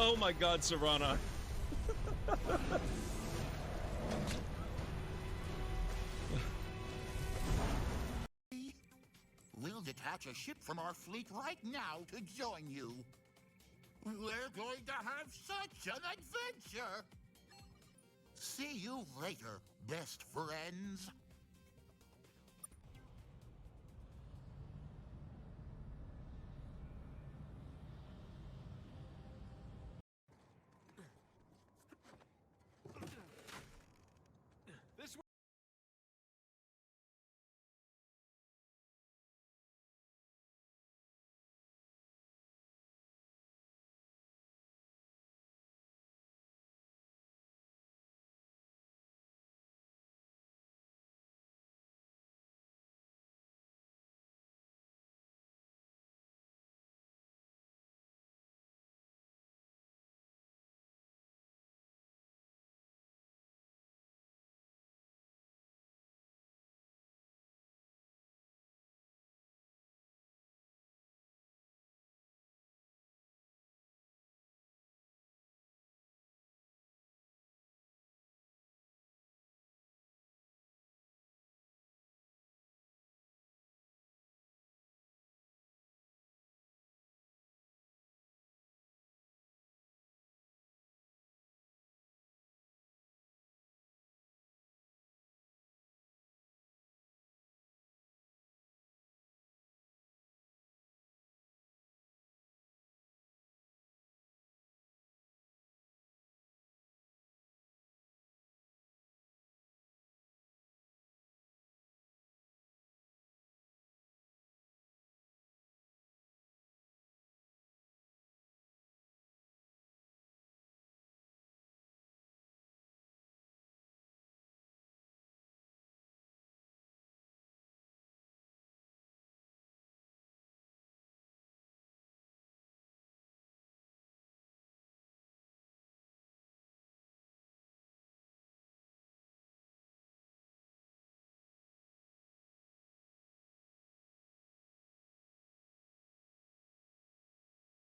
Oh my god, Serana. We'll detach a ship from our fleet right now to join you. We're going to have such an adventure! See you later, best friends.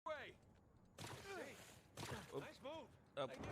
Way. Oh. Nice move. Oh. Thank you.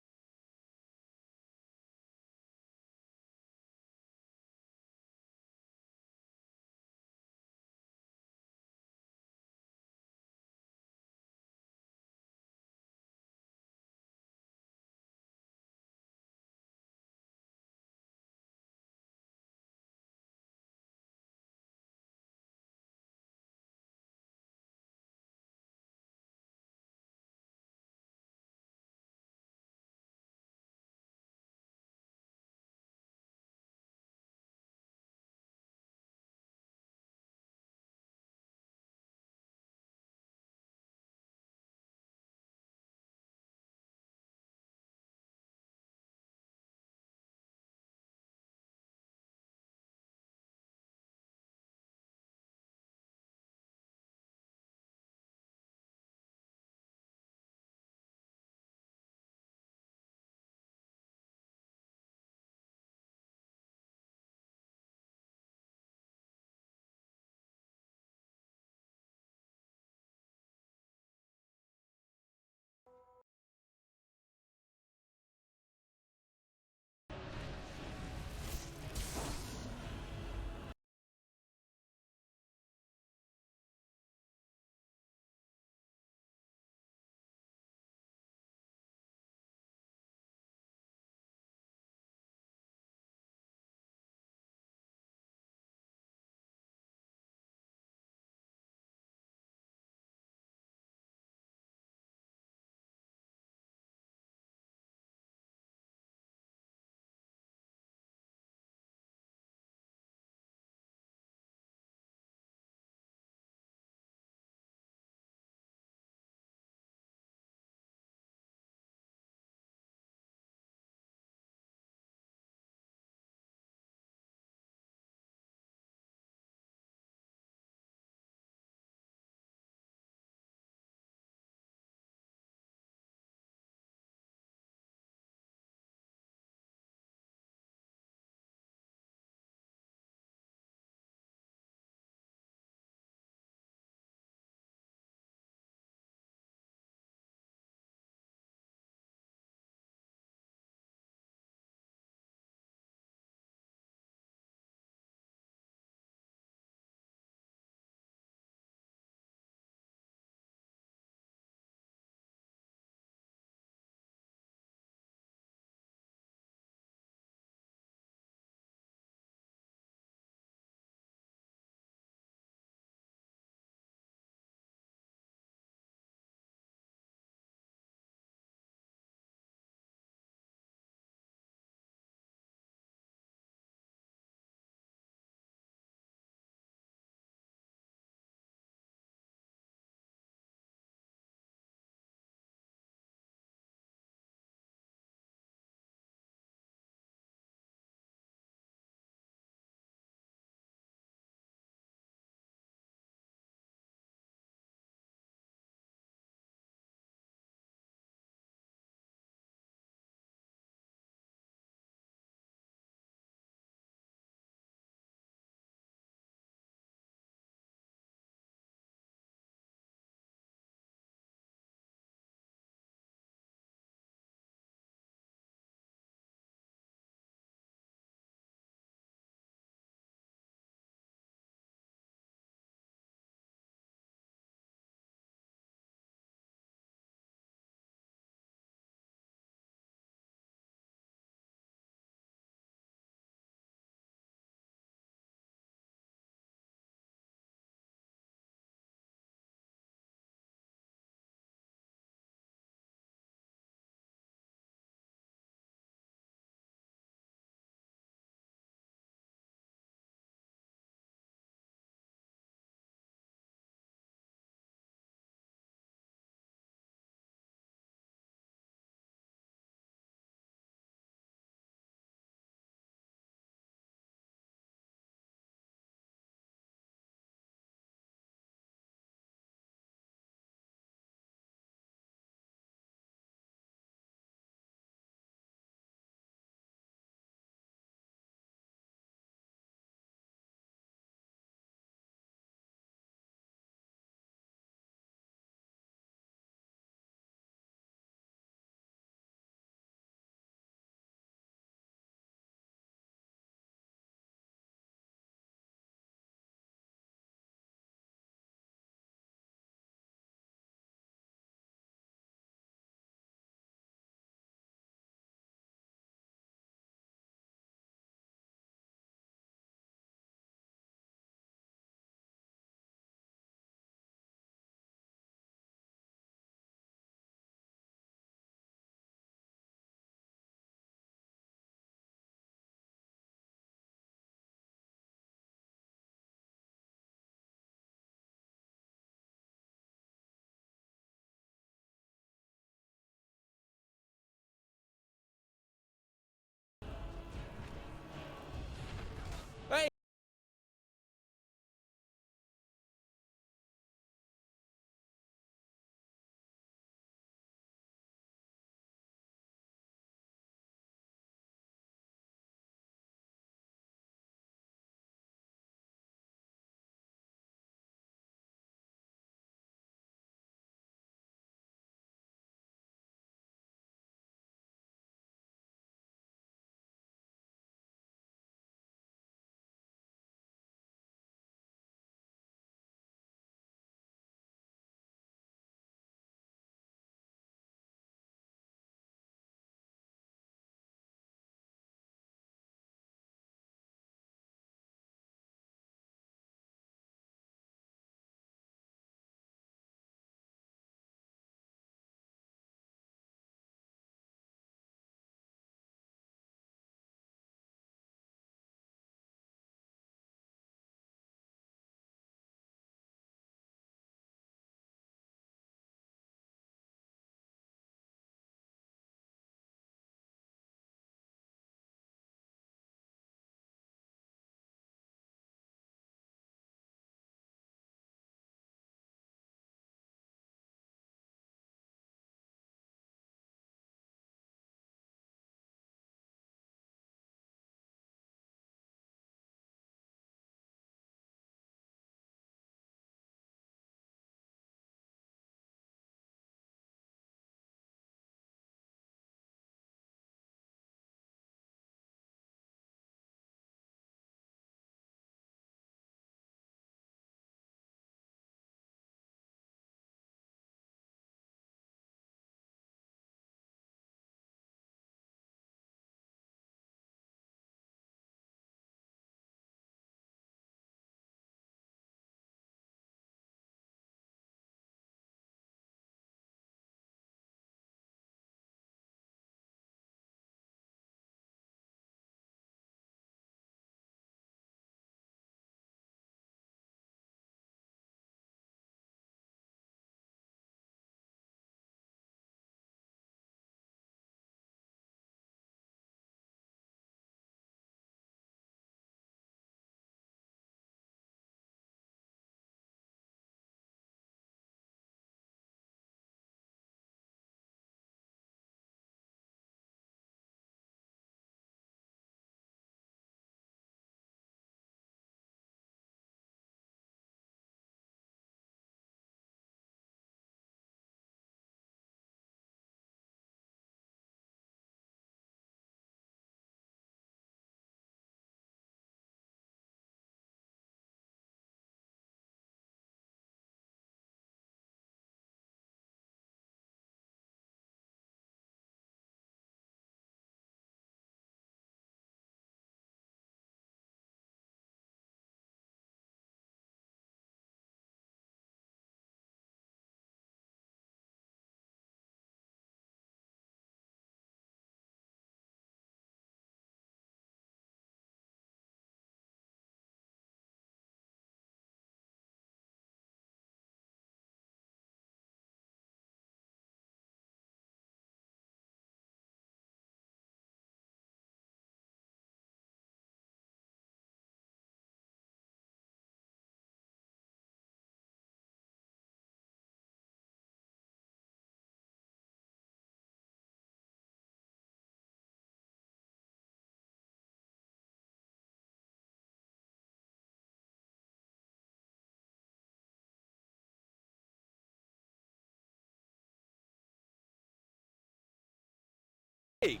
Hey!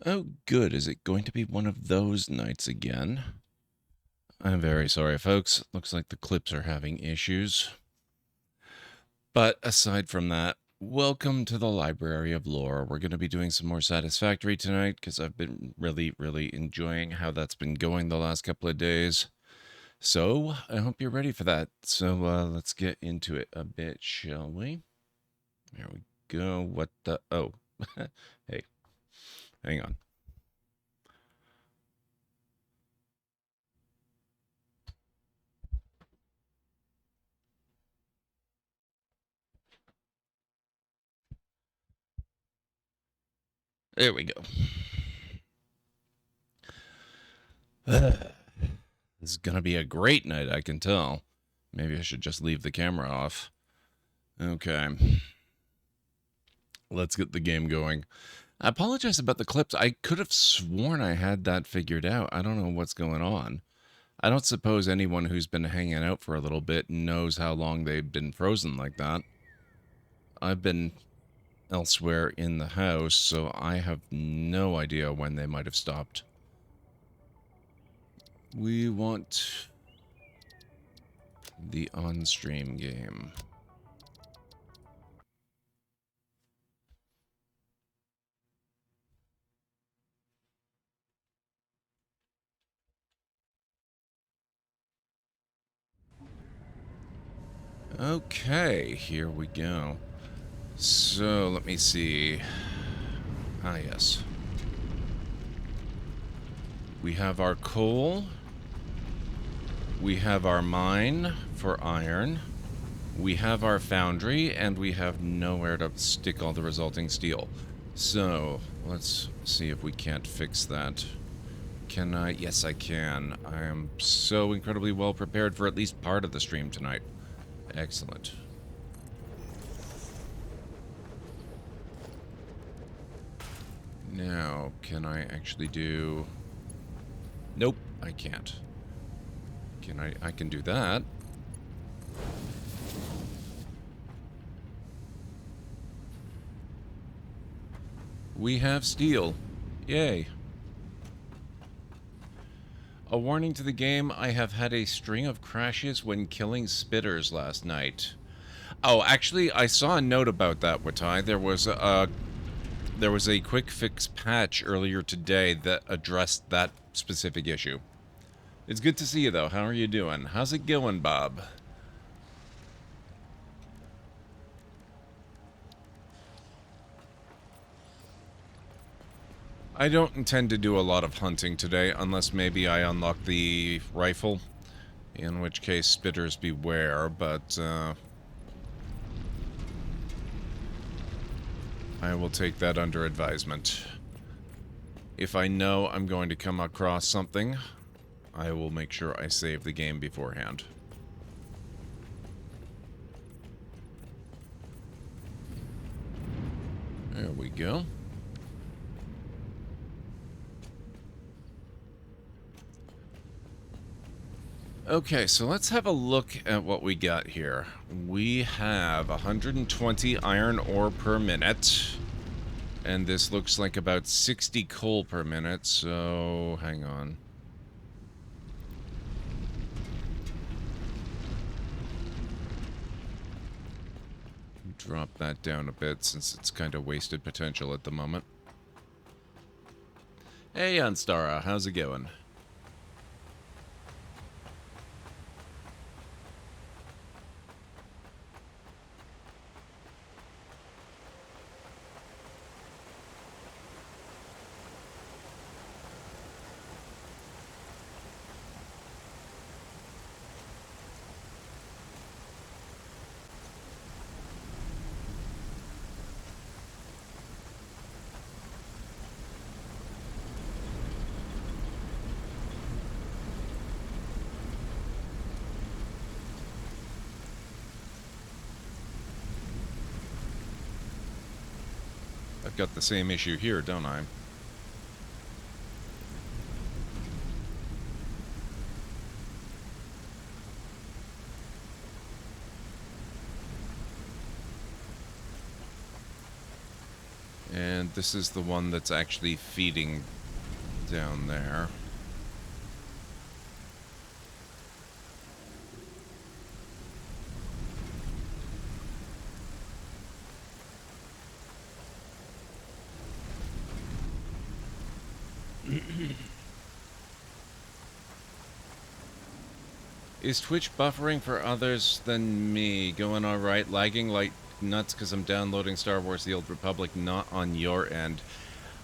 Oh, good. Is it going to be one of those nights again? I'm very sorry, folks. Looks like the clips are having issues. But aside from that, welcome to the Library of Lore. We're going to be doing some more Satisfactory tonight because I've been really enjoying how that's been going the last couple of days. So I hope you're ready for that. So let's get into it a bit, shall we? There we go. What the? Oh, hey, hang on. There we go. This is going to be a great night, I can tell. Maybe I should just leave the camera off. Okay. Let's get the game going. I apologize about the clips. I could have sworn I had that figured out. I don't know what's going on. I don't suppose anyone who's been hanging out for a little bit knows how long they've been frozen like that. I've been elsewhere in the house, so I have no idea when they might have stopped. We want the on-stream game. Okay, here we go. So, let me see. Ah, yes. We have our coal. We have our mine for iron. We have our foundry, and we have nowhere to stick all the resulting steel. So, let's see if we can't fix that. Can I? Yes, I can. I am so incredibly well prepared for at least part of the stream tonight. Excellent. Now, can I actually do... Nope, I can't. Can I can do that. We have steel. Yay. A warning to the game, I have had a string of crashes when killing spitters last night. Oh, actually, I saw a note about that, Watai. There was a quick fix patch earlier today that addressed that specific issue. It's good to see you, though. How are you doing? How's it going, Bob? I don't intend to do a lot of hunting today, unless maybe I unlock the rifle, in which case spitters beware, but I will take that under advisement. If I know I'm going to come across something, I will make sure I save the game beforehand. There we go. Okay, so let's have a look at what we got here. We have 120 iron ore per minute. And this looks like about 60 coal per minute, so hang on. Drop that down a bit since it's kind of wasted potential at the moment. Hey, Unstara, how's it going? I've got the same issue here, don't I? And this is the one that's actually feeding down there. Is Twitch buffering for others than me? Going alright? Lagging like nuts because I'm downloading Star Wars The Old Republic, not on your end.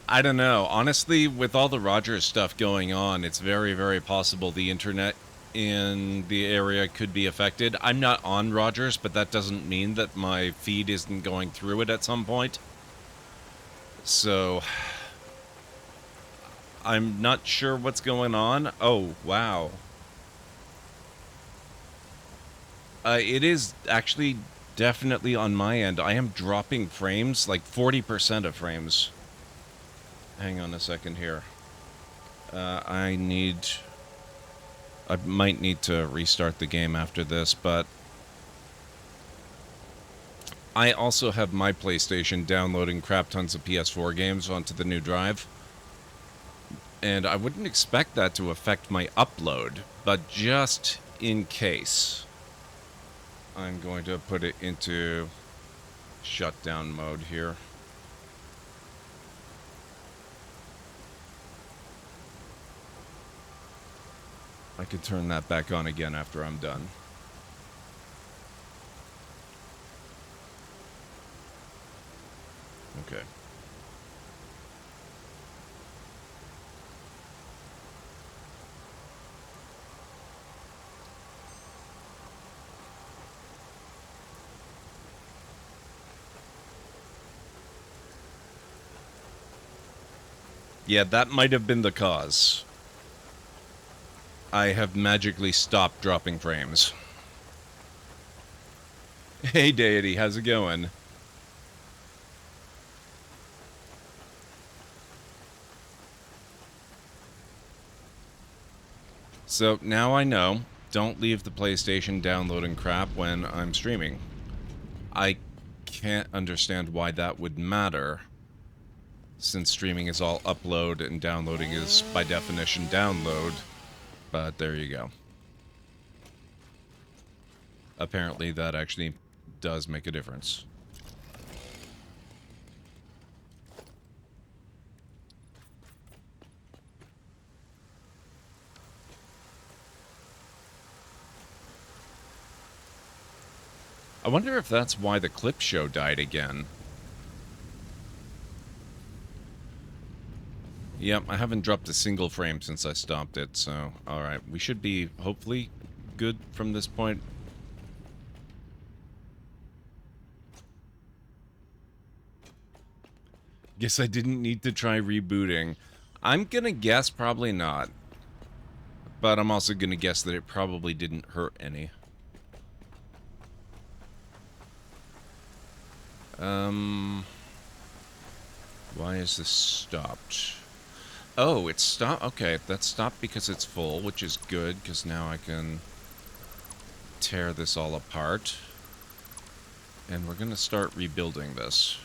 I don't know. Honestly, with all the Rogers stuff going on, it's very, very possible the internet in the area could be affected. I'm not on Rogers, but that doesn't mean that my feed isn't going through it at some point. So, I'm not sure what's going on. Oh, wow. It is actually definitely on my end. I am dropping frames, like 40% of frames. Hang on a second here. I might need to restart the game after this, but I also have my PlayStation downloading crap tons of PS4 games onto the new drive. And I wouldn't expect that to affect my upload, but just in case, I'm going to put it into shutdown mode here. I could turn that back on again after I'm done. Okay. Yeah, that might have been the cause. I have magically stopped dropping frames. Hey, Deity, how's it going? So, now I know, don't leave the PlayStation downloading crap when I'm streaming. I can't understand why that would matter, since streaming is all upload and downloading is, by definition, download. But there you go. Apparently that actually does make a difference. I wonder if that's why the clip show died again. Yep, I haven't dropped a single frame since I stopped it, so alright. We should be, hopefully, good from this point. Guess I didn't need to try rebooting. I'm gonna guess probably not. But I'm also gonna guess that it probably didn't hurt any. Why is this stopped? Oh, it's stopped. Okay, that's stopped because it's full, which is good, because now I can tear this all apart. And we're going to start rebuilding this.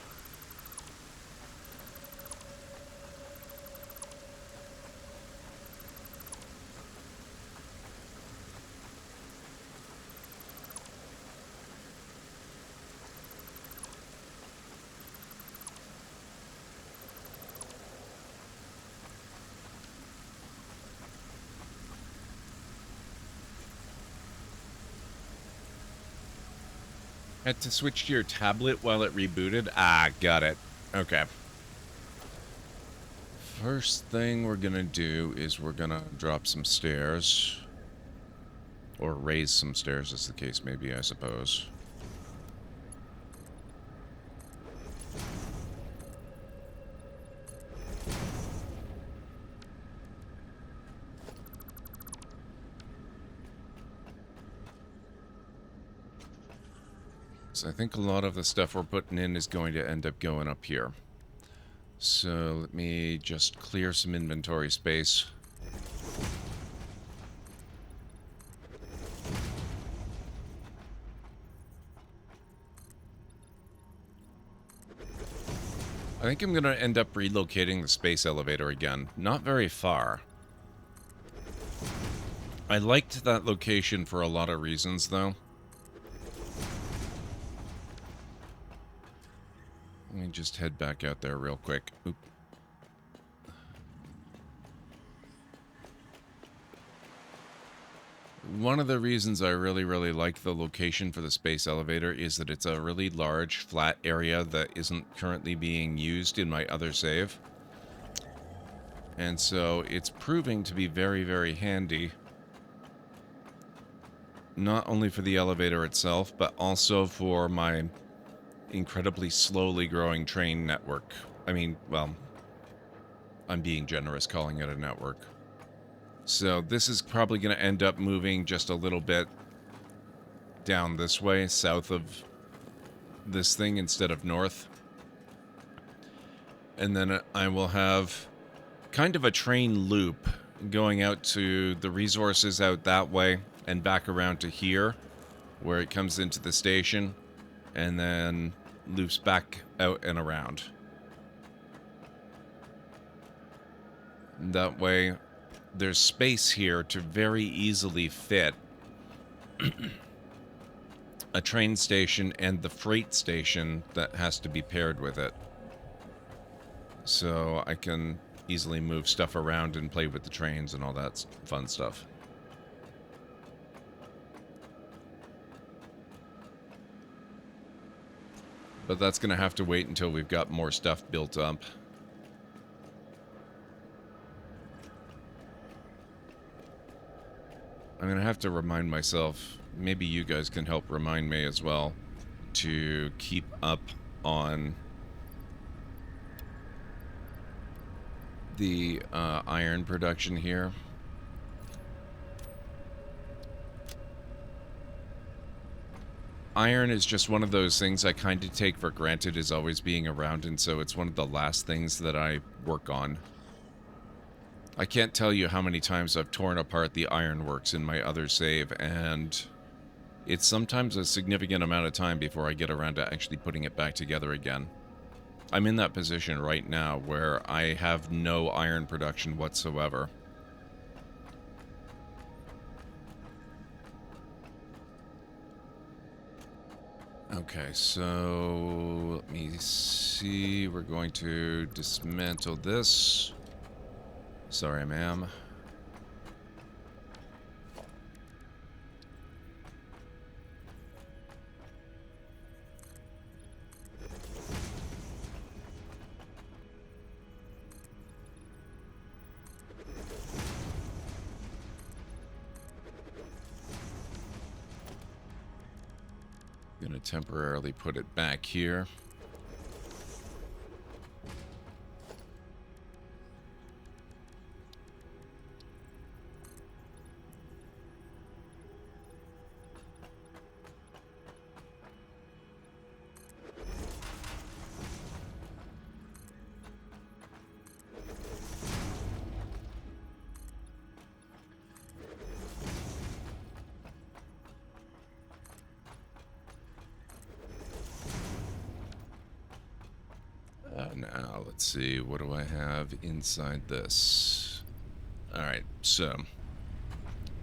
Had to switch to your tablet while it rebooted? Ah, got it. Okay. First thing we're gonna do is we're gonna drop some stairs. Or raise some stairs, as the case may be, I suppose. So I think a lot of the stuff we're putting in is going to end up going up here. So let me just clear some inventory space. I think I'm going to end up relocating the space elevator again. Not very far. I liked that location for a lot of reasons, though. Let me just head back out there real quick. Oop. One of the reasons I really like the location for the space elevator is that it's a really large, flat area that isn't currently being used in my other save. And so it's proving to be very handy. Not only for the elevator itself, but also for my incredibly slowly growing train network. I mean, well, I'm being generous calling it a network. So this is probably going to end up moving just a little bit down this way, south of this thing instead of north. And then I will have kind of a train loop going out to the resources out that way and back around to here, where it comes into the station, and then loops back out and around. That way, there's space here to very easily fit a train station and the freight station that has to be paired with it. So I can easily move stuff around and play with the trains and all that fun stuff. But that's going to have to wait until we've got more stuff built up. I'm going to have to remind myself, maybe you guys can help remind me as well, to keep up on the iron production here. Iron is just one of those things I kind of take for granted as always being around, and so it's one of the last things that I work on. I can't tell you how many times I've torn apart the ironworks in my other save, and it's sometimes a significant amount of time before I get around to actually putting it back together again. I'm in that position right now where I have no iron production whatsoever. Okay, so let me see. We're going to dismantle this. Sorry, ma'am. Gonna temporarily put it back here. Now, let's see. What do I have inside this? Alright, so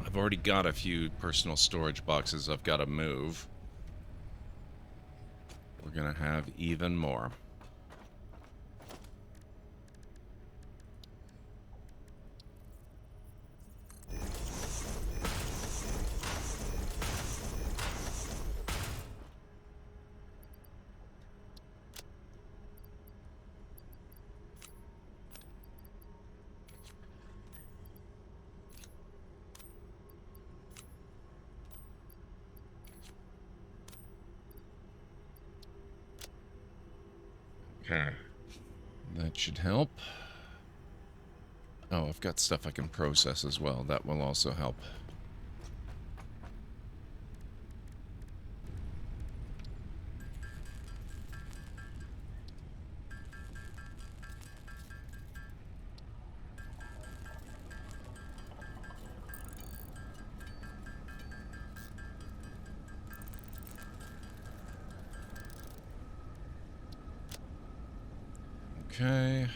I've already got a few personal storage boxes I've got to move. We're going to have even more. Okay. That should help. Oh, I've got stuff I can process as well. That will also help. Okay.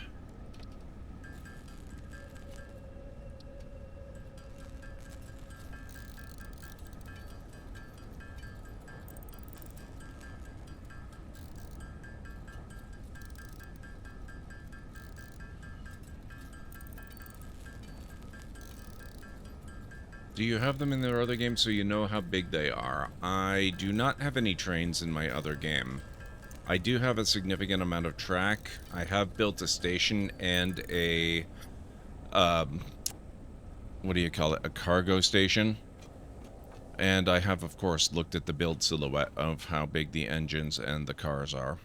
Do you have them in their other game so you know how big they are? I do not have any trains in my other game. I do have a significant amount of track. I have built a station and a, what do you call it? A cargo station. And I have, of course, looked at the build silhouette of how big the engines and the cars are.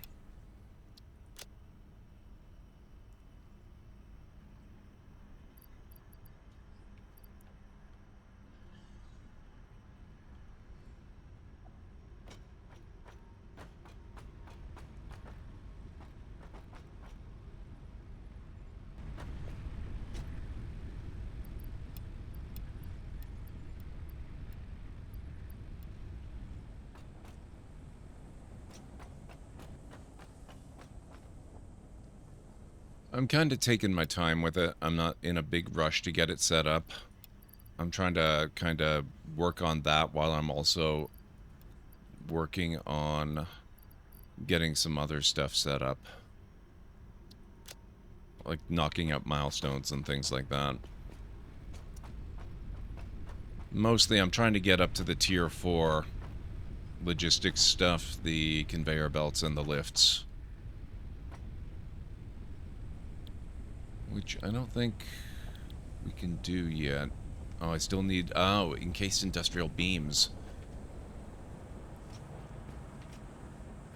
I'm kind of taking my time with it. I'm not in a big rush to get it set up. I'm trying to kind of work on that while I'm also working on getting some other stuff set up. Like knocking out milestones and things like that. Mostly I'm trying to get up to the tier 4 logistics stuff, the conveyor belts and the lifts. Which I don't think we can do yet. Oh, I still need... Oh, encased industrial beams.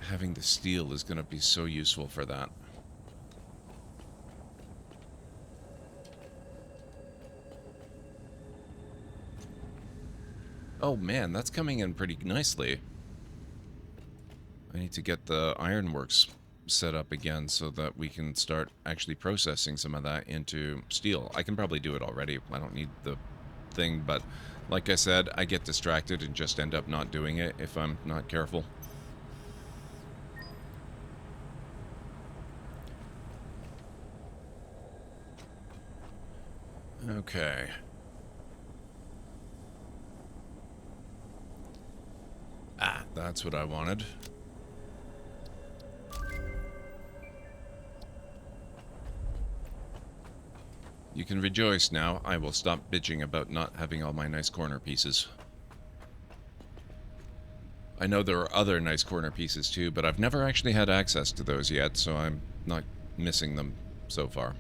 Having the steel is going to be so useful for that. Oh man, that's coming in pretty nicely. I need to get the ironworks set up again so that we can start actually processing some of that into steel. I can probably do it already. I don't need the thing, but like I said, I get distracted and just end up not doing it if I'm not careful. Okay. Ah, that's what I wanted. You can rejoice now. I will stop bitching about not having all my nice corner pieces. I know there are other nice corner pieces too, but I've never actually had access to those yet, so I'm not missing them so far.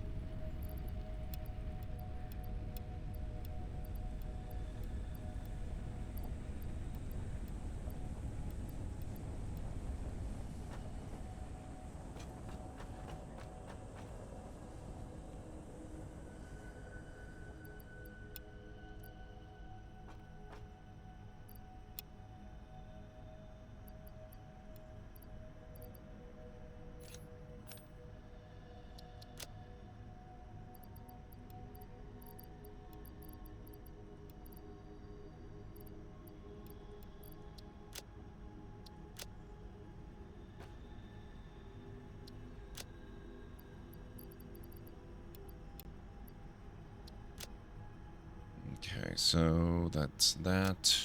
Okay, so that's that.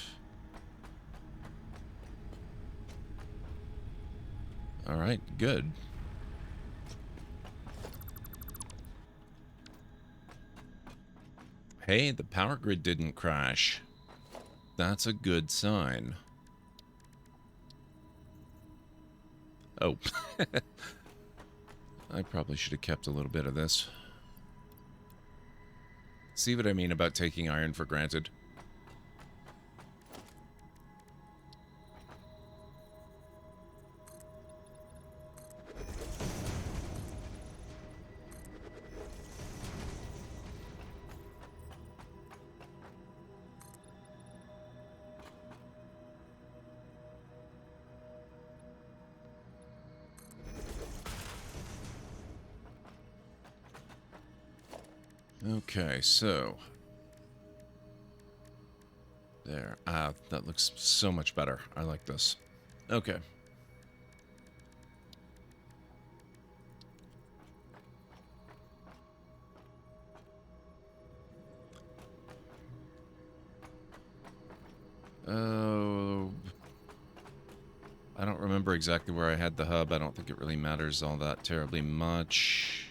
Alright, good. Hey, the power grid didn't crash. That's a good sign. Oh. I probably should have kept a little bit of this. See what I mean about taking iron for granted? Okay, so... There. Ah, that looks so much better. I like this. Okay. Oh... I don't remember exactly where I had the hub. I don't think it really matters all that terribly much.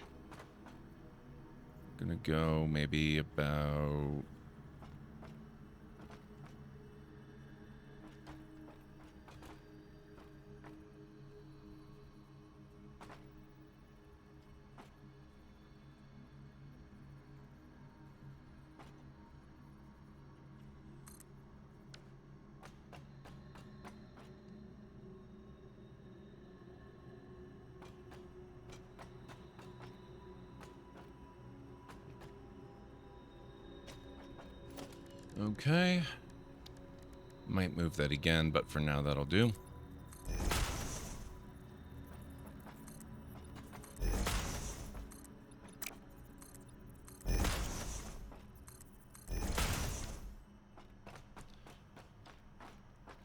I'm gonna go maybe about... Okay. Might move that again, but for now that'll do.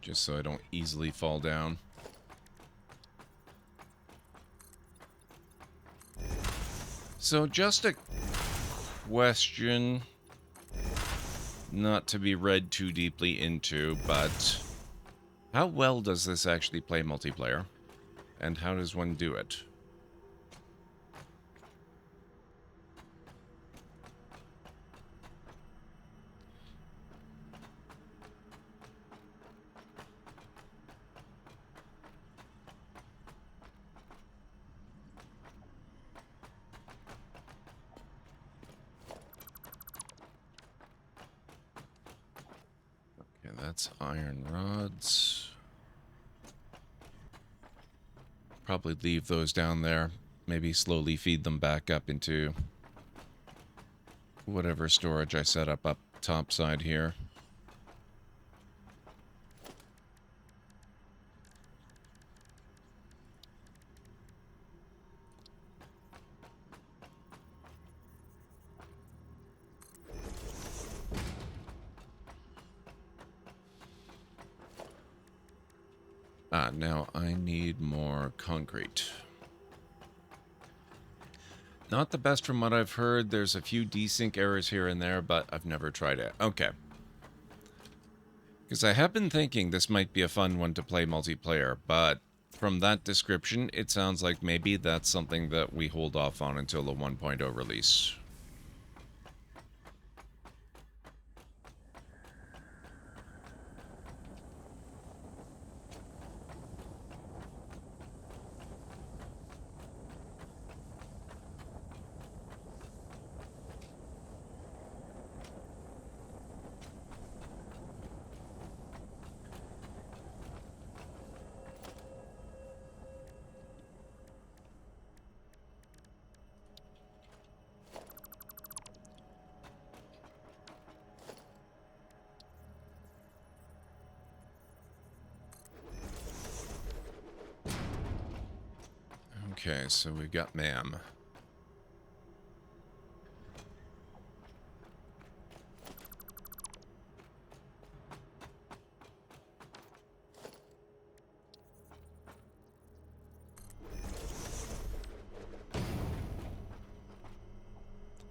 Just so I don't easily fall down. So just a question, not to be read too deeply into, but how well does this actually play multiplayer? And how does one do it? Okay, that's iron rods. Probably leave those down there. Maybe slowly feed them back up into whatever storage I set up top side here. Ah, now I need more concrete. Not the best from what I've heard. There's a few desync errors here and there, but I've never tried it. Okay. Because I have been thinking this might be a fun one to play multiplayer, but from that description, it sounds like maybe that's something that we hold off on until the 1.0 release. Okay, so we've got ma'am.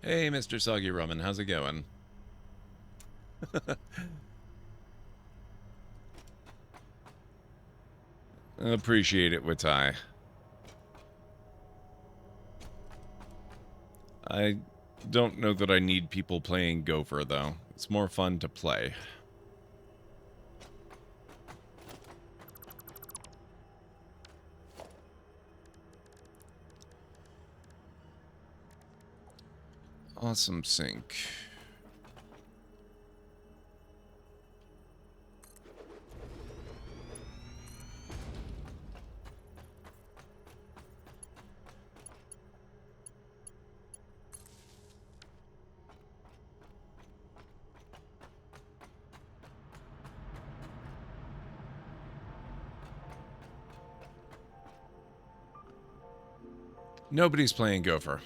Hey, Mr. Soggy Rummin, how's it going? Appreciate it, Watai. I don't know that I need people playing Gopher, though. It's more fun to play. Awesome sync. Nobody's playing Gopher.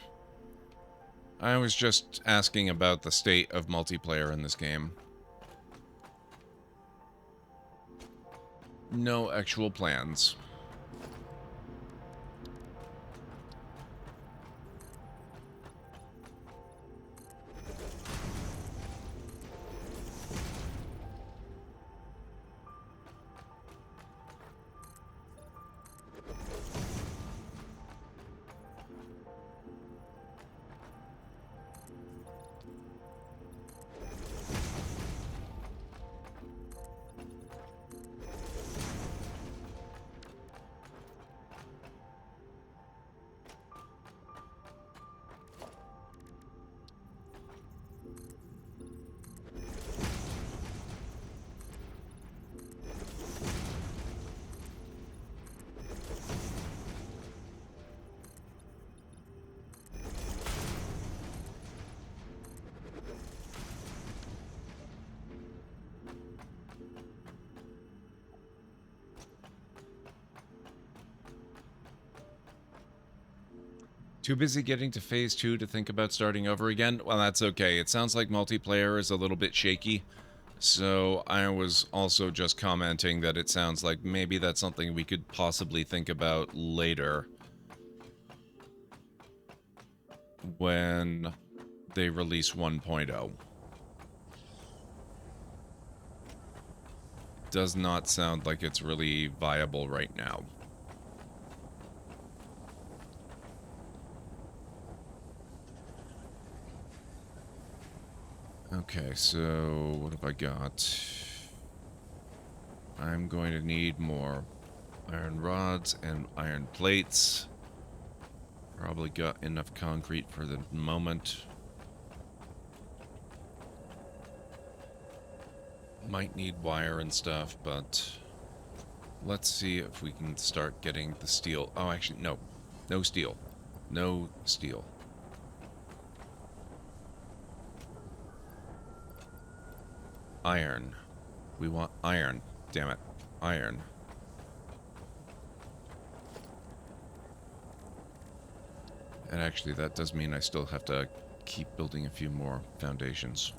I was just asking about the state of multiplayer in this game. No actual plans. Too busy getting to phase 2 to think about starting over again? Well, that's okay. It sounds like multiplayer is a little bit shaky. So I was also just commenting that it sounds like maybe that's something we could possibly think about later. When they release 1.0. Does not sound like it's really viable right now. Okay, so what have I got? I'm going to need more iron rods and iron plates. Probably got enough concrete for the moment. Might need wire and stuff, but let's see if we can start getting the steel. Oh, actually, no. No steel. No steel. Iron. We want iron. Damn it. Iron. And actually, that does mean I still have to keep building a few more foundations.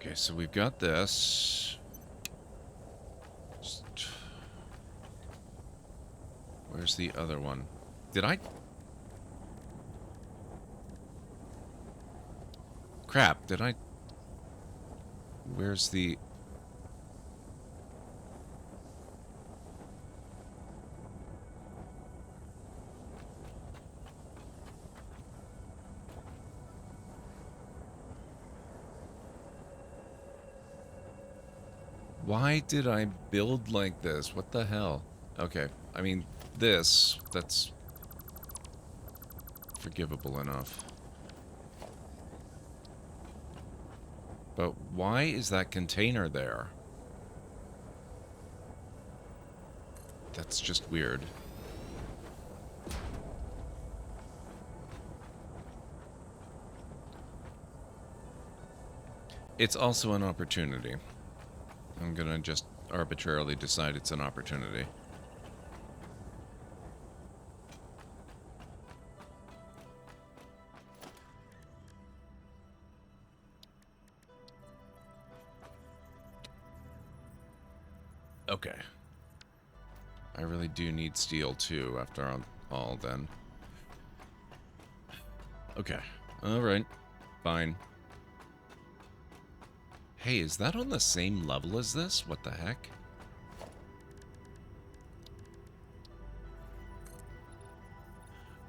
Okay, so we've got this. Where's the other one? Did I? Crap, did I? Where's the... Why did I build like this? What the hell? Okay, I mean, that's forgivable enough. But why is that container there? That's just weird. It's also an opportunity. I'm gonna just arbitrarily decide it's an opportunity. Okay. I really do need steel too, after all then. Okay. Alright. Fine. Hey, is that on the same level as this? What the heck?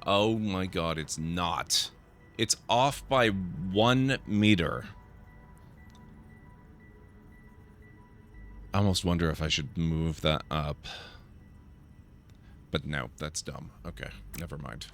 Oh my god, it's not. It's off by 1 meter. I almost wonder if I should move that up. But no, that's dumb. Okay, never mind.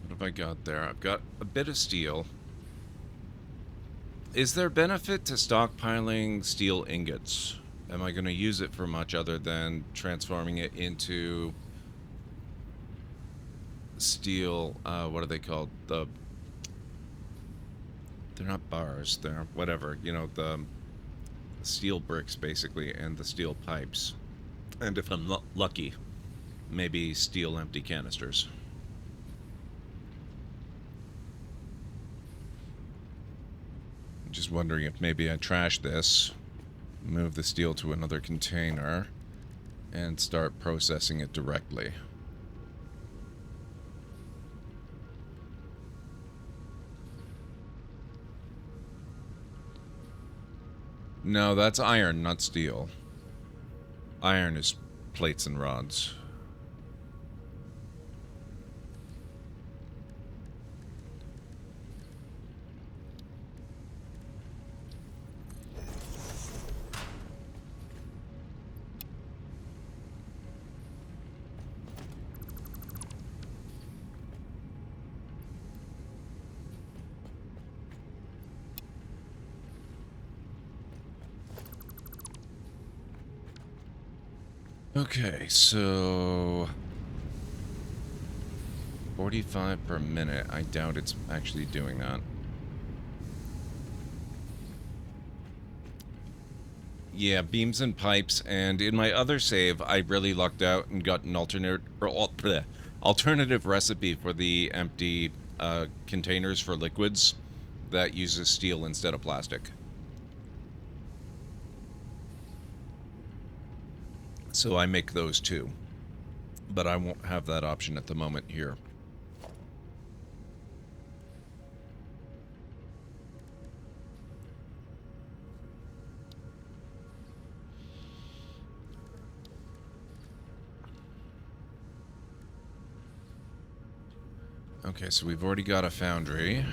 What have I got there? I've got a bit of steel. Is there benefit to stockpiling steel ingots? Am I going to use it for much other than transforming it into steel, what are they called? They're not bars, they're whatever, you know, the steel bricks basically, and the steel pipes. And if I'm lucky, maybe steel empty canisters. I'm just wondering if maybe I trash this, move the steel to another container, and start processing it directly. No, that's iron, not steel. Iron is plates and rods. Okay, so 45 per minute. I doubt it's actually doing that. Yeah, beams and pipes, and in my other save, I really lucked out and got an alternative recipe for the empty containers for liquids that uses steel instead of plastic. So I make those too. But I won't have that option at the moment here. Okay, so we've already got a foundry.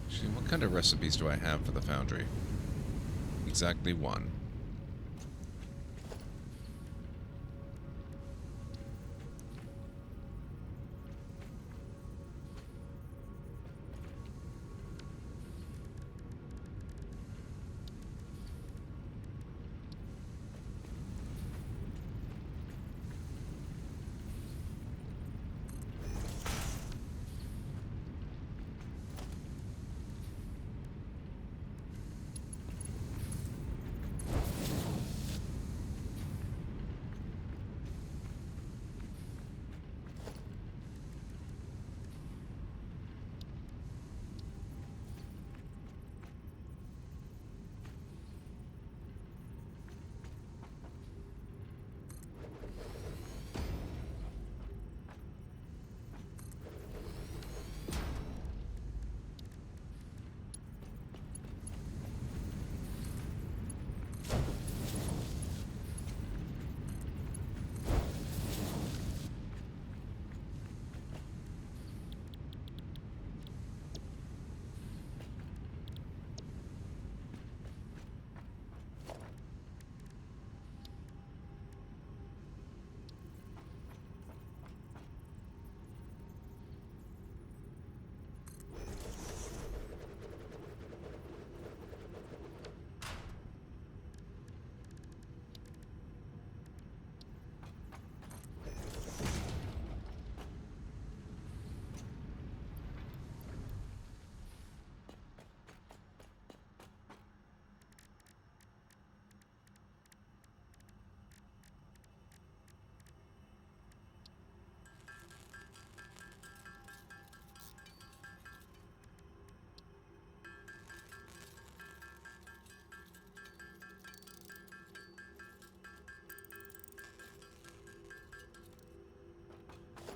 Actually, what kind of recipes do I have for the foundry? Exactly one.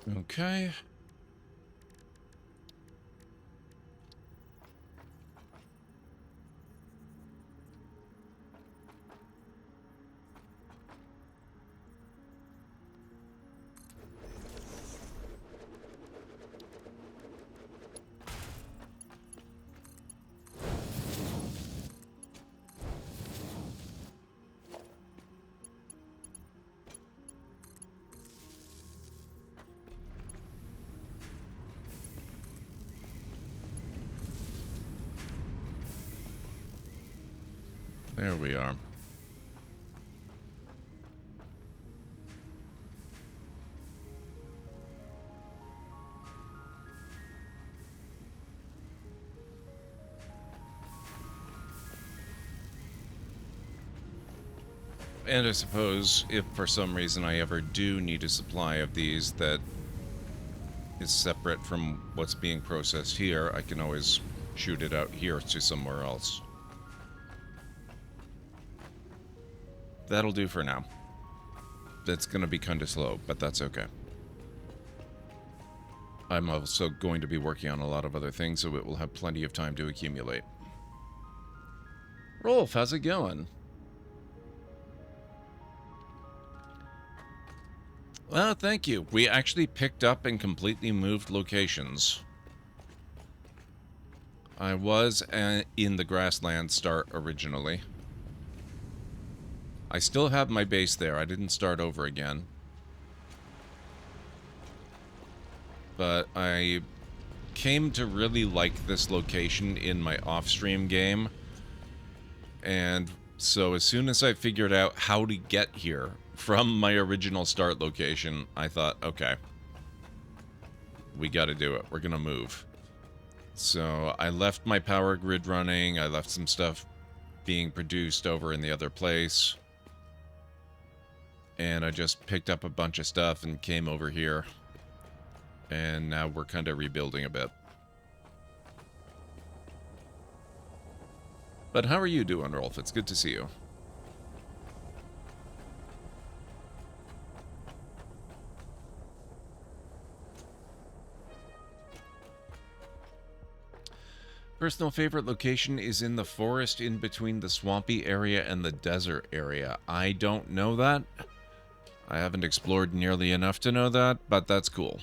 Okay. There we are. And I suppose if for some reason I ever do need a supply of these that is separate from what's being processed here, I can always shoot it out here to somewhere else. That'll do for now. That's going to be kind of slow, but that's okay. I'm also going to be working on a lot of other things, so it will have plenty of time to accumulate. Rolf, how's it going? Well, thank you. We actually picked up and completely moved locations. I was in the grassland start originally. I still have my base there. I didn't start over again. But I came to really like this location in my off-stream game. And so as soon as I figured out how to get here from my original start location, I thought, okay, we got to do it. We're going to move. So I left my power grid running. I left some stuff being produced over in the other place. And I just picked up a bunch of stuff and came over here. And now we're kind of rebuilding a bit. But how are you doing, Rolf? It's good to see you. Personal favorite location is in the forest in between the swampy area and the desert area. I don't know that. I haven't explored nearly enough to know that, but that's cool.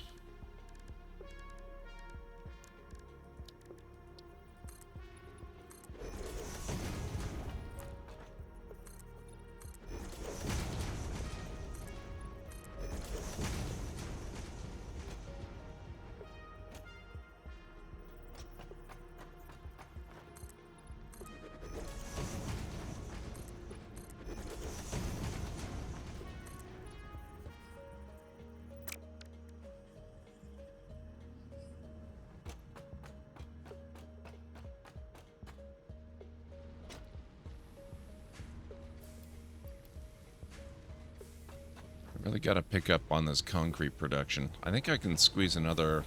Really got to pick up on this concrete production. I think I can squeeze another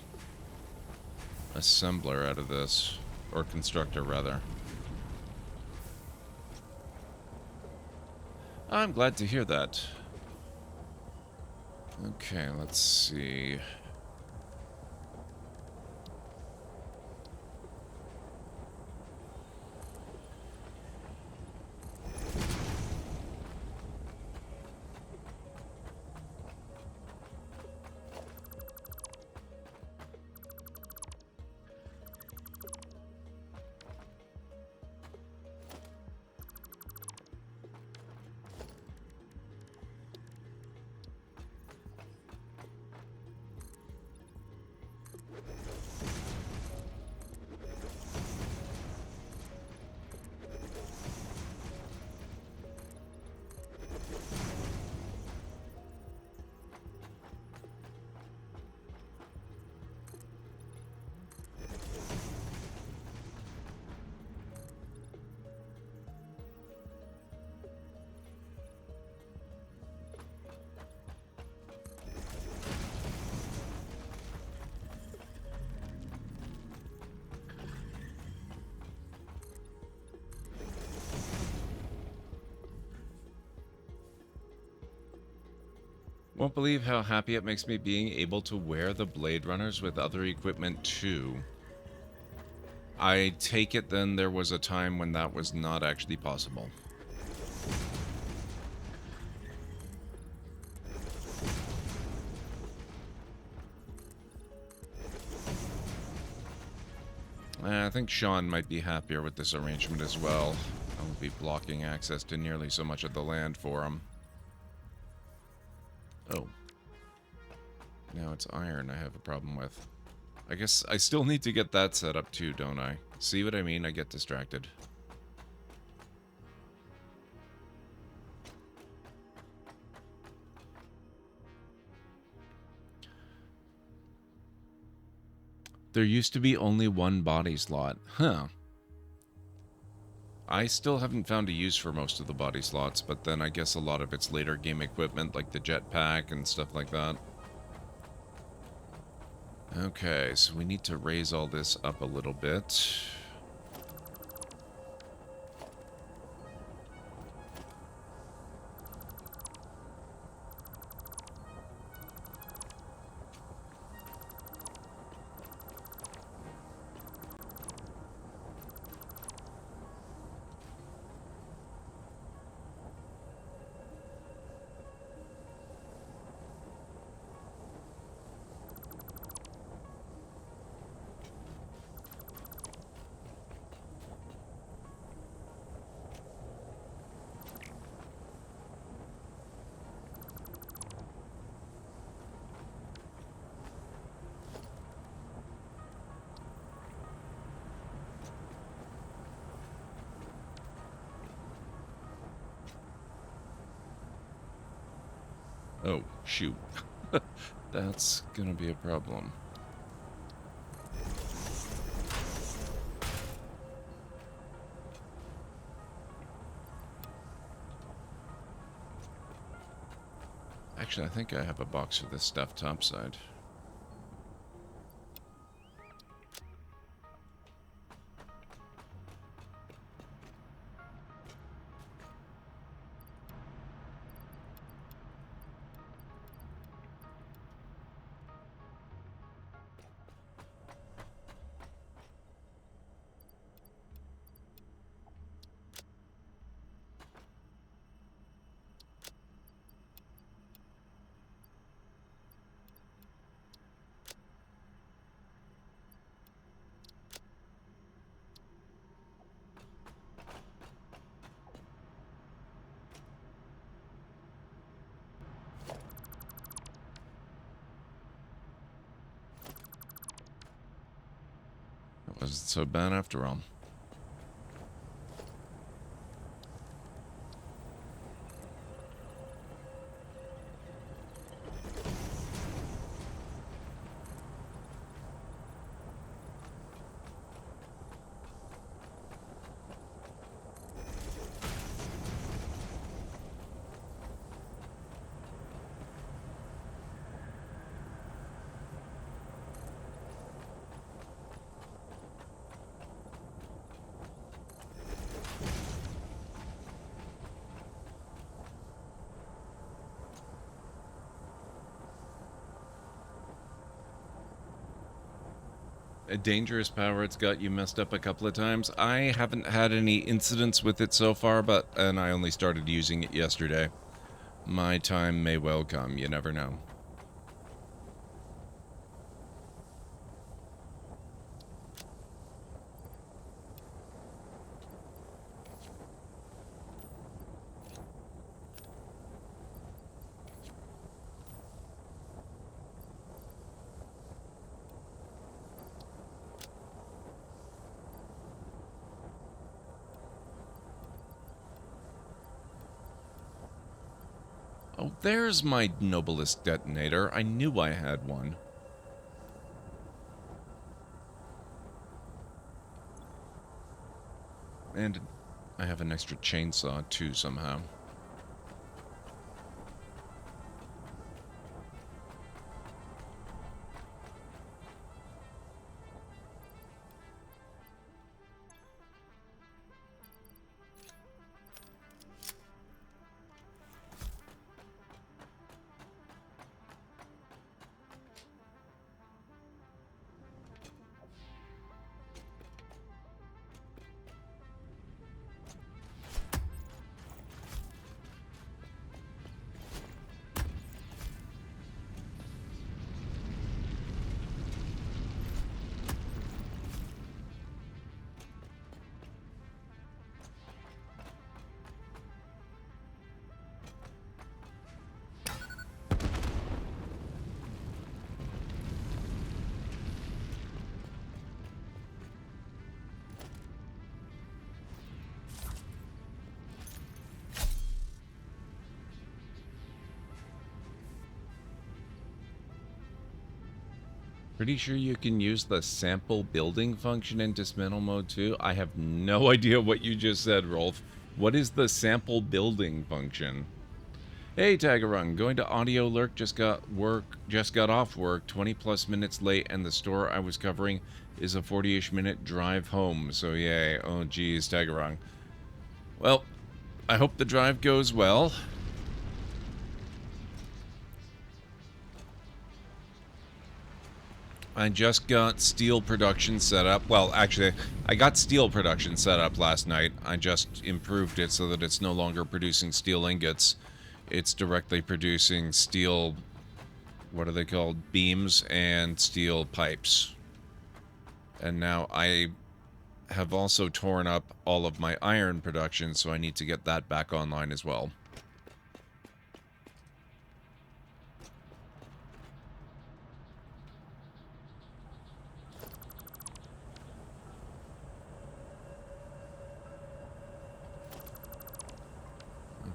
assembler out of this, or constructor rather. I'm glad to hear that. Okay, let's see. Won't believe how happy it makes me being able to wear the Blade Runners with other equipment too. I take it then there was a time when that was not actually possible. I think Sean might be happier with this arrangement as well. I won't be blocking access to nearly so much of the land for him. Oh. Now it's iron I have a problem with. I guess I still need to get that set up too, don't I? See what I mean? I get distracted. There used to be only one body slot. Huh. I still haven't found a use for most of the body slots, but then I guess a lot of it's later game equipment like the jetpack and stuff like that. Okay, so we need to raise all this up a little bit. Oh, shoot. That's gonna be a problem. Actually, I think I have a box for this stuff topside. That wasn't so bad after all. A dangerous power, it's got you messed up a couple of times. I haven't had any incidents with it so far, and I only started using it yesterday. My time may well come, you never know. Oh, there's my noblest detonator. I knew I had one. And I have an extra chainsaw, too, somehow. Pretty sure you can use the sample building function in dismantle mode too. I have no idea what you just said, Rolf. What is the sample building function? Hey Tagarung, going to Audio Lurk, just got off work, 20 plus minutes late, and the store I was covering is a 40-ish minute drive home. So yay. Oh geez, Tagarung. Well, I hope the drive goes well. I just got steel production set up. Well, actually, I got steel production set up last night. I just improved it so that it's no longer producing steel ingots. It's directly producing steel, what are they called? Beams and steel pipes. And now I have also torn up all of my iron production, so I need to get that back online as well.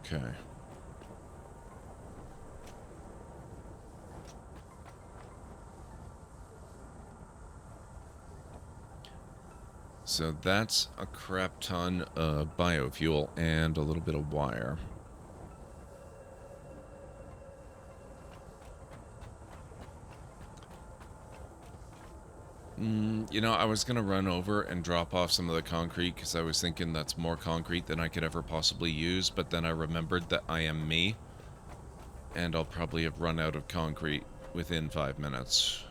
Okay. So that's a crap ton of biofuel and a little bit of wire. You know, I was going to run over and drop off some of the concrete because I was thinking that's more concrete than I could ever possibly use, but then I remembered that I am me, and I'll probably have run out of concrete within 5 minutes.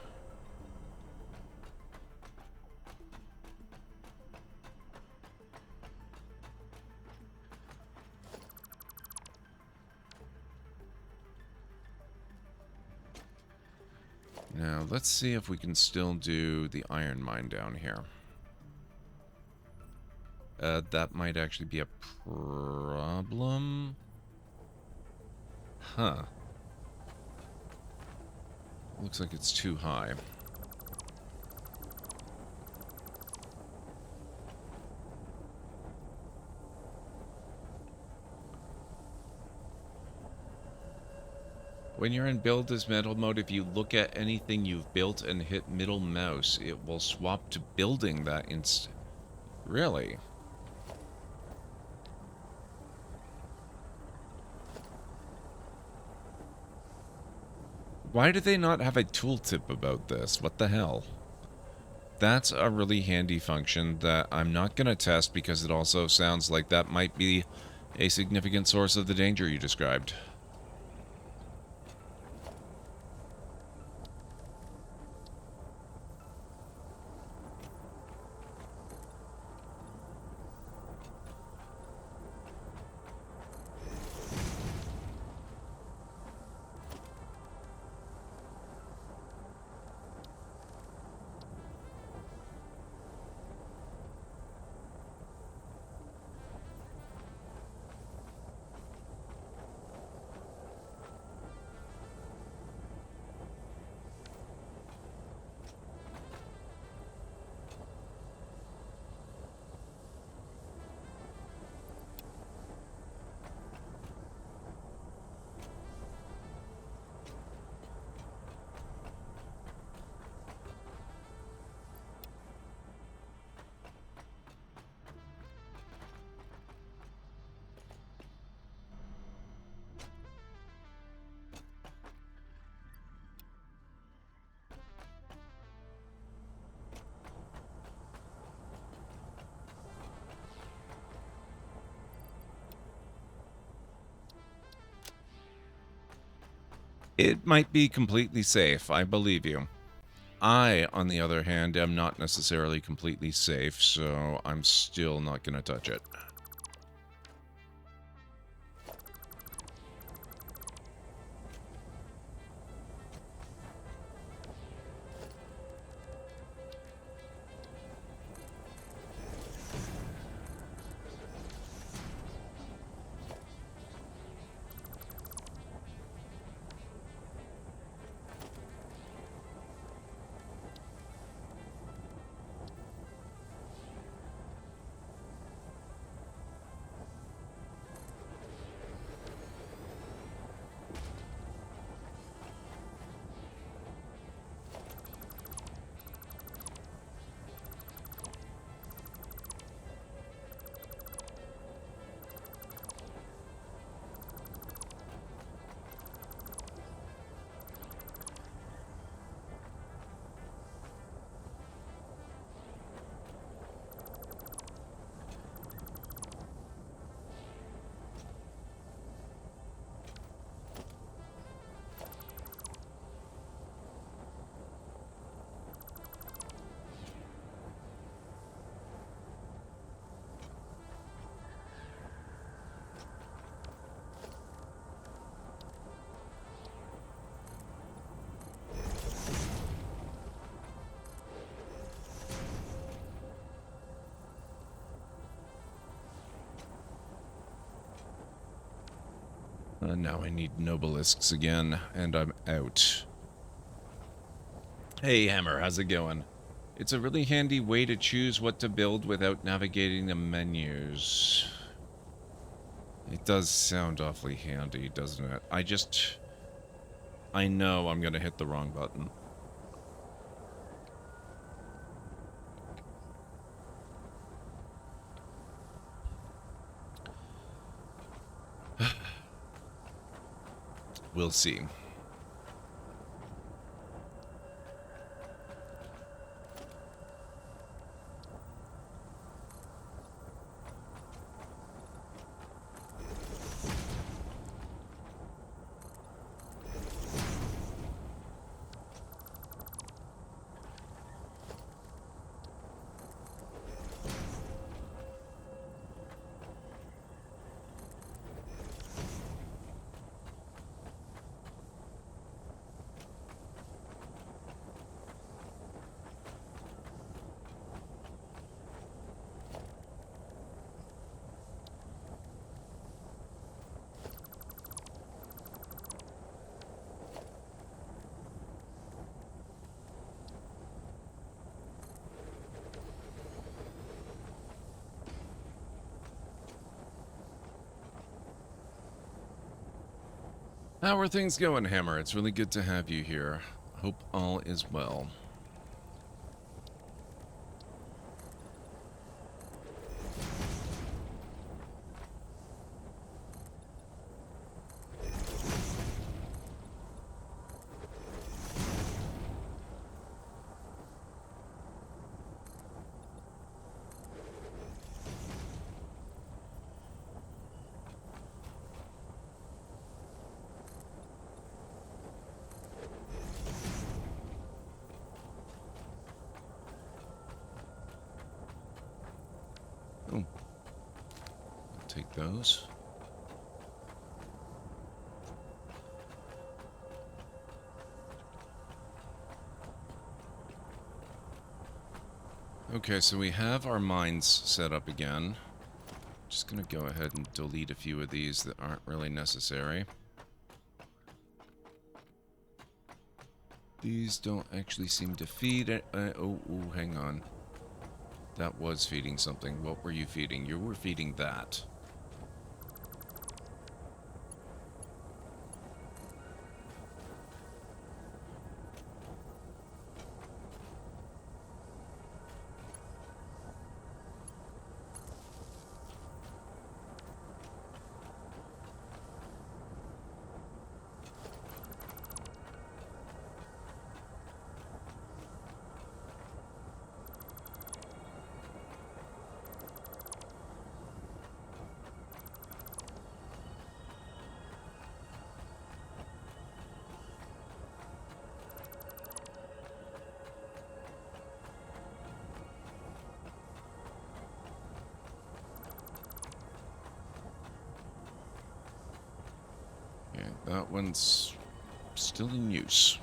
Now, let's see if we can still do the iron mine down here. That might actually be a problem. Huh. Looks like it's too high. When you're in build dismantle mode, if you look at anything you've built and hit middle mouse, it will swap to building that inst. Really? Why do they not have a tooltip about this? What the hell? That's a really handy function that I'm not going to test because it also sounds like that might be a significant source of the danger you described. It might be completely safe, I believe you. I, on the other hand, am not necessarily completely safe, so I'm still not going to touch it. Now I need Nobelisks again, and I'm out. Hey, Hammer, how's it going? It's a really handy way to choose what to build without navigating the menus. It does sound awfully handy, doesn't it? I know I'm gonna hit the wrong button. We'll see. How are things going, Hammer? It's really good to have you here. Hope all is well. Oh. I'll take those. Okay, so we have our mines set up again. Just gonna go ahead and delete a few of these that aren't really necessary. These don't actually seem to feed it. Oh, hang on. That was feeding something. What were you feeding? You were feeding that. Yeah, that one's still in use.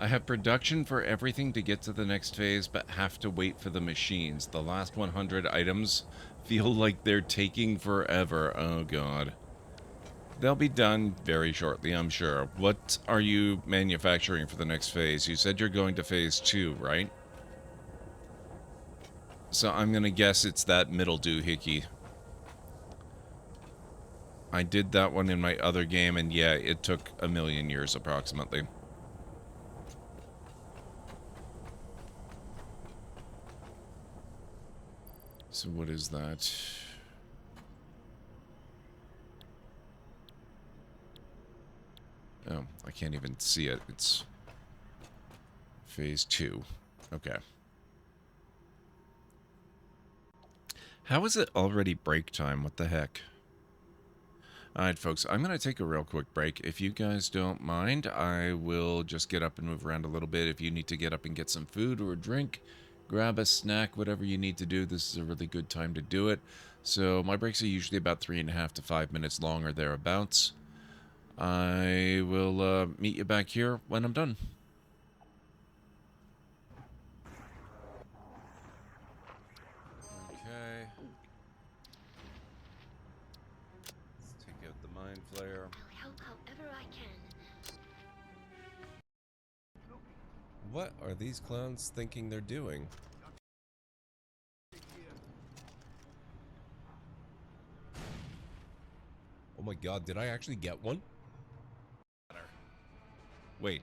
I have production for everything to get to the next phase, but have to wait for the machines. The last 100 items feel like they're taking forever. Oh, God. They'll be done very shortly, I'm sure. What are you manufacturing for the next phase? You said you're going to phase 2, right? So I'm going to guess it's that middle doohickey. I did that one in my other game, and yeah, it took 1,000,000 years approximately. So what is that? Oh, I can't even see it. It's phase 2. Okay. How is it already break time? What the heck? Alright, folks, I'm going to take a real quick break. If you guys don't mind, I will just get up and move around a little bit. If you need to get up and get some food or a drink, grab a snack, whatever you need to do, this is a really good time to do it. So my breaks are usually about 3.5 to 5 minutes long or thereabouts. I will meet you back here when I'm done. Okay. What are these clowns thinking they're doing? Oh my god, did I actually get one? Wait.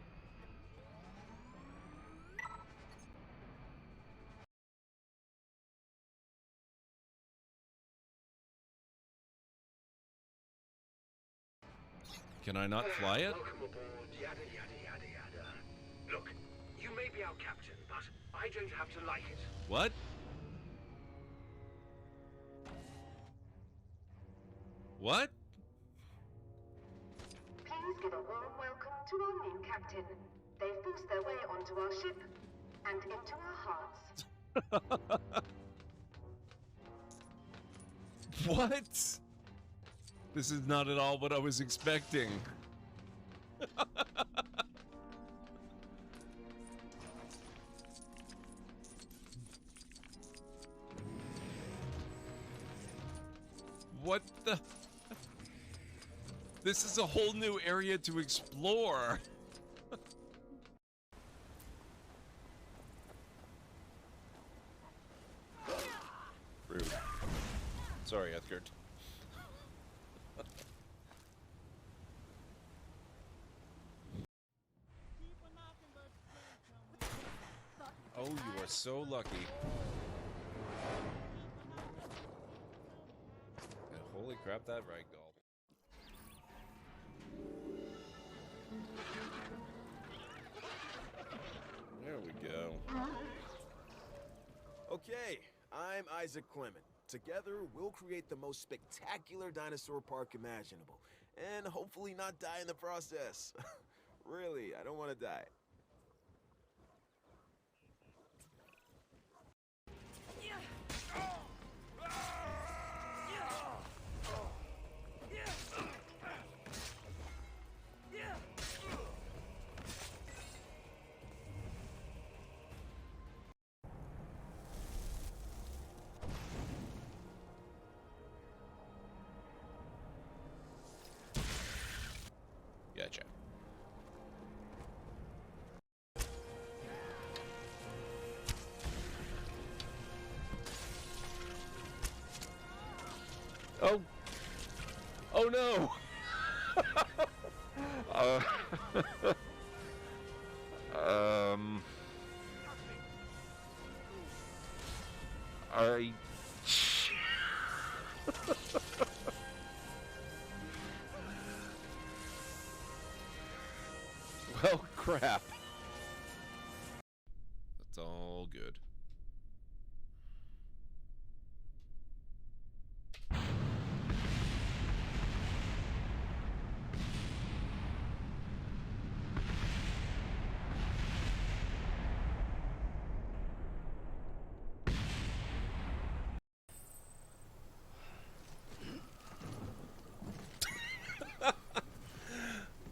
Can I not fly it? Welcome aboard, yada yada yada yada. Look, you may be our captain, but I don't have to like it. What? What? Please give a warm welcome to our new captain. They've forced their way onto our ship and into our hearts. What? This is not at all what I was expecting. What the? This is a whole new area to explore. Rude. Sorry, Edgar. Oh, you are so lucky. And holy crap, that ragdoll. There we go. Okay, I'm Isaac Clement. Together, we'll create the most spectacular dinosaur park imaginable. And hopefully not die in the process. Really, I don't want to die. Gotcha. Oh. Oh no. I. Well, crap. That's all good.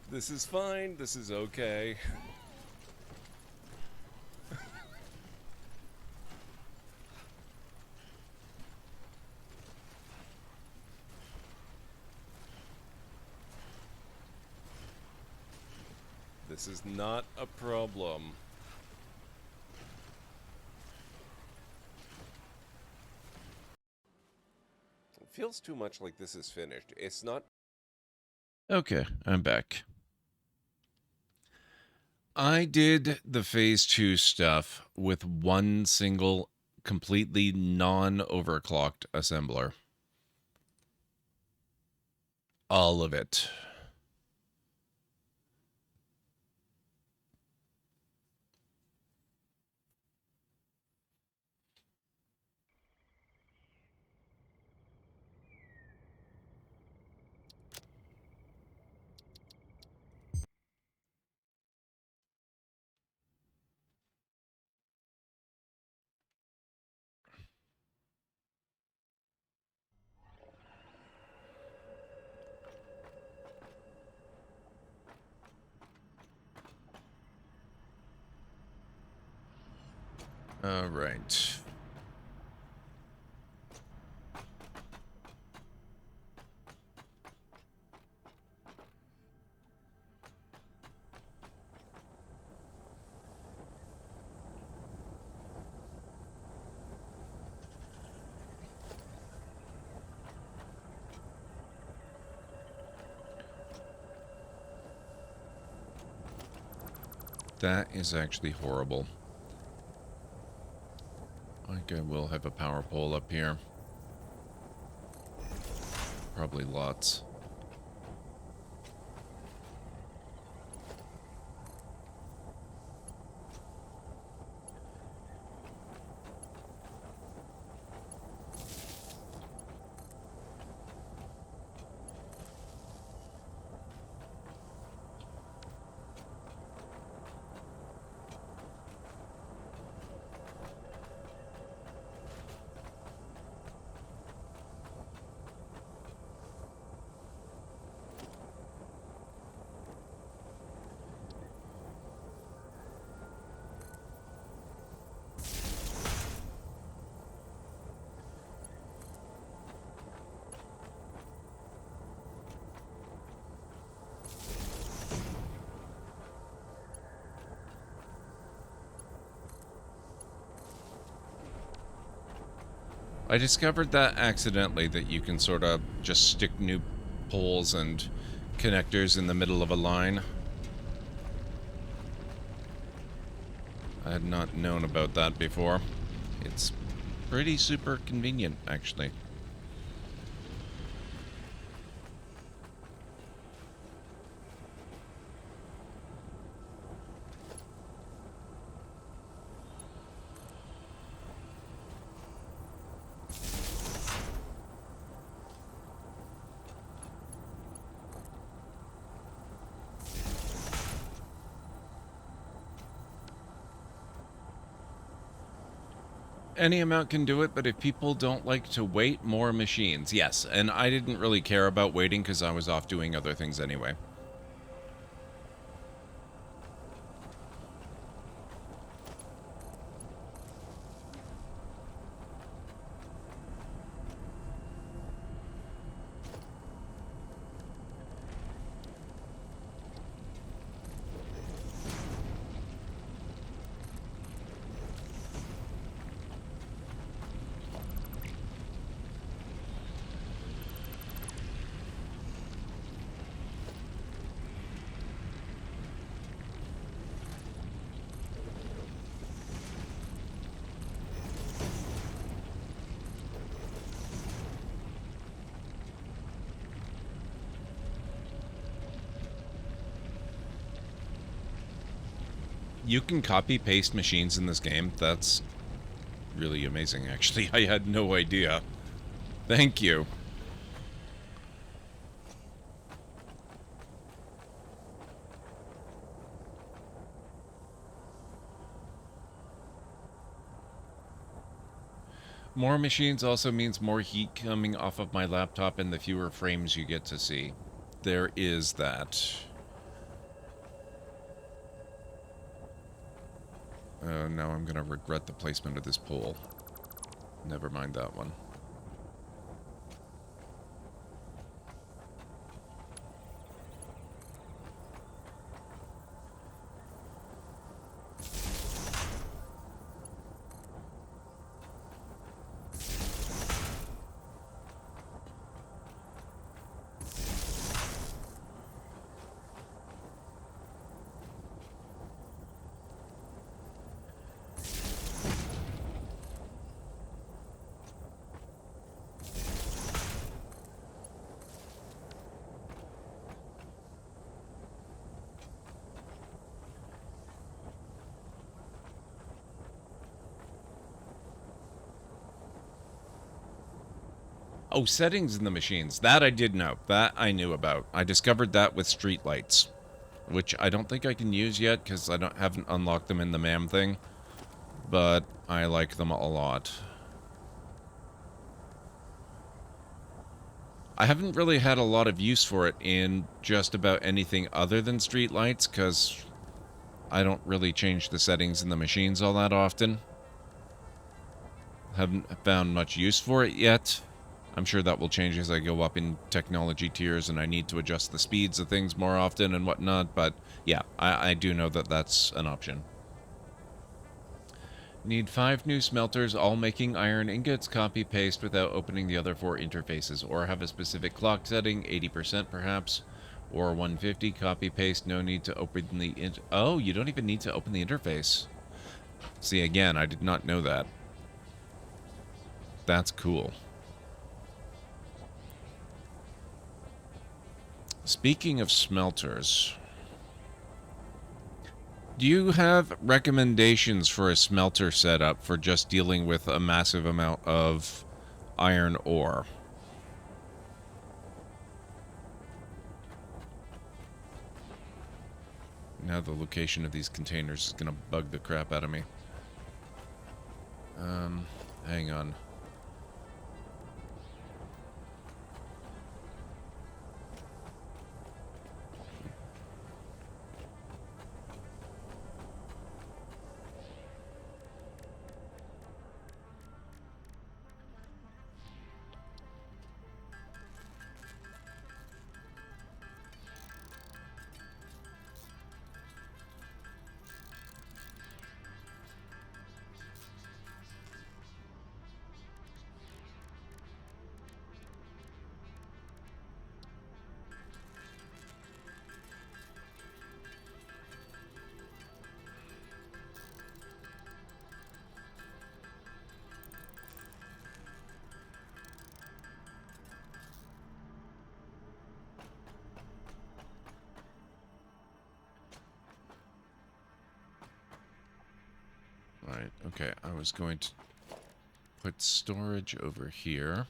This is fine. This is okay. This is not a problem. It feels too much like this is finished. It's not. Okay, I'm back. I did the phase 2 stuff with one single, completely non-overclocked assembler. All of it. All right. That is actually horrible. I think I will have a power pole up here. Probably lots. I discovered that accidentally, that you can sort of just stick new poles and connectors in the middle of a line. I had not known about that before. It's pretty super convenient, actually. Any amount can do it, but if people don't like to wait, more machines. Yes, and I didn't really care about waiting because I was off doing other things anyway. You can copy-paste machines in this game. That's really amazing, actually. I had no idea. Thank you. More machines also means more heat coming off of my laptop and the fewer frames you get to see. There is that. Now I'm gonna regret the placement of this pole. Never mind that one. Oh, settings in the machines. That I did know. That I knew about. I discovered that with streetlights, which I don't think I can use yet because I haven't unlocked them in the MAM thing, but I like them a lot. I haven't really had a lot of use for it in just about anything other than streetlights because I don't really change the settings in the machines all that often. Haven't found much use for it yet. I'm sure that will change as I go up in technology tiers and I need to adjust the speeds of things more often and whatnot, but yeah, I do know that that's an option. Need 5 new smelters, all making iron ingots, copy-paste without opening the other 4 interfaces, or have a specific clock setting, 80% perhaps, Or 150, copy paste, no need to open the oh, you don't even need to open the interface. See, again, I did not know that. That's cool. Speaking of smelters, do you have recommendations for a smelter setup for just dealing with a massive amount of iron ore? Now the location of these containers is going to bug the crap out of me. Hang on. Right, okay, I was going to put storage over here.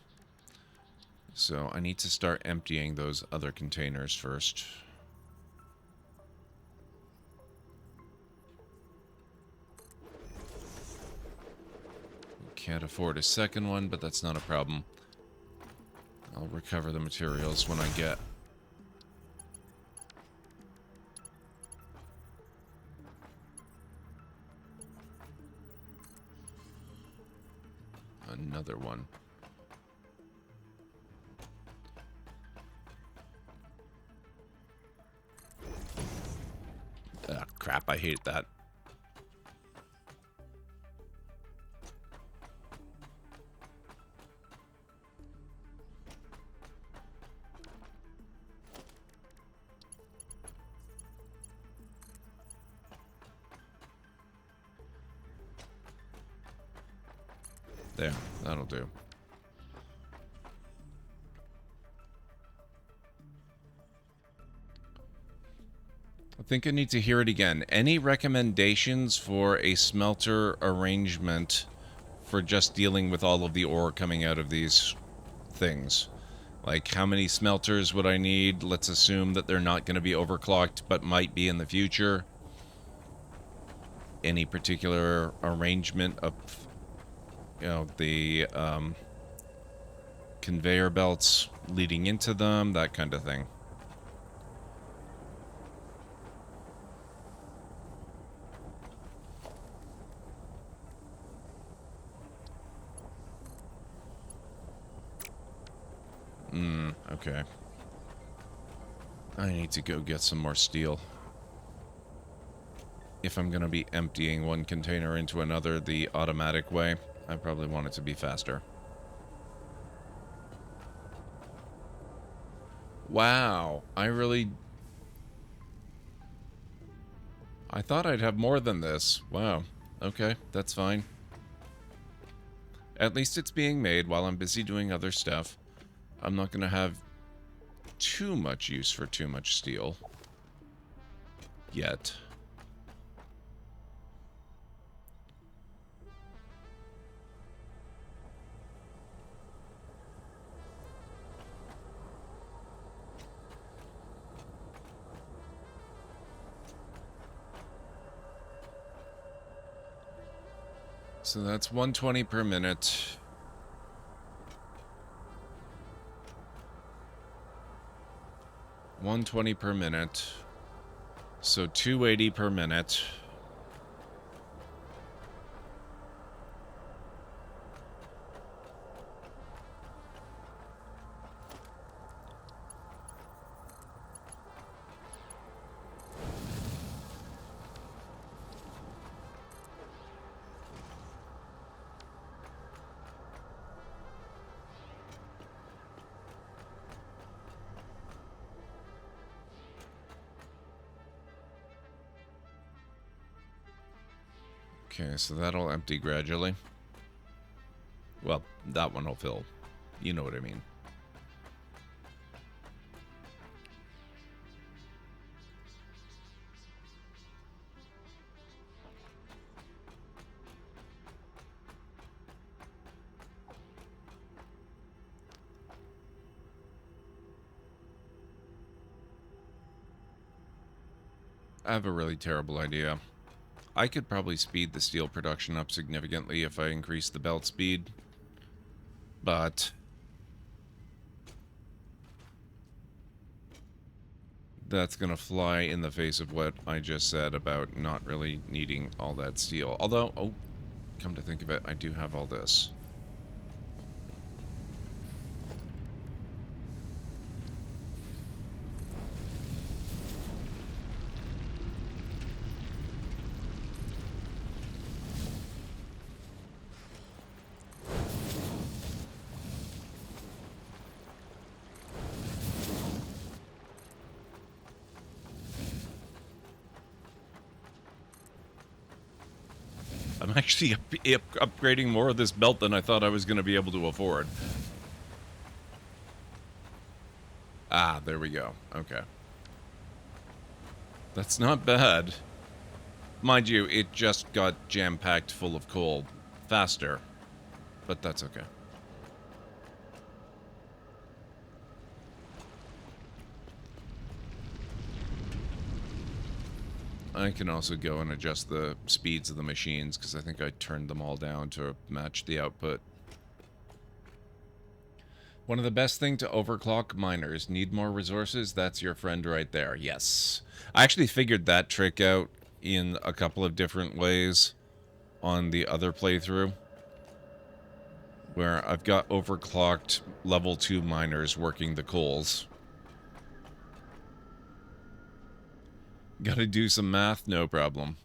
So I need to start emptying those other containers first. Can't afford a second one, but that's not a problem. I'll recover the materials when I get another one. Ah, crap, I hate that. There, that'll do. I think I need to hear it again. Any recommendations for a smelter arrangement for just dealing with all of the ore coming out of these things? Like, how many smelters would I need? Let's assume that they're not going to be overclocked, but might be in the future. Any particular arrangement of, you know, the conveyor belts leading into them, that kind of thing. Okay. I need to go get some more steel. If I'm going to be emptying one container into another the automatic way, I probably want it to be faster. Wow, I thought I'd have more than this. Wow, okay, that's fine. At least it's being made while I'm busy doing other stuff. I'm not going to have too much use for too much steel. Yet. So that's 120 per minute. $120 per minute. So 280 per minute. Okay, so that'll empty gradually. Well, that one will fill. You know what I mean. I have a really terrible idea. I could probably speed the steel production up significantly if I increase the belt speed. But that's going to fly in the face of what I just said about not really needing all that steel. Although, oh, come to think of it, I do have all this. I'm actually upgrading more of this belt than I thought I was going to be able to afford. Ah, there we go. Okay. That's not bad. Mind you, it just got jam-packed full of coal faster. But that's okay. I can also go and adjust the speeds of the machines, because I think I turned them all down to match the output. One of the best things to overclock miners. Need more resources? That's your friend right there. Yes. I actually figured that trick out in a couple of different ways on the other playthrough, where I've got overclocked level 2 miners working the coals. Gotta do some math? No problem.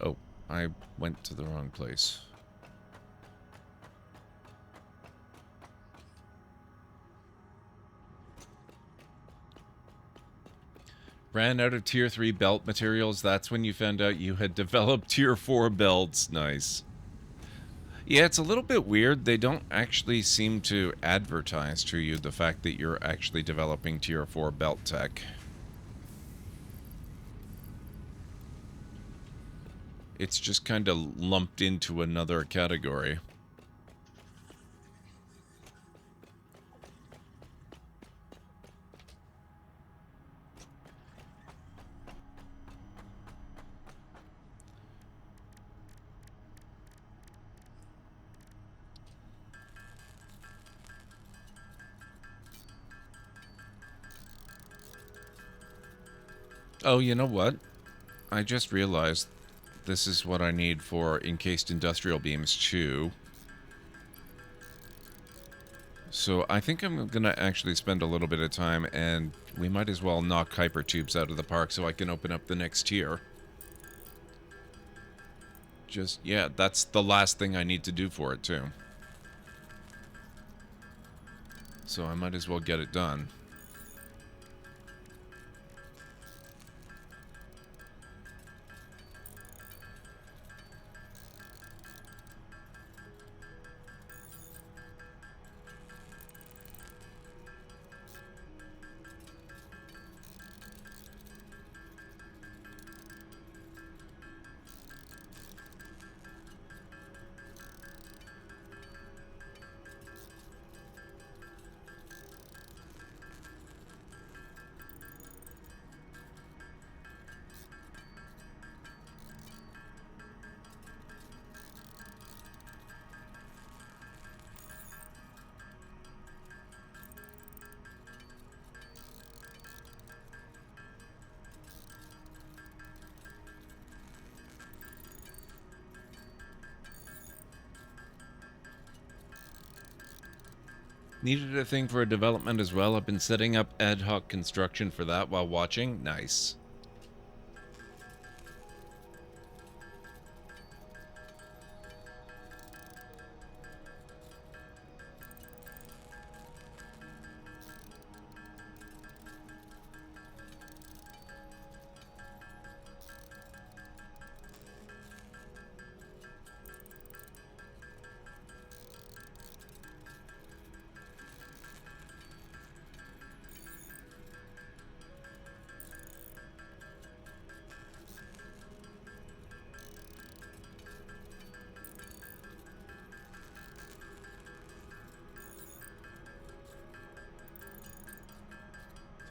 Oh, I went to the wrong place. Ran out of tier 3 belt materials. That's when you found out you had developed tier 4 belts. Nice. Yeah, it's a little bit weird. They don't actually seem to advertise to you the fact that you're actually developing tier 4 belt tech. It's just kind of lumped into another category. Oh, you know what? I just realized this is what I need for encased industrial beams too. So I think I'm going to actually spend a little bit of time, and we might as well knock hypertubes out of the park so I can open up the next tier. Just, yeah, that's the last thing I need to do for it too. So I might as well get it done. Needed a thing for a development as well. I've been setting up ad hoc construction for that while watching. Nice.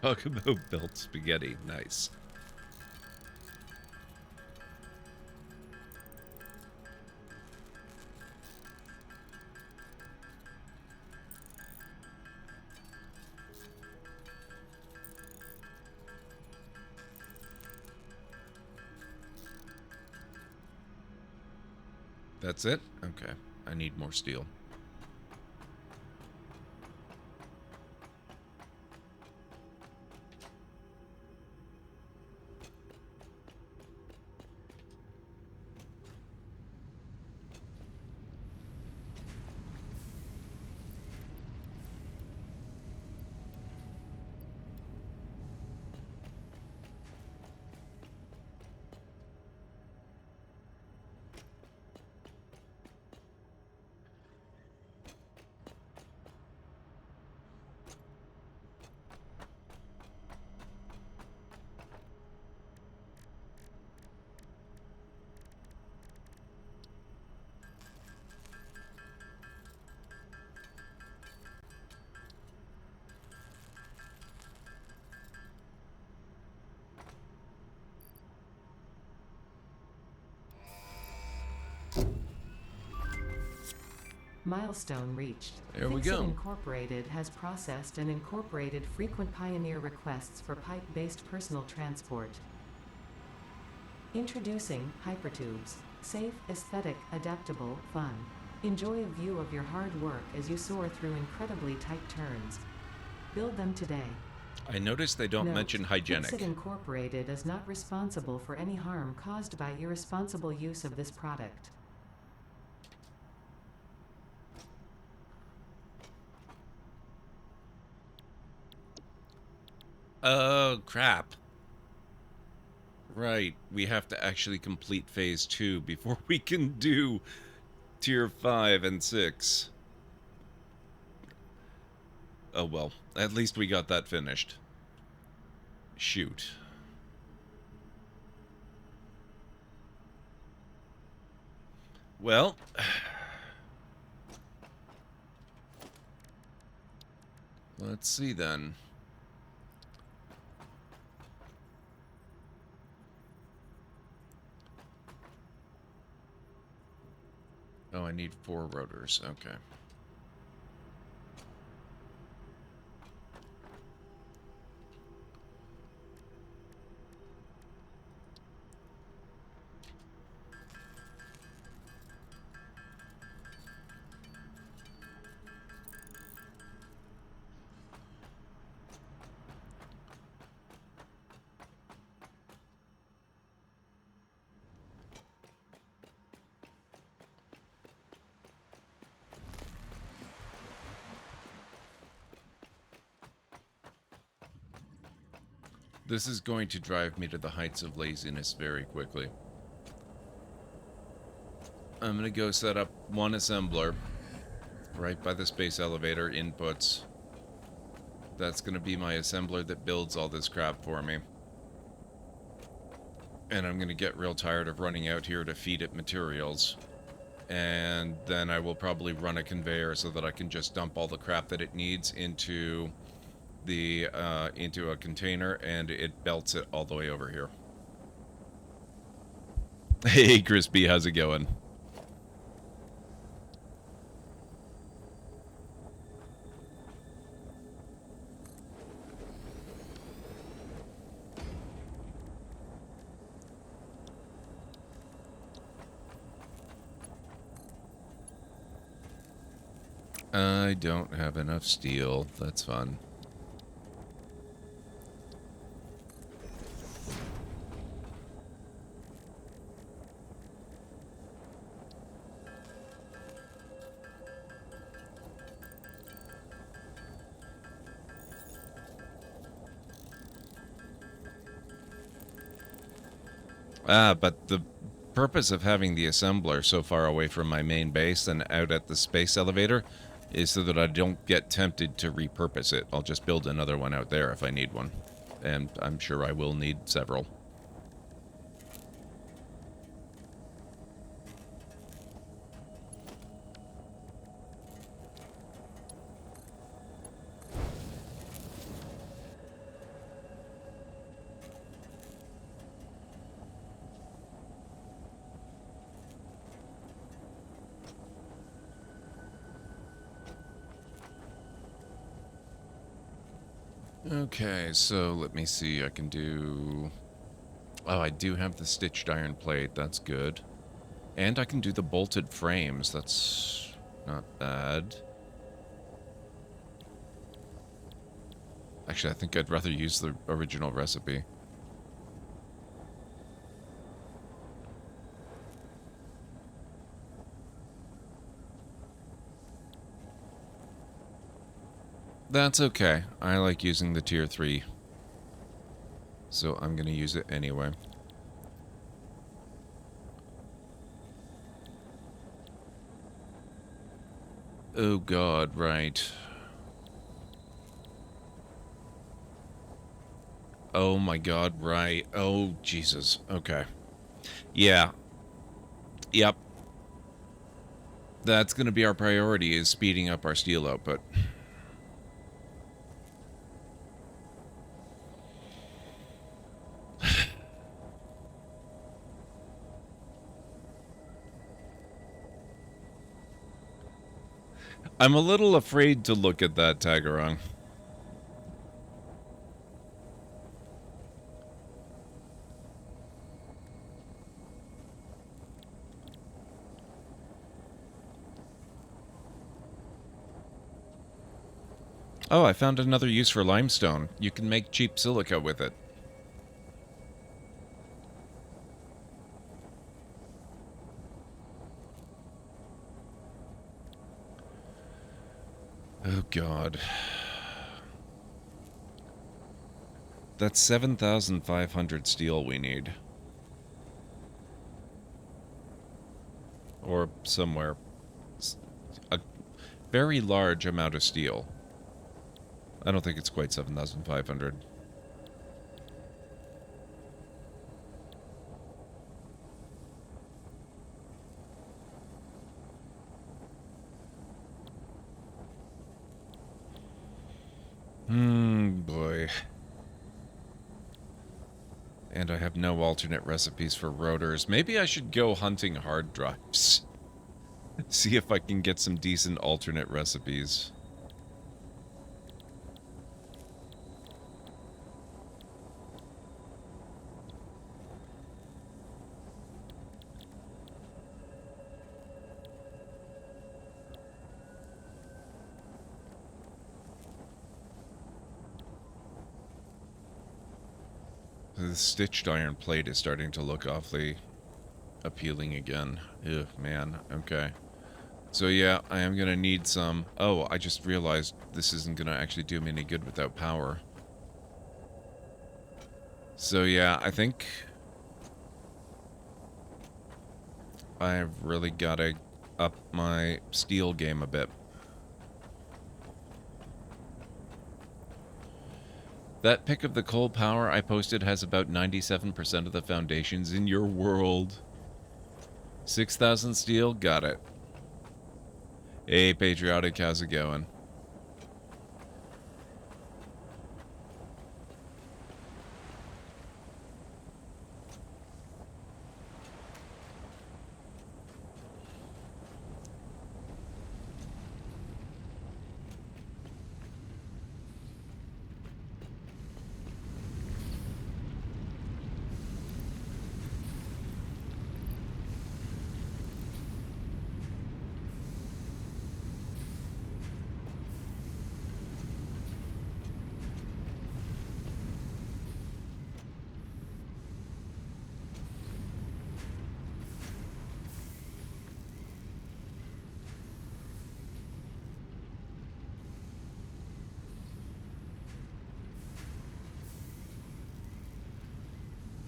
Talk about built spaghetti. Nice. That's it? Okay. I need more steel. Milestone reached. There we Fix-It go. Incorporated has processed and incorporated frequent Pioneer requests for pipe-based personal transport. Introducing Hypertubes. Safe, aesthetic, adaptable, fun. Enjoy a view of your hard work as you soar through incredibly tight turns. Build them today. I noticed they don't Note, mention hygienic. Fix-It Incorporated is not responsible for any harm caused by irresponsible use of this product. Oh, crap. Right, we have to actually complete phase 2 before we can do tier 5 and 6. Oh well, at least we got that finished. Shoot. Well... let's see then. Oh, I need 4 rotors. Okay. This is going to drive me to the heights of laziness very quickly. I'm going to go set up one assembler right by the space elevator inputs. That's going to be my assembler that builds all this crap for me. And I'm going to get real tired of running out here to feed it materials. And then I will probably run a conveyor so that I can just dump all the crap that it needs into the into a container, and it belts it all the way over here. Hey, Crispy, how's it going? I don't have enough steel. That's fun. But the purpose of having the assembler so far away from my main base and out at the space elevator is so that I don't get tempted to repurpose it. I'll just build another one out there if I need one. And I'm sure I will need several. Okay, so let me see. I can do... Oh, I do have the stitched iron plate. That's good. And I can do the bolted frames. That's not bad. Actually, I think I'd rather use the original recipe. That's okay. I like using the tier 3. So I'm going to use it anyway. Oh god, right. Oh my god, right. Oh, Jesus. Okay. Yeah. Yep. That's going to be our priority, is speeding up our steel output. I'm a little afraid to look at that, Tagarong. Oh, I found another use for limestone. You can make cheap silica with it. Oh, God. That's 7,500 steel we need. Or somewhere. A very large amount of steel. I don't think it's quite 7,500. Boy. And I have no alternate recipes for rotors. Maybe I should go hunting hard drives. See if I can get some decent alternate recipes. The stitched iron plate is starting to look awfully appealing again. Ugh, man. Okay. So yeah, I am going to need some... Oh, I just realized this isn't going to actually do me any good without power. So yeah, I think I've really got to up my steel game a bit. That pic of the coal power I posted has about 97% of the foundations in your world. 6,000 steel? Got it. Hey, Patriotic, how's it going?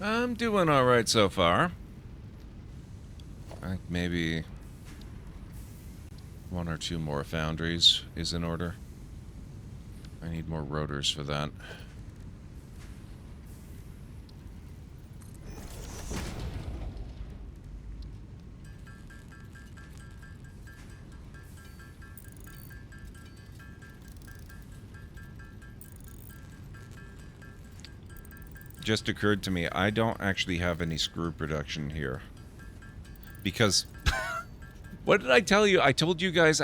I'm doing alright so far. I think maybe one or two more foundries is in order. I need more rotors for that. Just occurred to me, I don't actually have any screw production here. Because, what did I tell you? I told you guys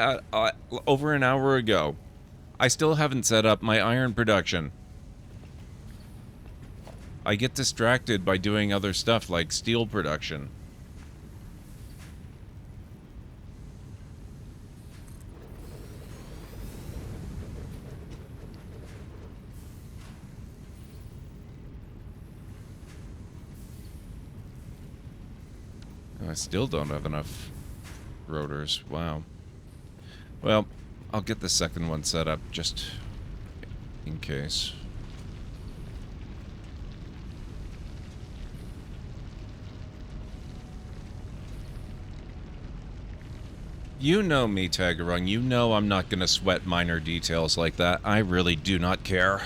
over an hour ago. I still haven't set up my iron production. I get distracted by doing other stuff like steel production. I still don't have enough rotors. Wow. Well, I'll get the second one set up just in case. You know me, Tagarung. You know I'm not going to sweat minor details like that. I really do not care.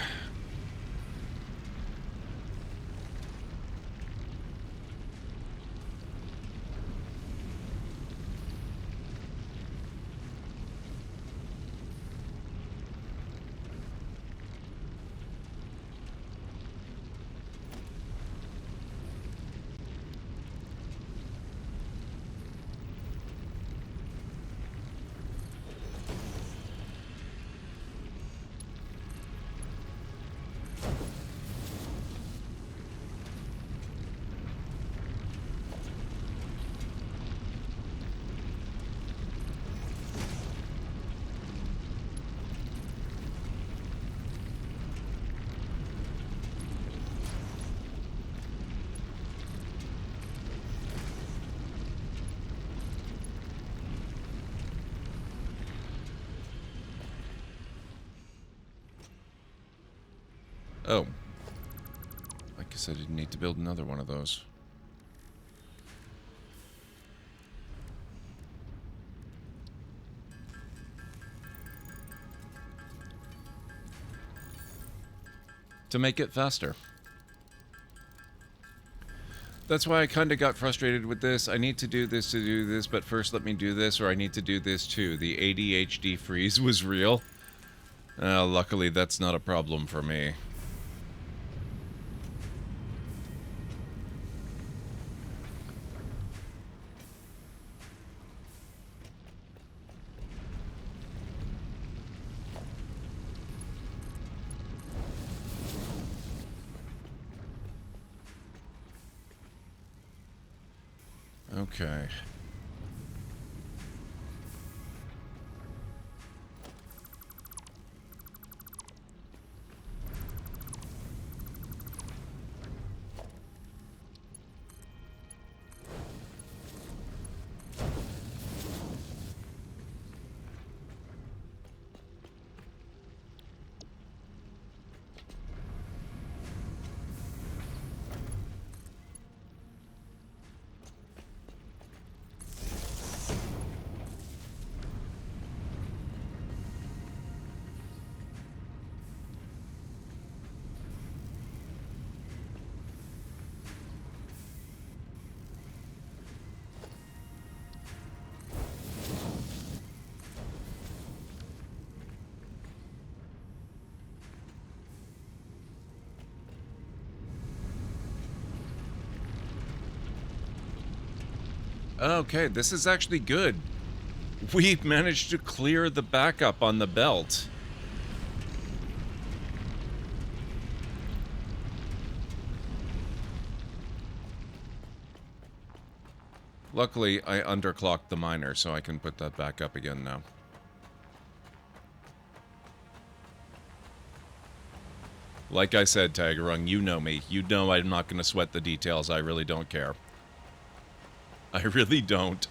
Oh. I guess I didn't need to build another one of those. To make it faster. That's why I kind of got frustrated with this. I need to do this to do this, but first let me do this, or I need to do this too. The ADHD freeze was real. Luckily, that's not a problem for me. Okay. Okay, this is actually good. We managed to clear the backup on the belt. Luckily, I underclocked the miner, so I can put that back up again now. Like I said, Tagarung, you know me. You know I'm not going to sweat the details. I really don't care. I really don't.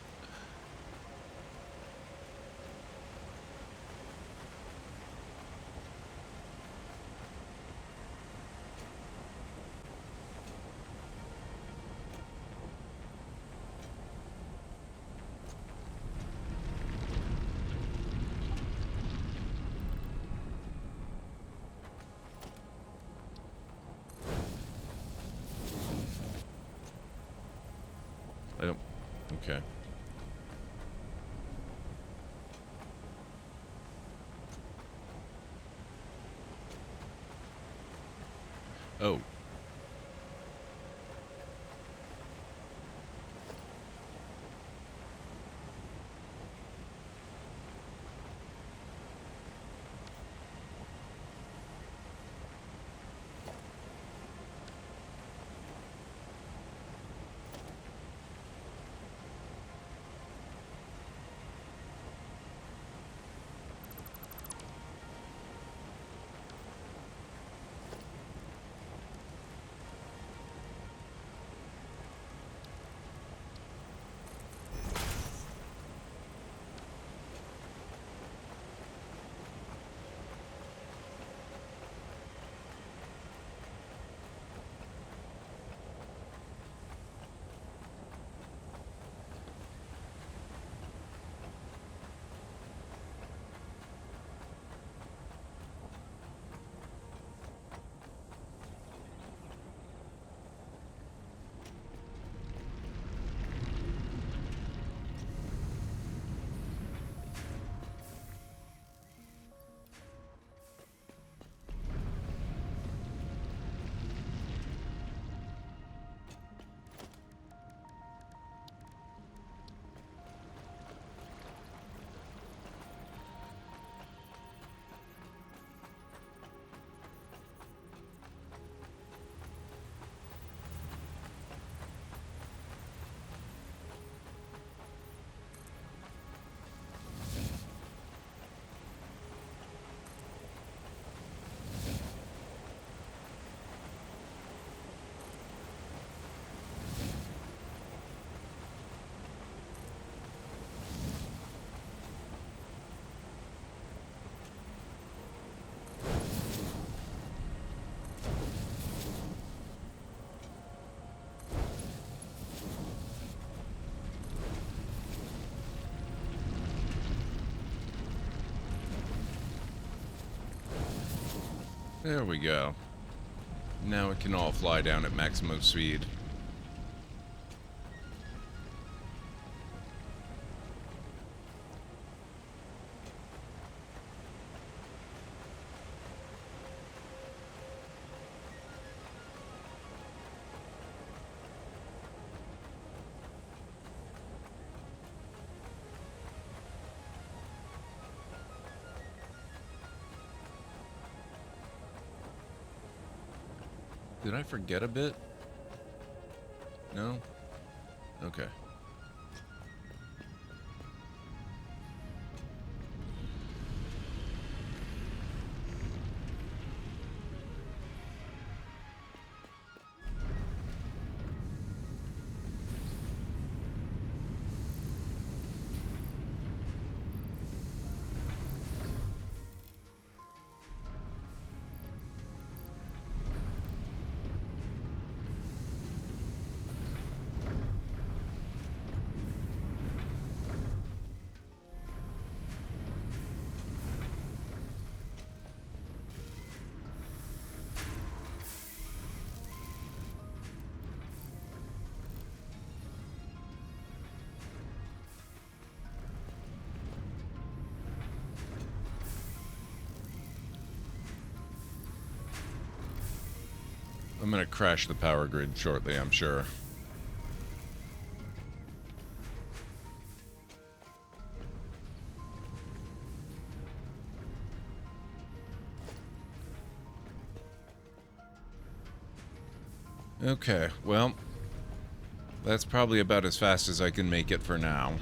I don't... Okay. Oh. There we go. Now it can all fly down at maximum speed. Did I forget a bit? No? Okay. I'm gonna crash the power grid shortly, I'm sure. Okay, well, that's probably about as fast as I can make it for now.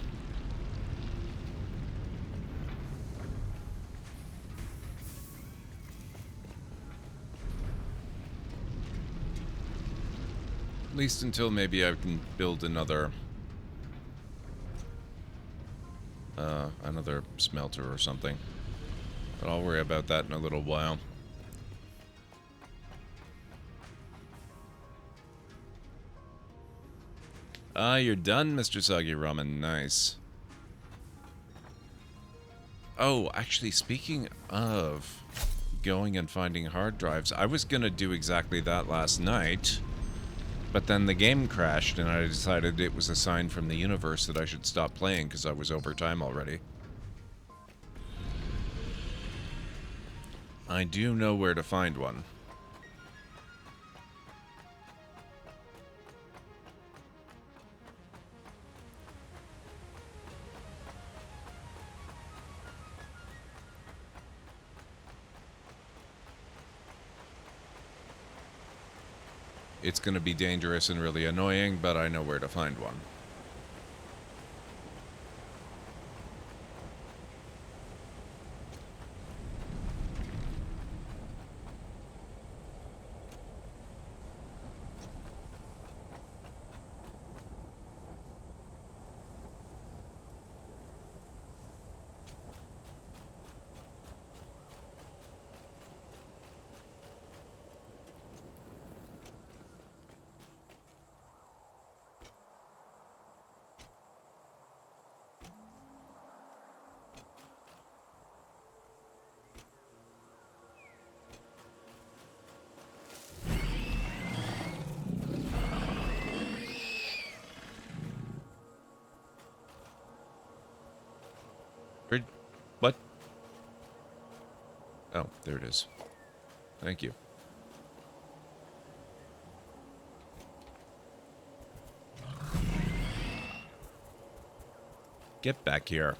At least until maybe I can build another smelter or something. But I'll worry about that in a little while. Ah, you're done, Mr. Soggy Ramen. Nice. Oh, actually, speaking of going and finding hard drives, I was gonna do exactly that last night. But then the game crashed, and I decided it was a sign from the universe that I should stop playing because I was over time already. I do know where to find one. It's going to be dangerous and really annoying, but I know where to find one. What? Oh, there it is. Thank you. Get back here.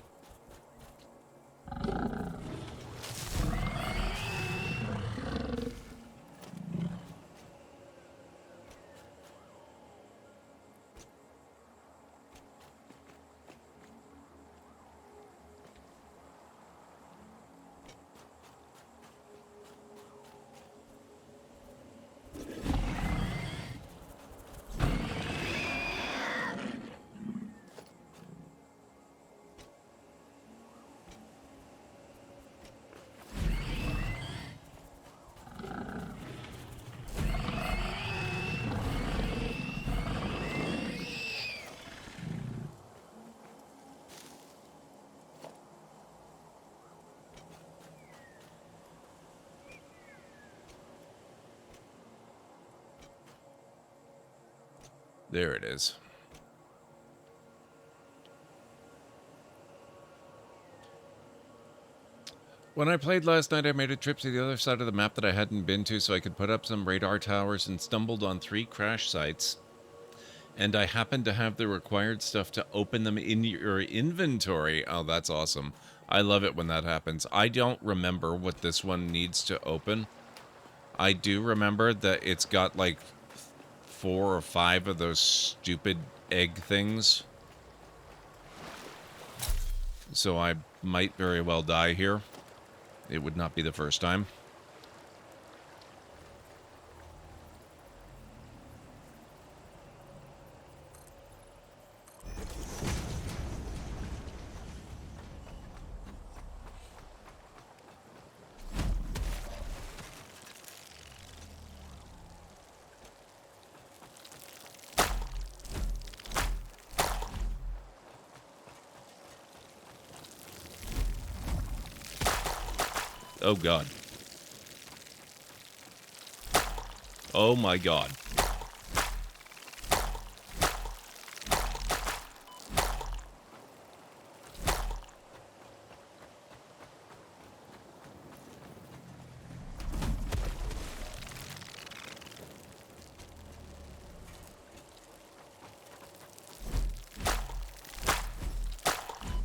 There it is. When I played last night, I made a trip to the other side of the map that I hadn't been to so I could put up some radar towers and stumbled on 3 crash sites. And I happened to have the required stuff to open them in your inventory. Oh, that's awesome. I love it when that happens. I don't remember what this one needs to open. I do remember that it's got like 4 or 5 of those stupid egg things. So I might very well die here. It would not be the first time. Oh, God. Oh, my God.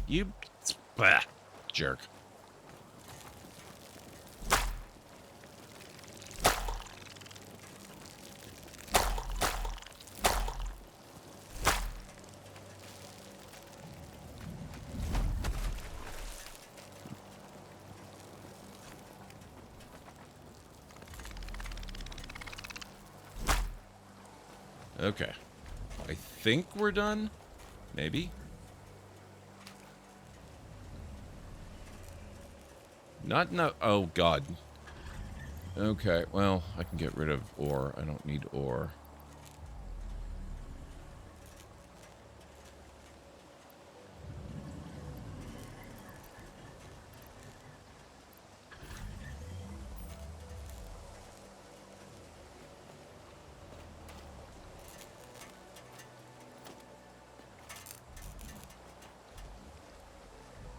You... Bah, jerk. Okay. I think we're done. Maybe. Not no. Oh, God. Okay, well, I can get rid of ore. I don't need ore.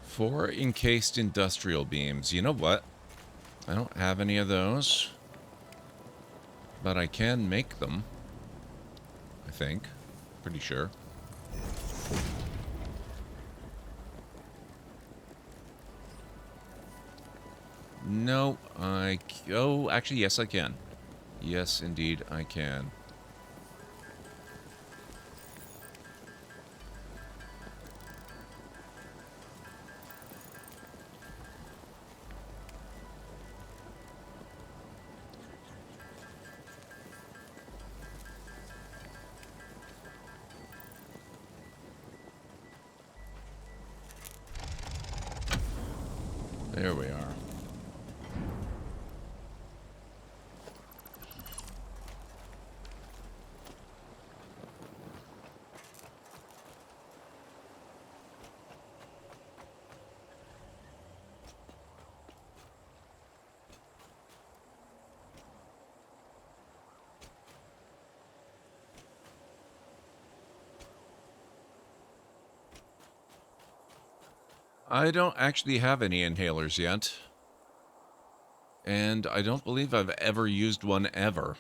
Four encased industrial beams. You know what? I don't have any of those. But I can make them. I think. Pretty sure. No, oh, actually, yes, I can. Yes, indeed, I can. There we are. I don't actually have any inhalers yet. And I don't believe I've ever used one ever.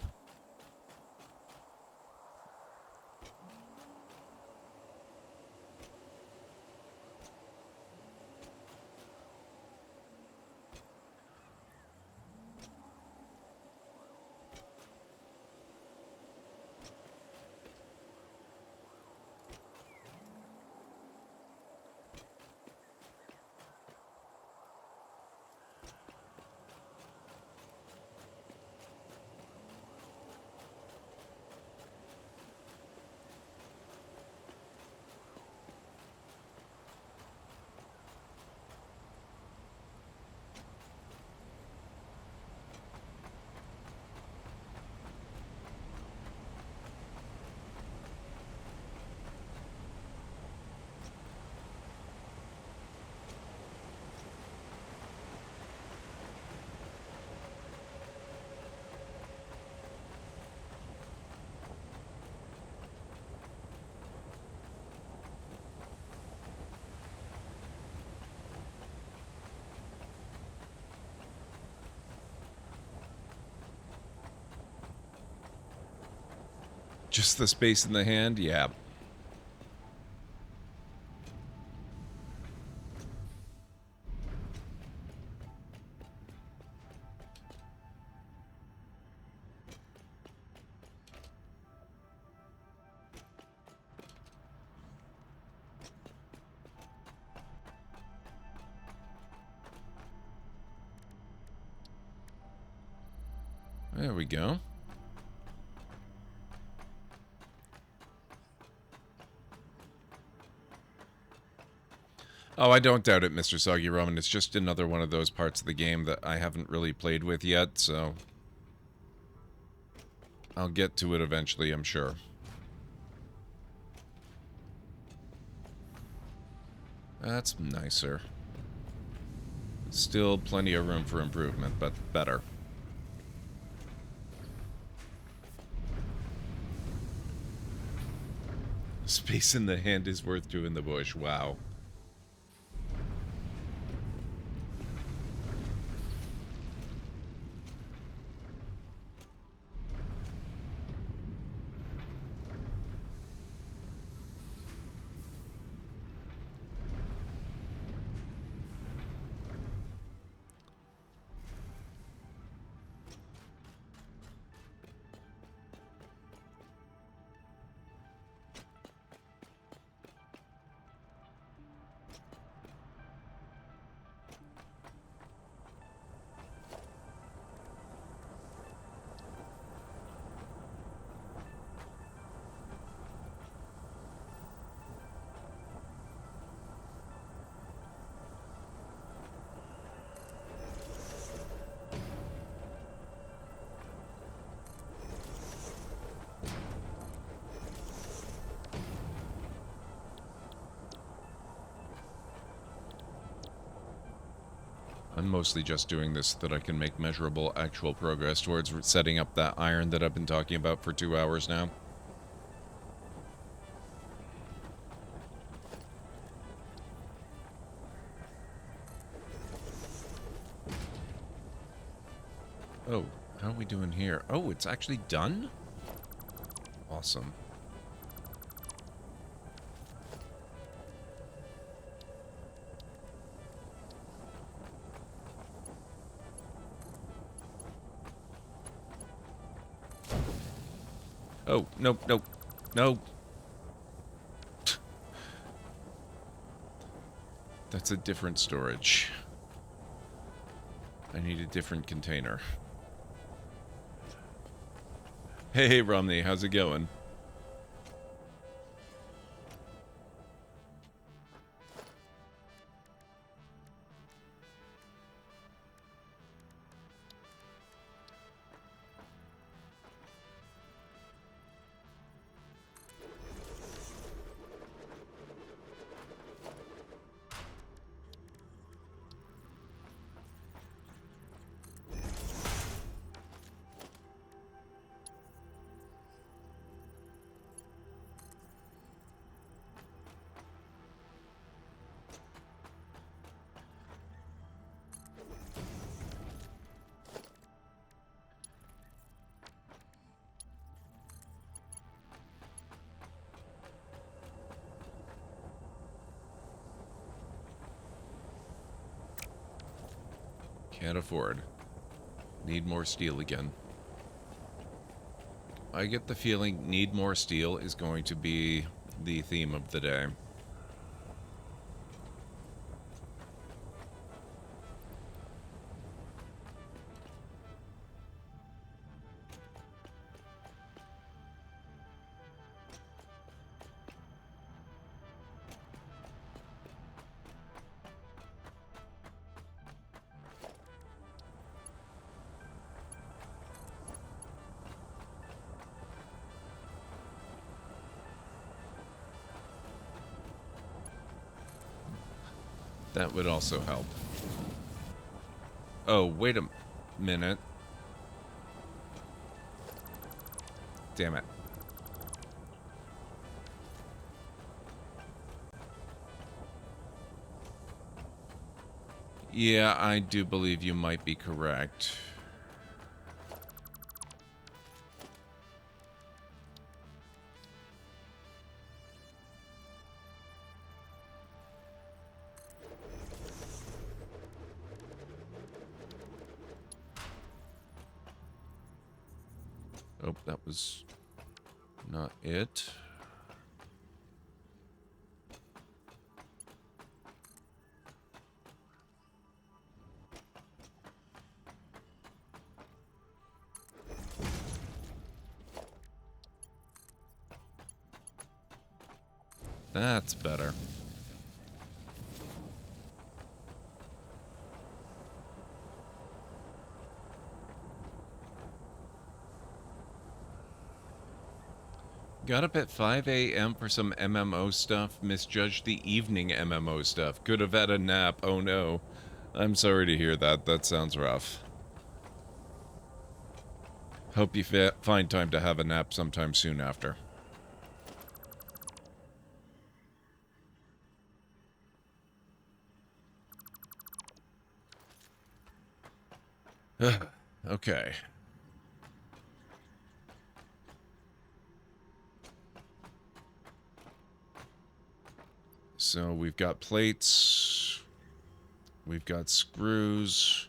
Just the space in the hand? Yeah. There we go. Oh, I don't doubt it, Mr. Soggy Roman. It's just another one of those parts of the game that I haven't really played with yet, so I'll get to it eventually, I'm sure. That's nicer. Still plenty of room for improvement, but better. Space in the hand is worth two in the bush. Wow. I'm mostly just doing this so that I can make measurable actual progress towards setting up that iron that I've been talking about for 2 hours now. Oh, how are we doing here? Oh, it's actually done? Awesome. Oh, nope, nope, no. That's a different storage. I need a different container. Hey, Romney, how's it going? Can't afford. Need more steel again. I get the feeling need more steel is going to be the theme of the day. That would also help. Oh, wait a minute. Damn it. Yeah, I do believe you might be correct. Oh, that was not it. That's better. Got up at 5 a.m. for some MMO stuff. Misjudged the evening MMO stuff. Could have had a nap. Oh no. I'm sorry to hear that. That sounds rough. Hope you find time to have a nap sometime soon after. Okay. So we've got plates. We've got screws.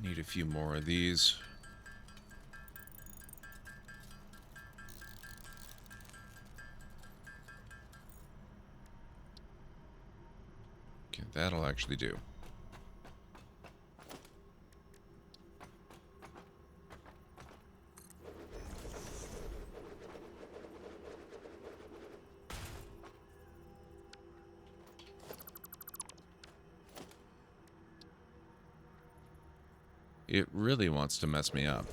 Need a few more of these. Okay, that'll actually do. It really wants to mess me up.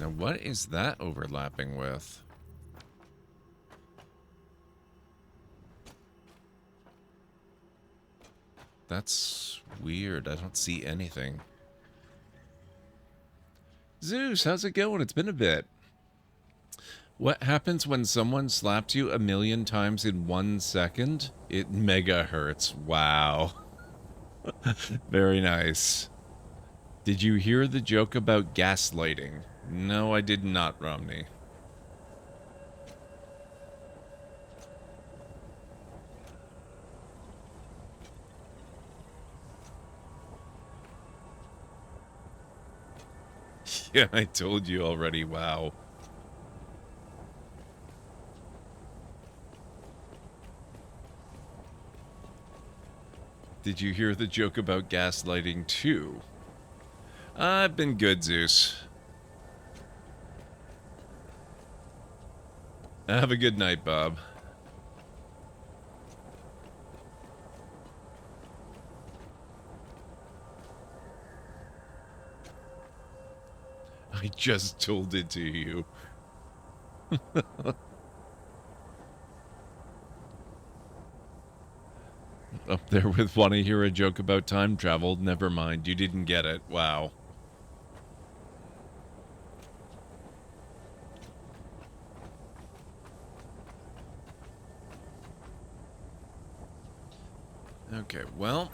Now, what is that overlapping with? That's weird. I don't see anything. Zeus, how's it going? It's been a bit. What happens when someone slaps you 1,000,000 times in 1 second? It mega hurts. Wow. Very nice. Did you hear the joke about gaslighting? No, I did not, Romney. Yeah, I told you already. Wow. Did you hear the joke about gaslighting too? I've been good, Zeus. Have a good night, Bob. I just told it to you. Up there with want to hear a joke about time travel? Never mind, you didn't get it. Wow. Okay, well,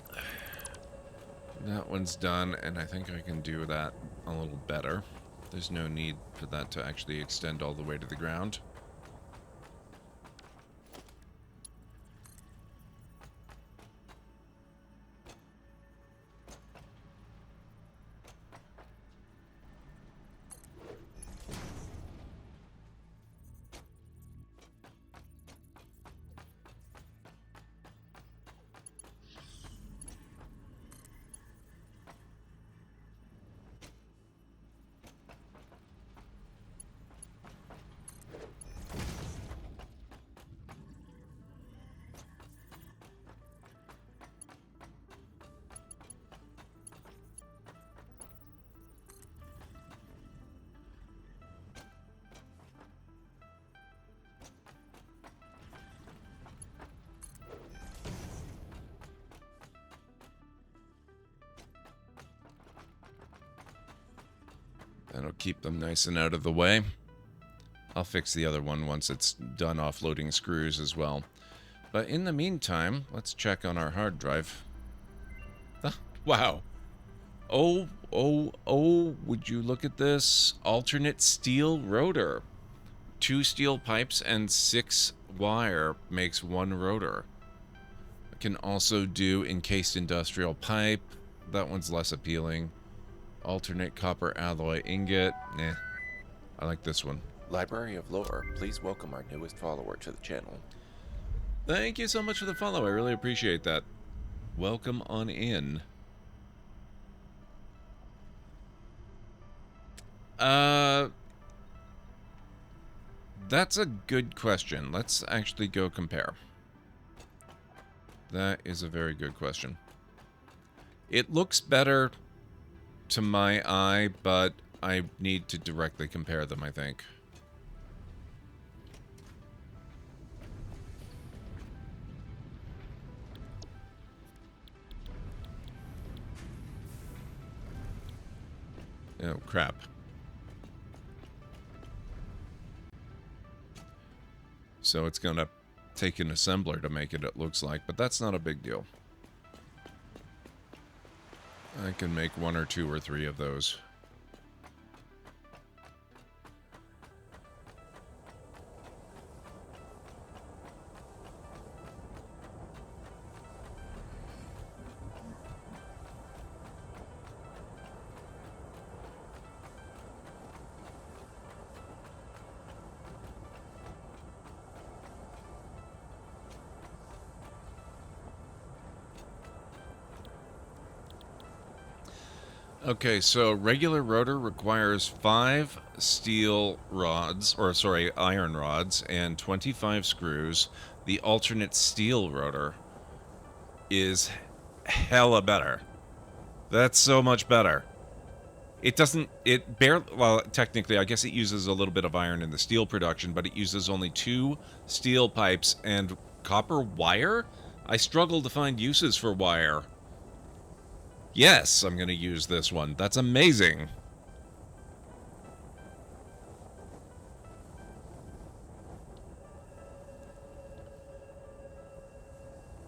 that one's done, and I think I can do that a little better. There's no need for that to actually extend all the way to the ground. keep them nice and out of the way. I'll fix the other one once it's done offloading screws as well. But in the meantime, let's check on our hard drive. Wow. Oh, would you look at this? Alternate steel rotor. 2 steel pipes and 6 wire makes 1 rotor. I can also do encased industrial pipe. That one's less appealing. Alternate copper alloy ingot. Nah. I like this one. Library of Lore, please welcome our newest follower to the channel. Thank you so much for the follow. I really appreciate that. Welcome on in. That's a good question. Let's actually go compare. That is a very good question. It looks better to my eye, but I need to directly compare them, I think. Oh, crap. So it's going to take an assembler to make it looks like, but that's not a big deal. I can make 1 or 2 or 3 of those. Okay, so regular rotor requires 5 steel rods, or sorry, iron rods, and 25 screws. The alternate steel rotor is hella better. That's so much better. It doesn't, it barely, well, technically, I guess it uses a little bit of iron in the steel production, but it uses only 2 steel pipes and copper wire? I struggle to find uses for wire. Yes, I'm going to use this one. That's amazing.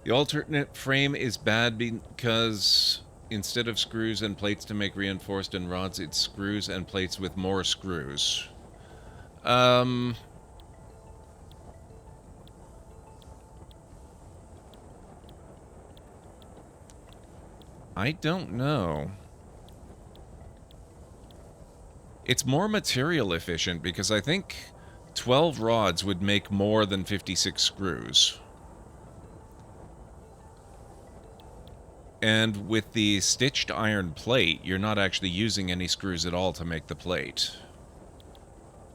The alternate frame is bad because instead of screws and plates to make reinforced and rods, it's screws and plates with more screws. I don't know. It's more material efficient because I think 12 rods would make more than 56 screws. And with the stitched iron plate, you're not actually using any screws at all to make the plate.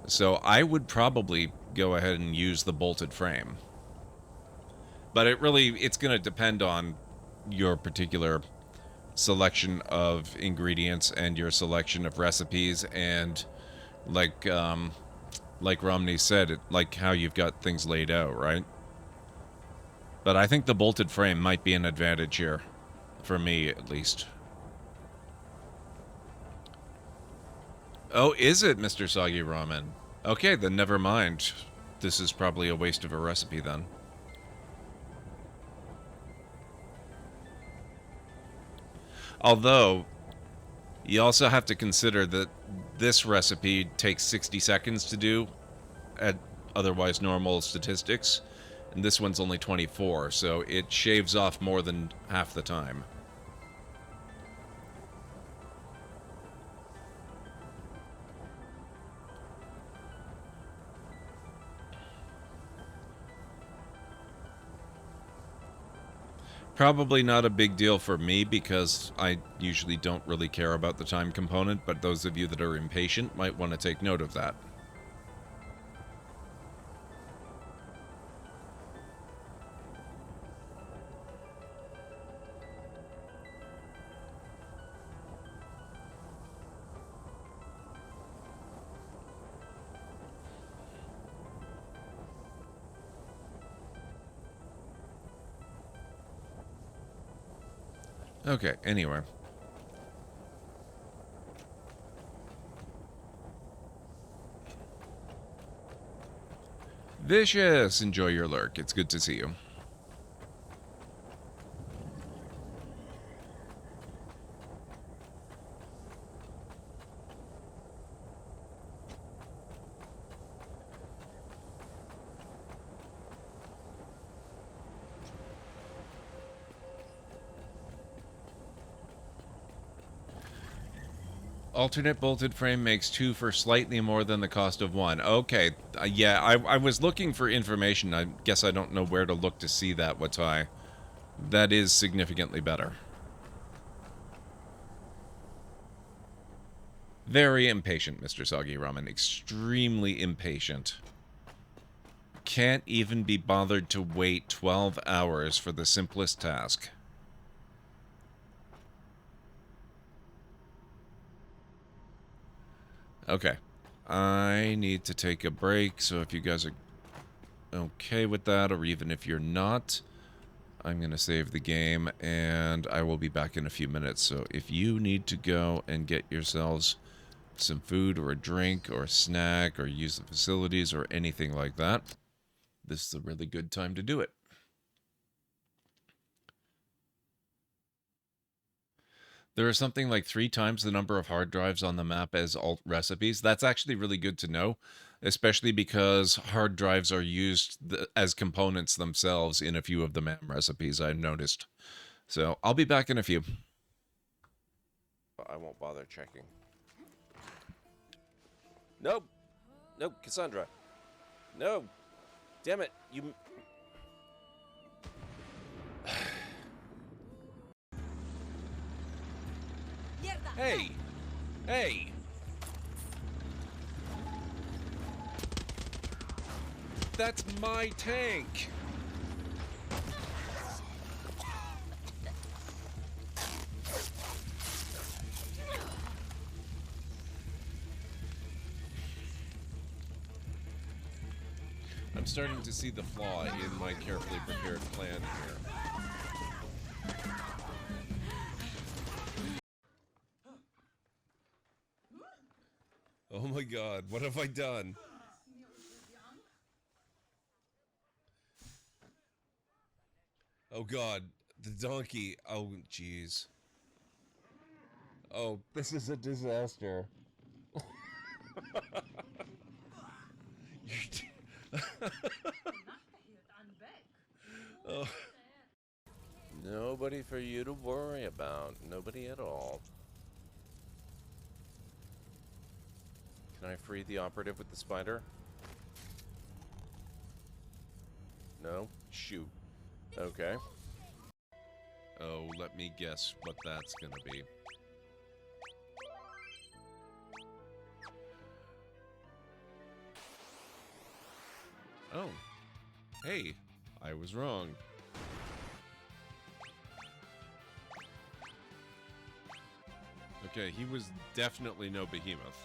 So I would probably go ahead and use the bolted frame. But it's going to depend on your particular selection of ingredients and your selection of recipes, and like Romney said, like how you've got things laid out, right? But I think the bolted frame might be an advantage here, for me at least. Oh, is it, Mr. Soggy Ramen? Okay, then never mind. This is probably a waste of a recipe then. Although, you also have to consider that this recipe takes 60 seconds to do at otherwise normal statistics, and this one's only 24, so it shaves off more than half the time. Probably not a big deal for me because I usually don't really care about the time component, but those of you that are impatient might want to take note of that. Okay, anyway. Vicious, enjoy your lurk. It's good to see you. Alternate bolted frame makes 2 for slightly more than the cost of 1. Okay, yeah, I was looking for information. I guess I don't know where to look to see that, Watai. That is significantly better. Very impatient, Mr. Soggy Ramen. Extremely impatient. Can't even be bothered to wait 12 hours for the simplest task. Okay. I need to take a break, so if you guys are okay with that, or even if you're not, I'm going to save the game, and I will be back in a few minutes. So if you need to go and get yourselves some food or a drink or a snack or use the facilities or anything like that, this is a really good time to do it. There are something like 3 times the number of hard drives on the map as alt recipes. That's actually really good to know, especially because hard drives are used as components themselves in a few of the MAM recipes, I've noticed. So I'll be back in a few. I won't bother checking. Nope. Nope, Cassandra. No. Damn it. You... Hey! Hey! That's my tank! I'm starting to see the flaw in my carefully prepared plan here. Oh my god, what have I done? Oh god, the donkey. Oh jeez. Oh, this is a disaster. Oh. Nobody for you to worry about. Nobody at all. Can I free the operative with the spider? No? Shoot. Okay. Oh, let me guess what that's gonna be. Oh. Hey, I was wrong. Okay, he was definitely no behemoth.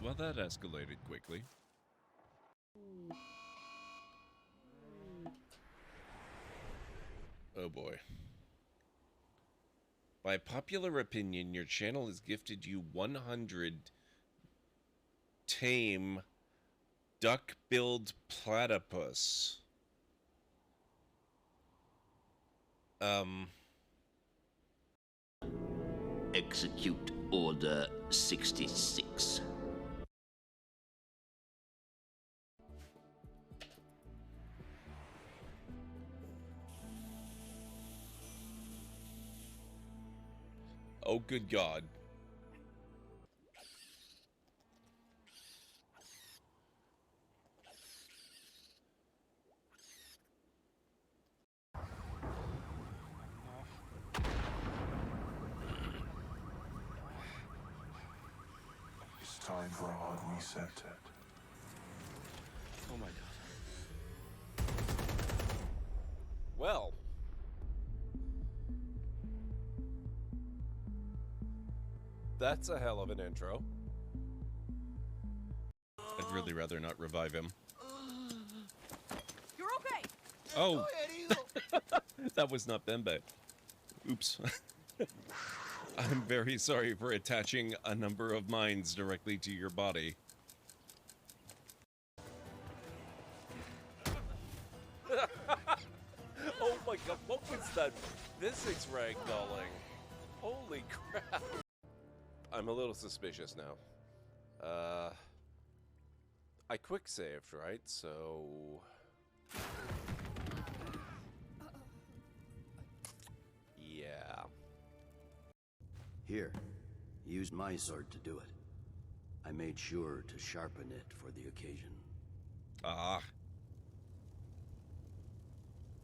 Well, that escalated quickly. Oh boy. By popular opinion, your channel has gifted you 100 tame duck-billed platypus. Execute Order 66. Oh, good God. It's time for a hard reset. Oh my God. Well. That's a hell of an intro. I'd really rather not revive him. You're okay. Oh! That was not Bembe. Oops. I'm very sorry for attaching a number of mines directly to your body. Oh my god, what was that physics ragdolling? Holy crap. I'm a little suspicious now. I quick saved, right? So... yeah. Here, use my sword to do it. I made sure to sharpen it for the occasion. Ah.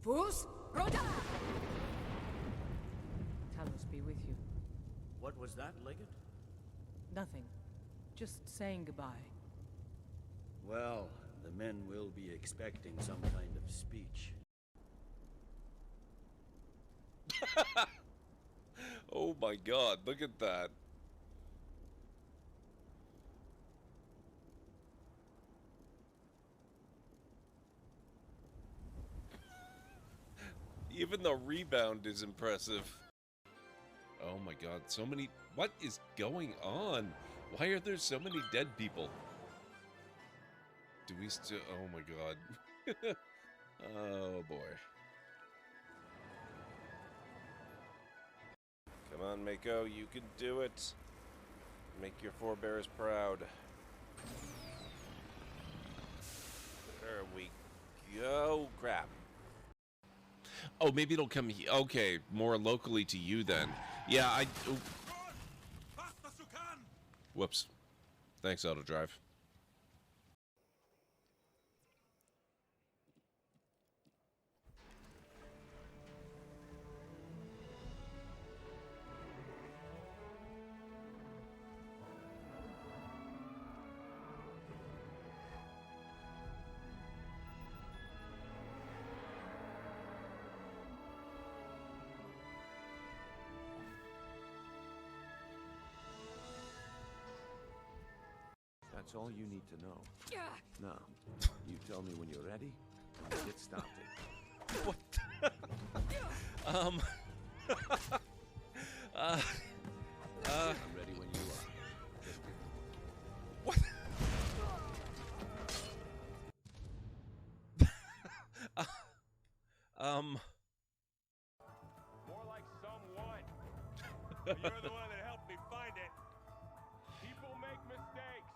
Fus, Roda! Talos be with you. What was that, Legate? Nothing. Just saying goodbye. Well, the men will be expecting some kind of speech. Oh my god, look at that. Even the rebound is impressive. Oh my god, so many... What is going on? Why are there so many dead people? Do we still... Oh my god. Oh boy. Come on, Mako, you can do it. Make your forebears proud. There we go. Crap. Oh, maybe it'll come... Okay, more locally to you then. Yeah, I... Oh. Whoops. Thanks, Autodrive. That's all you need to know. Now, you tell me when you're ready, and we'll get started. What? I'm ready when you are. What? More like someone. You're the one that helped me find it. People make mistakes.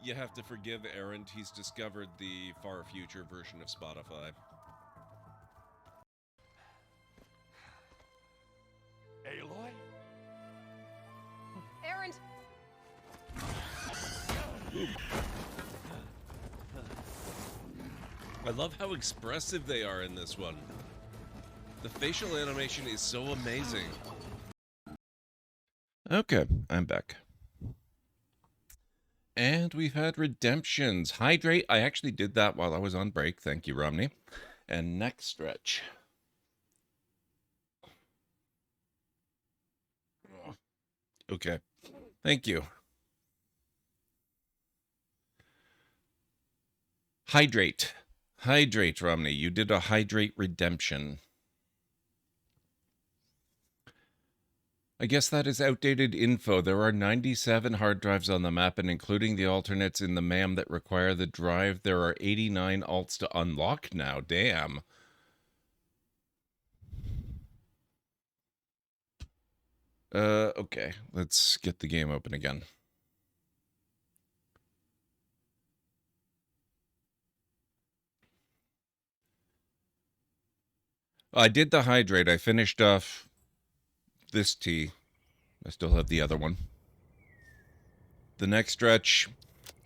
You have to forgive Errant. He's discovered the far future version of Spotify. Aloy? Errant! I love how expressive they are in this one. The facial animation is so amazing. Okay, I'm back. And we've had redemptions. Hydrate, I actually did that while I was on break. Thank you, Romney. And next stretch. Okay, thank you. Hydrate. Hydrate, Romney. You did a hydrate redemption. I guess that is outdated info. There are 97 hard drives on the map, and including the alternates in the MAM that require the drive, there are 89 alts to unlock now. Damn. Okay. Let's get the game open again. I did the hydrate. I finished off this tea. I still have the other one. The next stretch,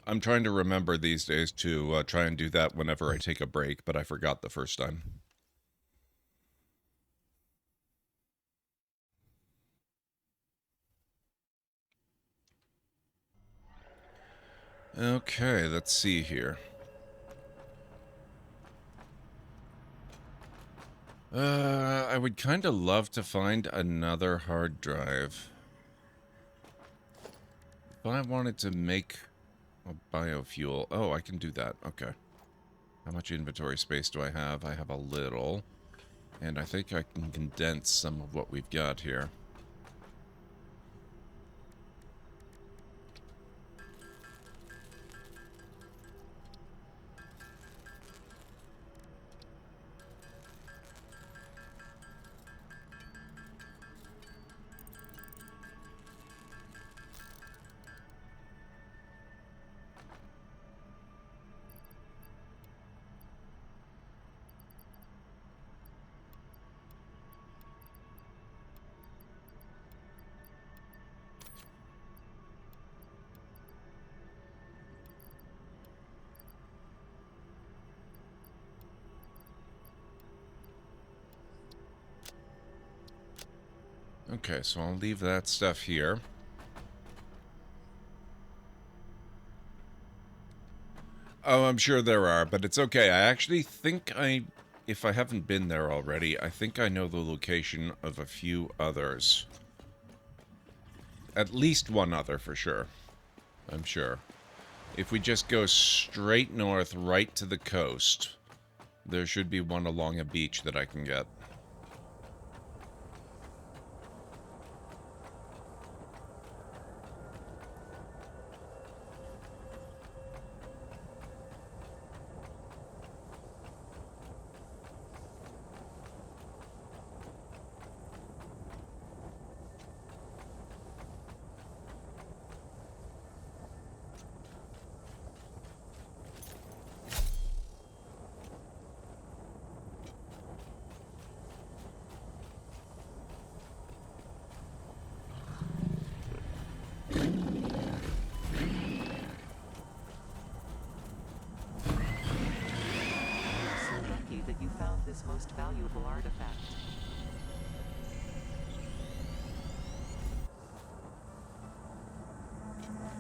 I'm trying to remember these days to try and do that whenever I take a break, but I forgot the first time. Okay, let's see here. I would kind of love to find another hard drive. I wanted to make a biofuel... Oh, I can do that. Okay. How much inventory space do I have? I have a little. And I think I can condense some of what we've got here. Okay, so I'll leave that stuff here. Oh, I'm sure there are, but it's okay. I actually think if I haven't been there already, I think I know the location of a few others. At least one other for sure. I'm sure. If we just go straight north, right to the coast, there should be one along a beach that I can get. That you found this most valuable artifact.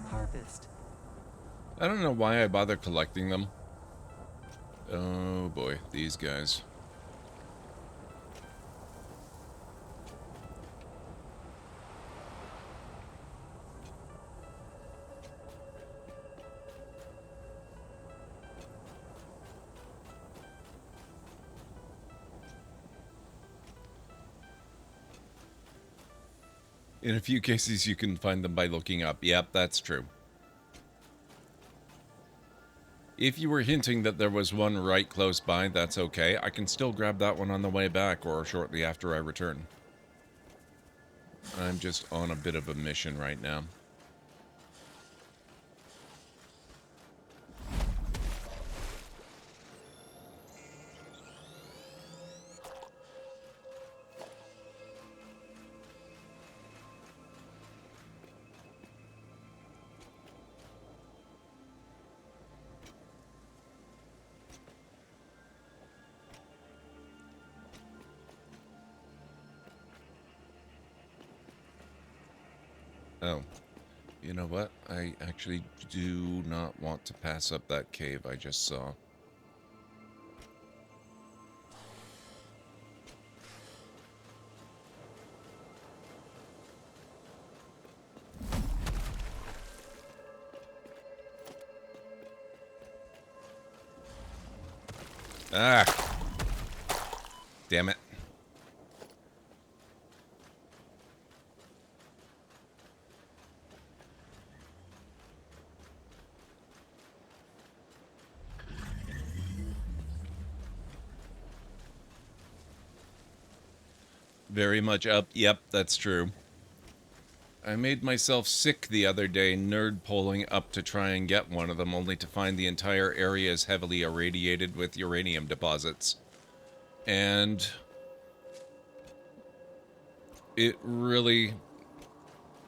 Harvest. I don't know why I bother collecting them. Oh boy, these guys. In a few cases, you can find them by looking up. Yep, that's true. If you were hinting that there was one right close by, that's okay. I can still grab that one on the way back or shortly after I return. I'm just on a bit of a mission right now. Oh, you know what? I actually do not want to pass up that cave I just saw. Ah! Damn it. Very much up. Yep, that's true. I made myself sick the other day nerd poling up to try and get one of them, only to find the entire area is heavily irradiated with uranium deposits. And it really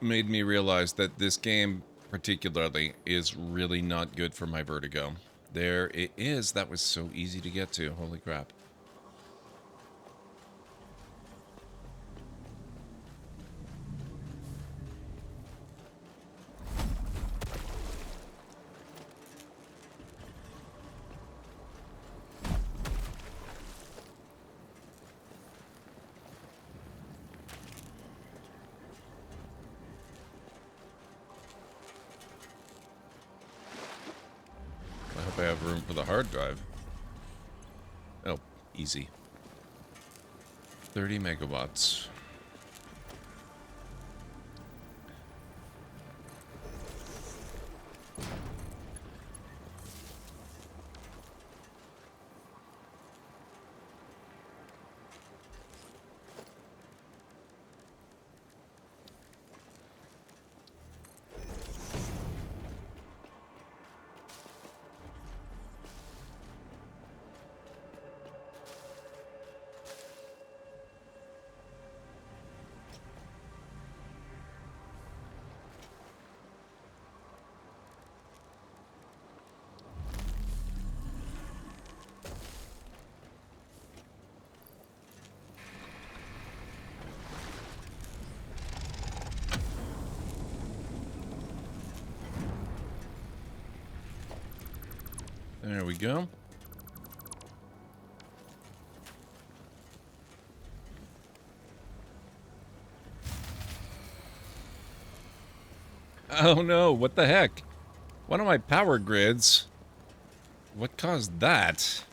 made me realize that this game, particularly, is really not good for my vertigo. There it is. That was so easy to get to. Holy crap. I have room for the hard drive. Oh, easy. 30 megawatts. There we go. Oh no, what the heck? One of my power grids. What caused that?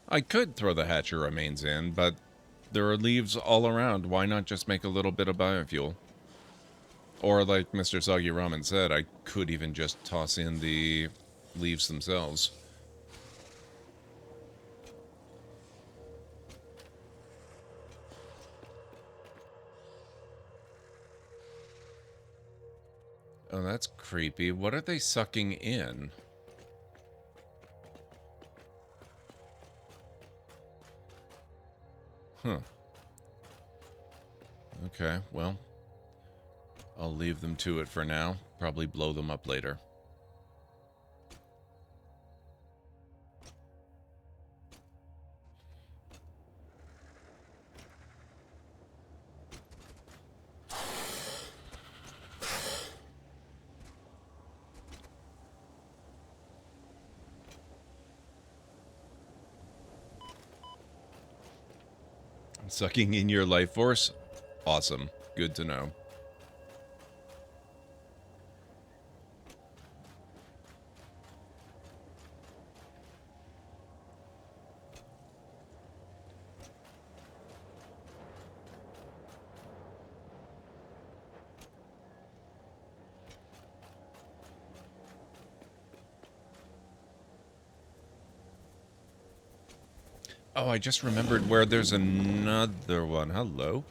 I could throw the hatcher remains in, but there are leaves all around. Why not just make a little bit of biofuel? Or like Mr. Soggy Ramen said, I could even just toss in the leaves themselves. Oh, that's creepy. What are they sucking in? Huh. Okay, well, I'll leave them to it for now. Probably blow them up later. Sucking in your life force? Awesome. Good to know. Oh, I just remembered where there's another one. Hello.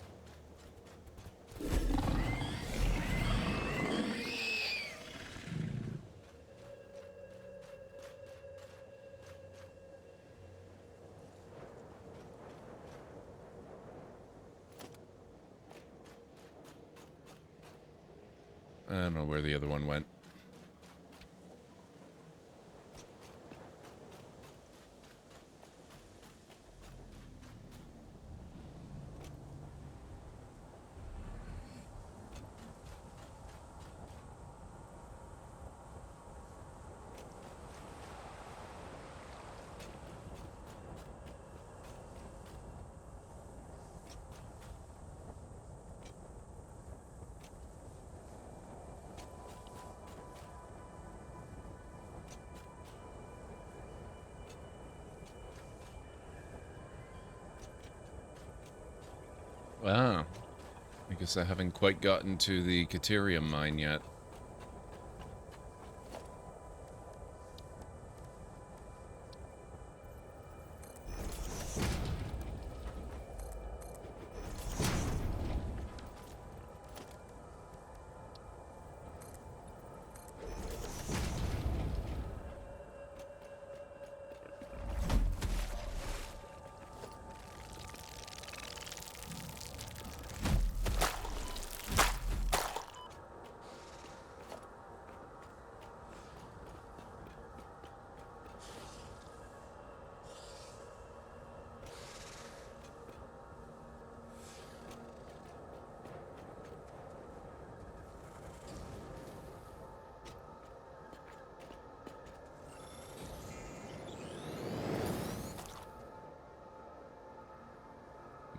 I don't know where the other one went. Ah, I guess I haven't quite gotten to the Caterium mine yet.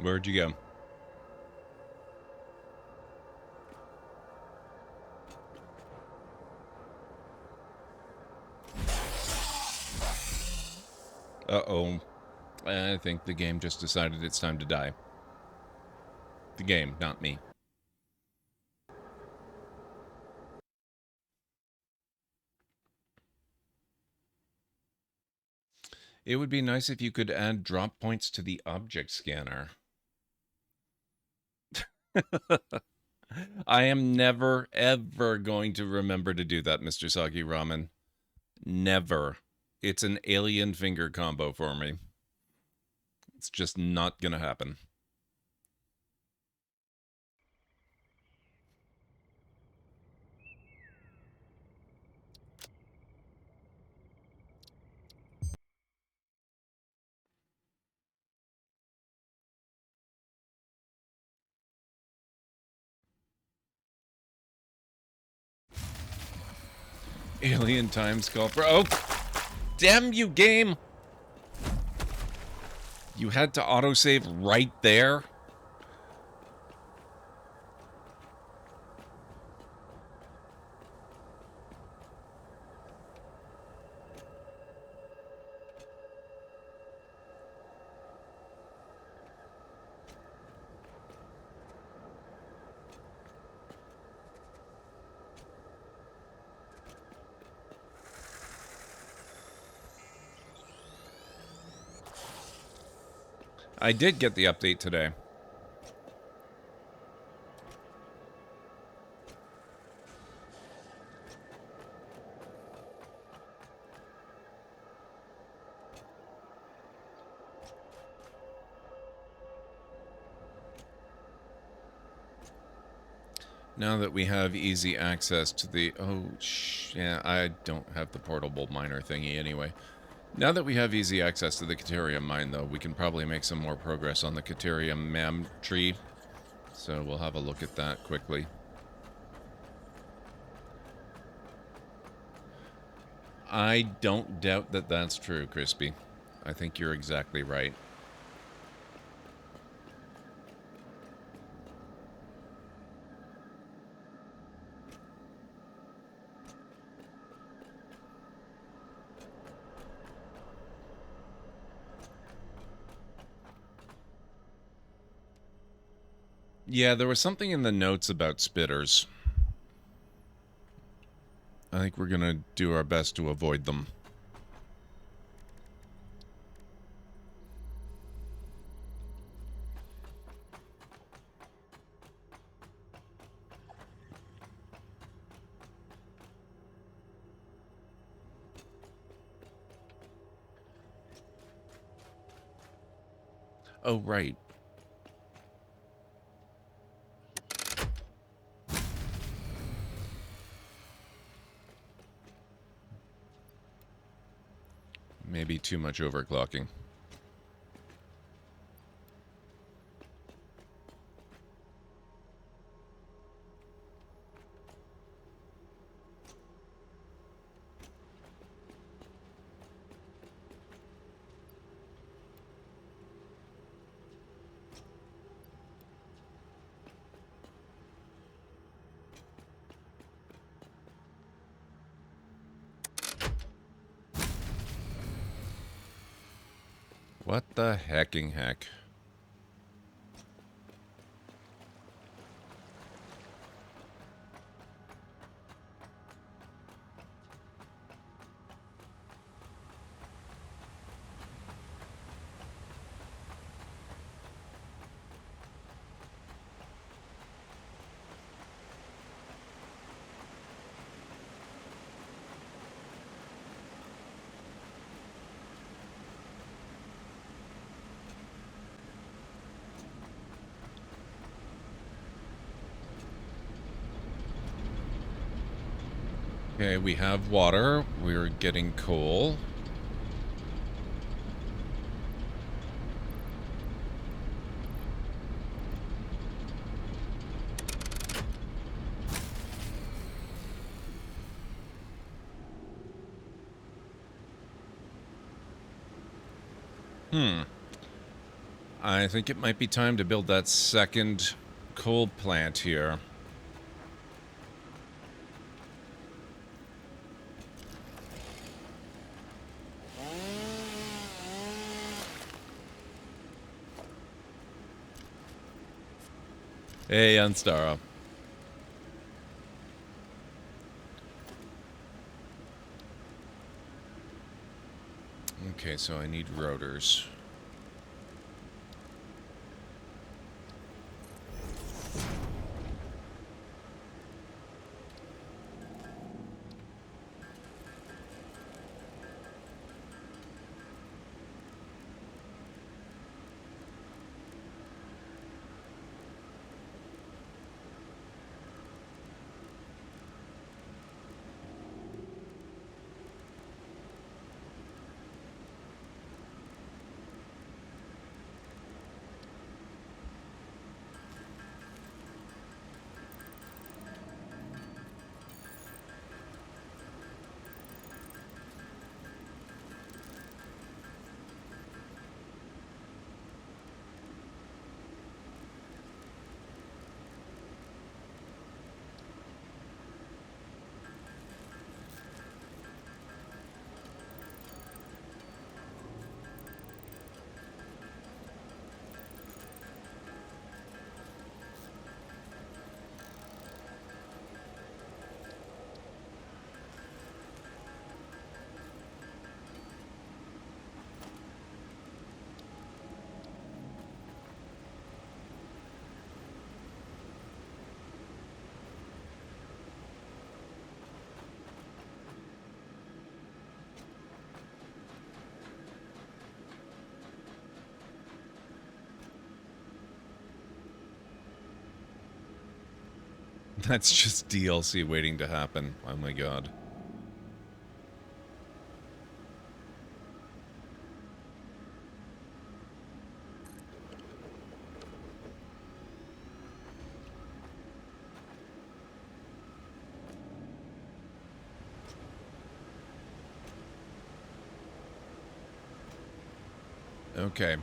Where'd you go? Uh-oh. I think the game just decided it's time to die. The game, not me. It would be nice if you could add drop points to the object scanner. I am never, ever going to remember to do that, Mr. Saki Ramen. Never. It's an alien finger combo for me. It's just not gonna happen. Alien times call for... Oh! Damn you, game! You had to autosave right there? I did get the update today. Now that we have easy access to the... Oh, yeah, I don't have the portable miner thingy anyway. Now that we have easy access to the Caterium mine, though, we can probably make some more progress on the Caterium mam tree. So we'll have a look at that quickly. I don't doubt that that's true, Crispy. I think you're exactly right. Yeah, there was something in the notes about spitters. I think we're gonna do our best to avoid them. Oh, right. Maybe too much overclocking. What the hecking heck? Okay, we have water. We're getting coal. I think it might be time to build that second coal plant here. Hey, Unstara. Okay, so I need rotors. That's just DLC waiting to happen. Oh my god. Okay.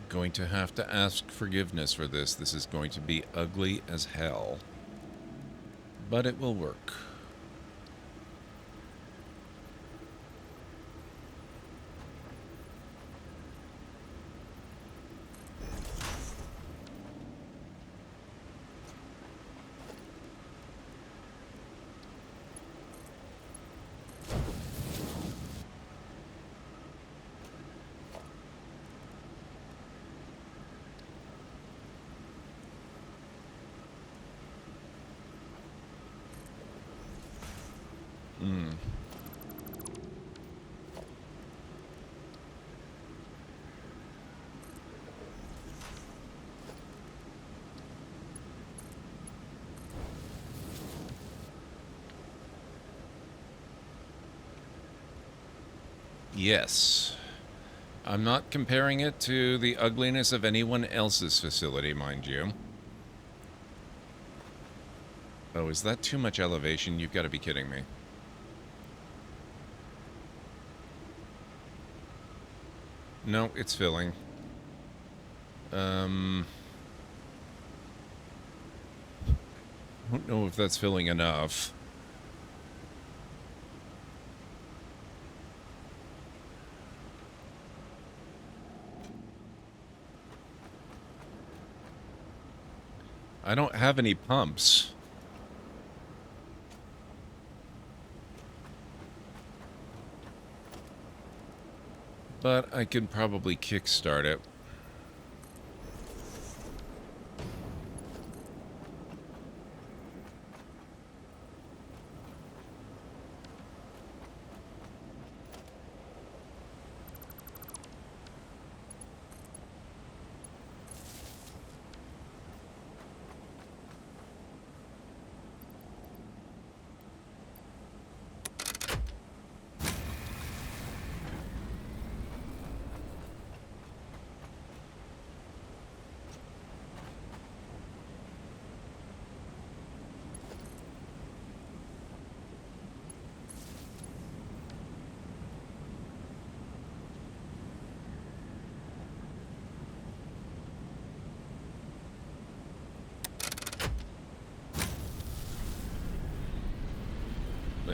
Going to have to ask forgiveness for this. This is going to be ugly as hell. But it will work. Yes. I'm not comparing it to the ugliness of anyone else's facility, mind you. Oh, is that too much elevation? You've got to be kidding me. No, it's filling. I don't know if that's filling enough. I don't have any pumps. But I could probably kickstart it.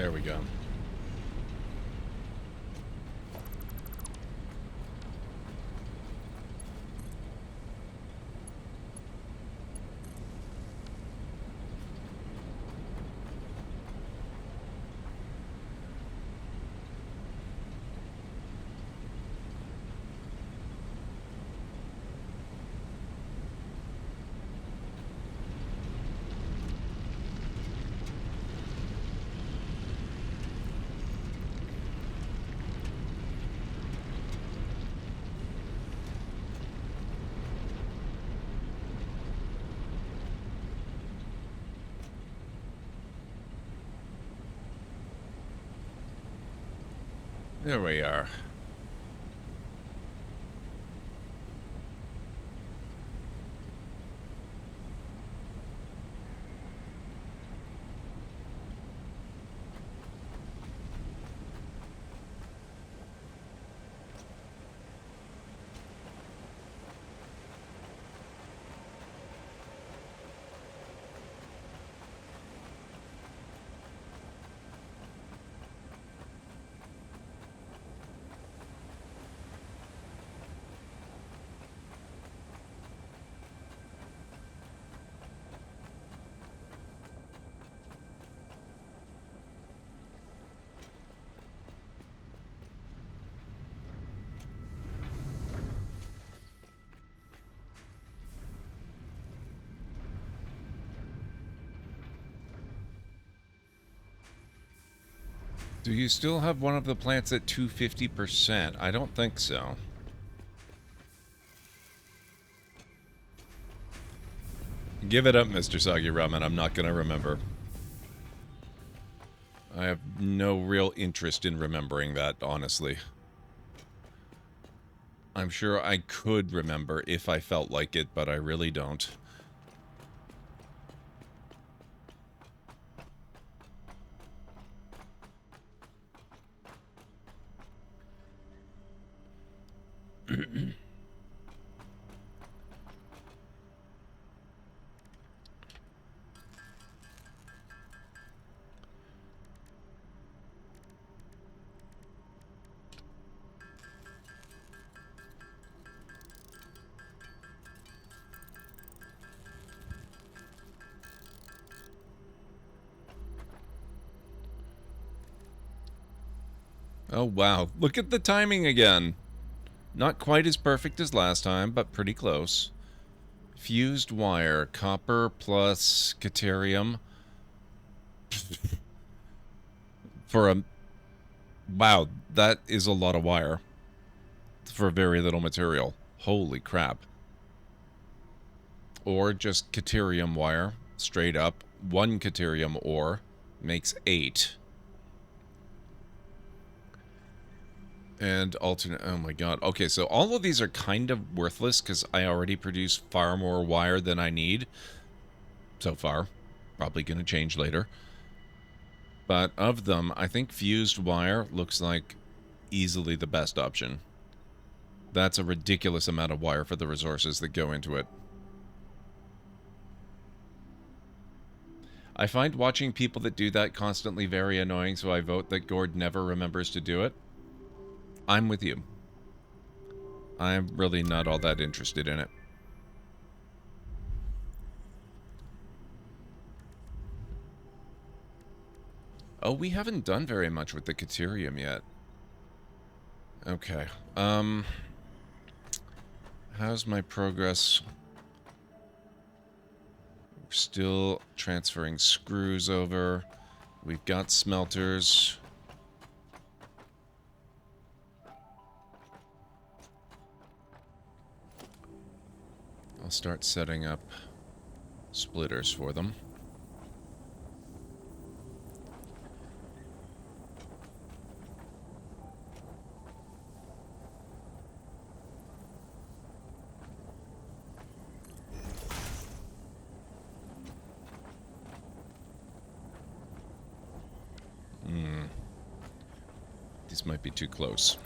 There we go. There we are. Do you still have one of the plants at 250%? I don't think so. Give it up, Mr. Soggy Ramen. I'm not going to remember. I have no real interest in remembering that, honestly. I'm sure I could remember if I felt like it, but I really don't. Oh, wow. Look at the timing again. Not quite as perfect as last time, but pretty close. Fused wire. Copper plus Caterium. For a... Wow, that is a lot of wire. For very little material. Holy crap. Or just Caterium wire. Straight up. 1 Caterium ore makes 8. And alternate... Oh my god. Okay, so all of these are kind of worthless because I already produce far more wire than I need. So far. Probably going to change later. But of them, I think fused wire looks like easily the best option. That's a ridiculous amount of wire for the resources that go into it. I find watching people that do that constantly very annoying, so I vote that Gord never remembers to do it. I'm with you. I'm really not all that interested in it. Oh, we haven't done very much with the Caterium yet. Okay. How's my progress? We're still transferring screws over. We've got smelters. I'll start setting up splitters for them. These might be too close.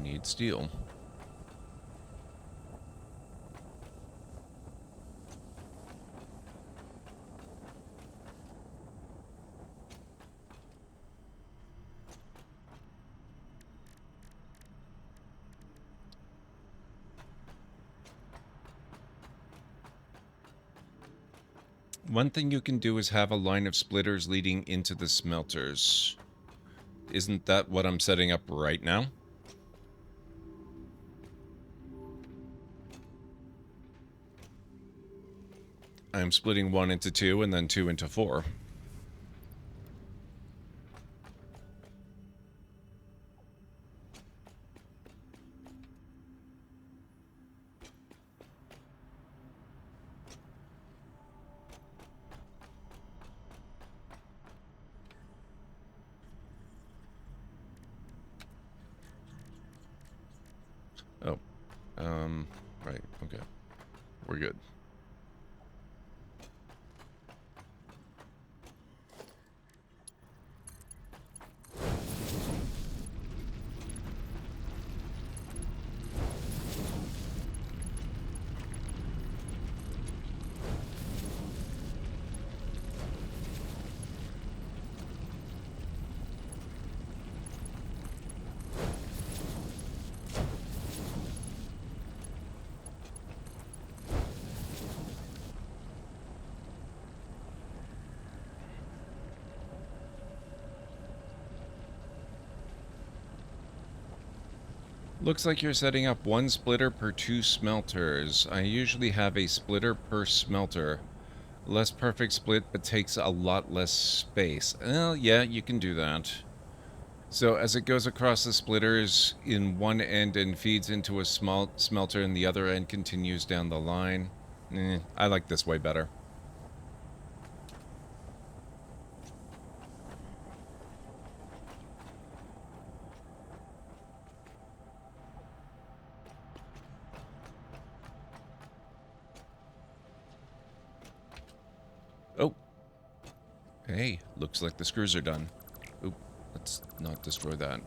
need steel. One thing you can do is have a line of splitters leading into the smelters. Isn't that what I'm setting up right now? I'm splitting 1 into 2 and then 2 into 4. Oh, right, okay. We're good. Looks like you're setting up 1 splitter per 2 smelters. I usually have a splitter per smelter. Less perfect split, but takes a lot less space. Well, yeah, you can do that. So as it goes across the splitters in one end and feeds into a small smelter and the other end continues down the line. I like this way better. Oh. Hey, looks like the screws are done. Oop, let's not destroy that.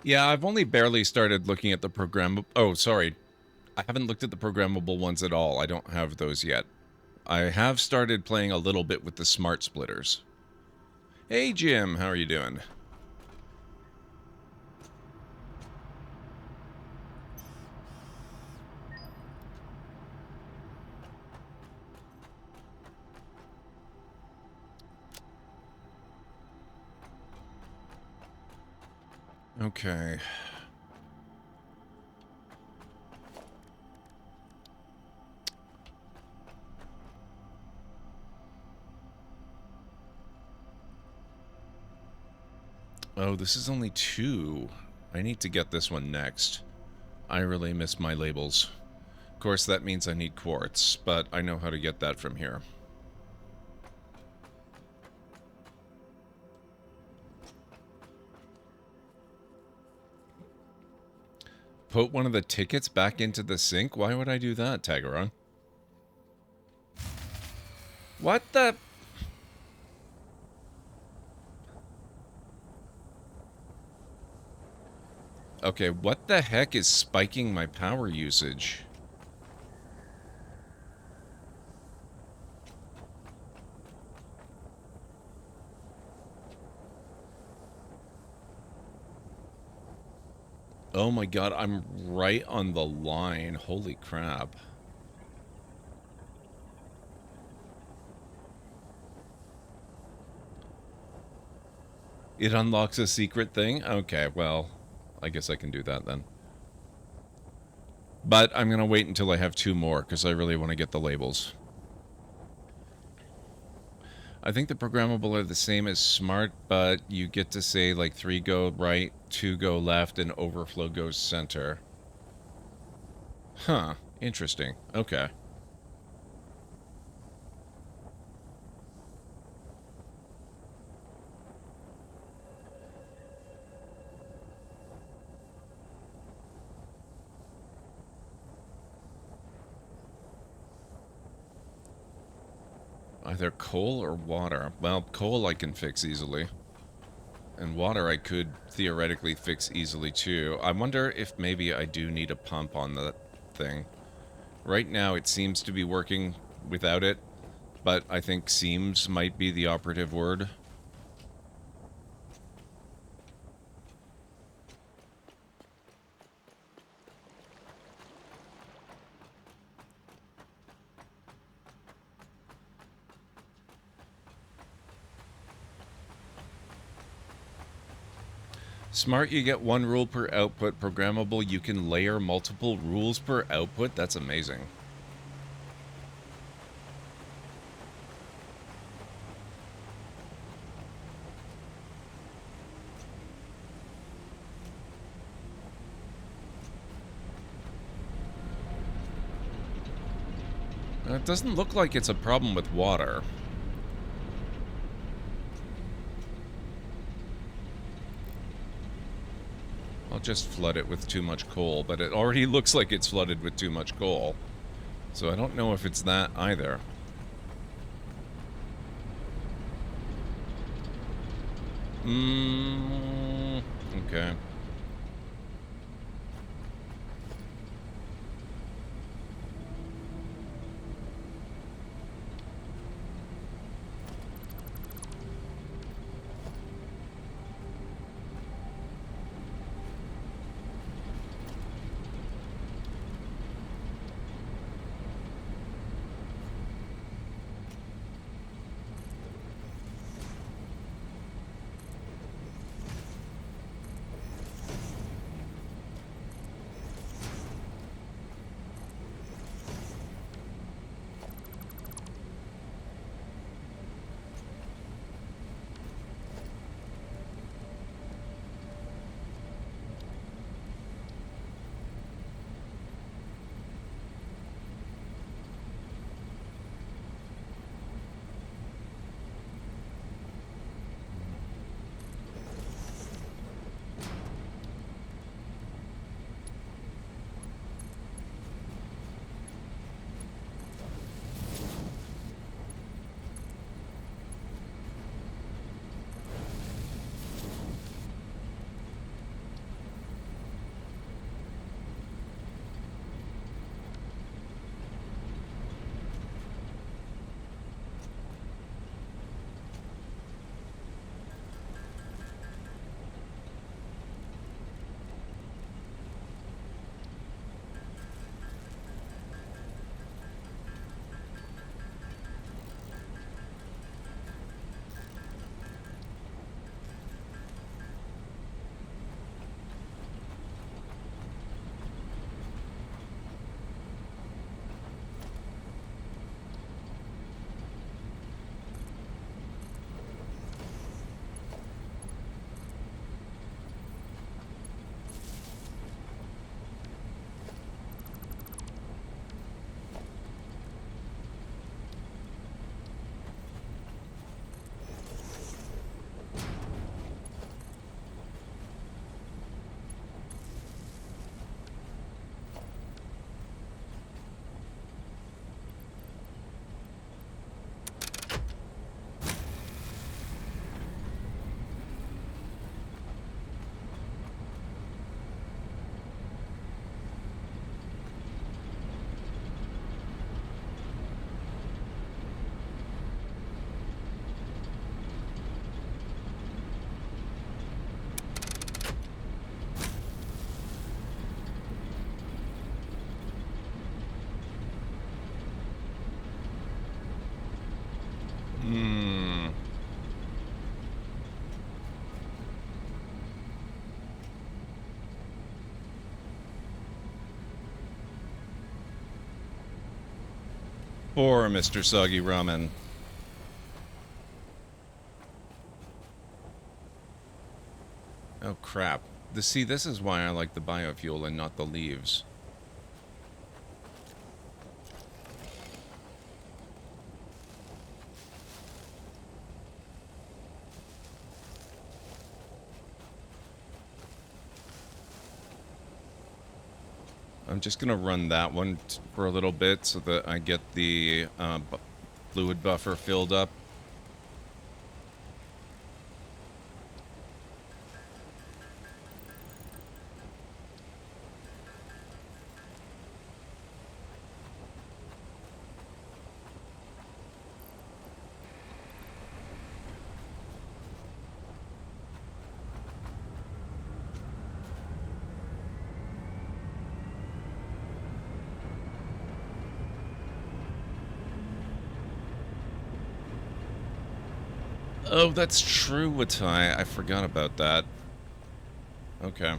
Yeah, I've only barely started looking at the program. Oh, sorry. I haven't looked at the programmable ones at all. I don't have those yet. I have started playing a little bit with the smart splitters. Hey, Jim. How are you doing? Okay. Oh, this is only 2. I need to get this one next. I really miss my labels. Of course, that means I need quartz, but I know how to get that from here. Put one of the tickets back into the sink? Why would I do that, Tagaron? What the... Okay, what the heck is spiking my power usage? Oh my god, I'm right on the line. Holy crap. It unlocks a secret thing? Okay, well, I guess I can do that then. But I'm going to wait until I have 2 more, because I really want to get the labels. I think the programmable are the same as smart, but you get to say, like, 3 go right, 2 go left, and overflow goes center. Huh. Interesting. Okay. Either coal or water. Well, coal I can fix easily. And water I could theoretically fix easily too. I wonder if maybe I do need a pump on that thing. Right now it seems to be working without it, but I think seems might be the operative word. Smart, you get 1 rule per output. Programmable, you can layer multiple rules per output. That's amazing. It doesn't look like it's a problem with water. I'll just flood it with too much coal, but it already looks like it's flooded with too much coal. So I don't know if it's that either. Okay. Poor Mr. Soggy Ramen. Oh crap. See, this is why I like the biofuel and not the leaves. I'm just gonna run that one for a little bit so that I get the fluid buffer filled up. Oh, that's true, Watai. I forgot about that. Okay.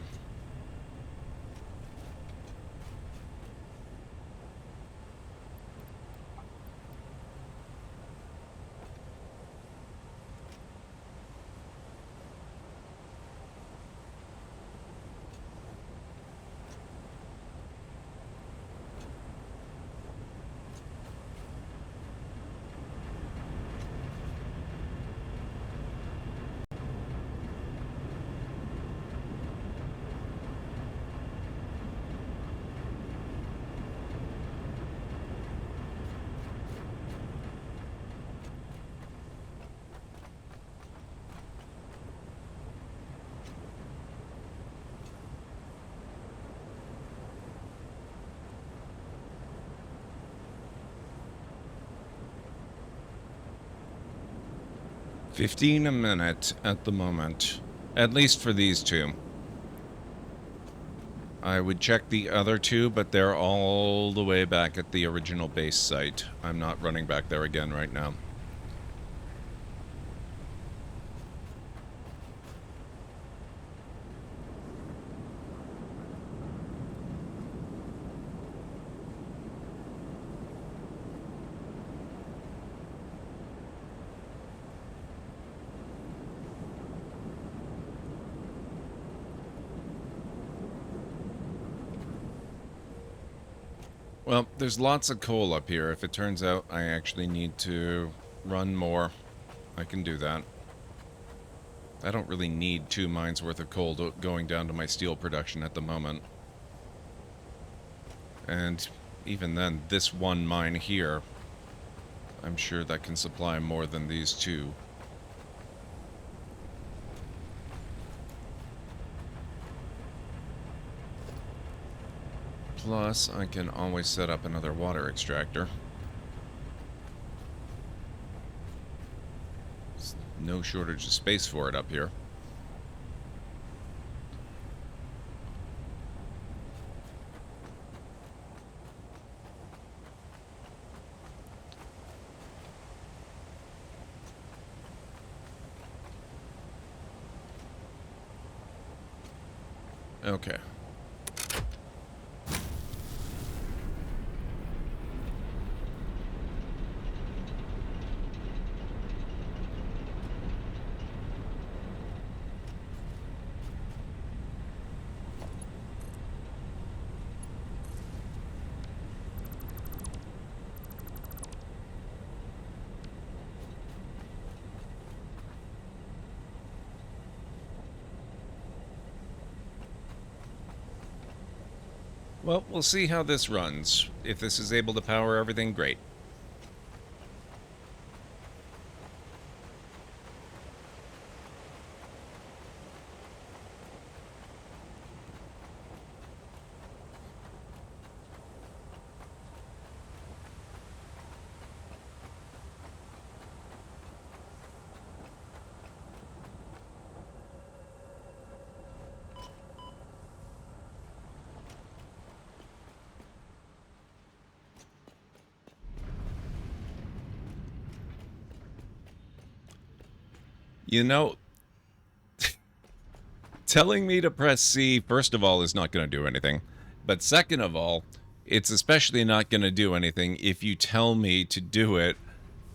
$15 a minute at the moment. At least for these two. I would check the other two, but they're all the way back at the original base site. I'm not running back there again right now. Well, there's lots of coal up here. If it turns out I actually need to run more, I can do that. I don't really need 2 mines worth of coal going down to my steel production at the moment. And even then, this one mine here, I'm sure that can supply more than these two. Plus, I can always set up another water extractor. There's no shortage of space for it up here. Okay. Well, we'll see how this runs. If this is able to power everything, great. You know, telling me to press C, first of all, is not going to do anything. But second of all, It's especially not going to do anything if you tell me to do it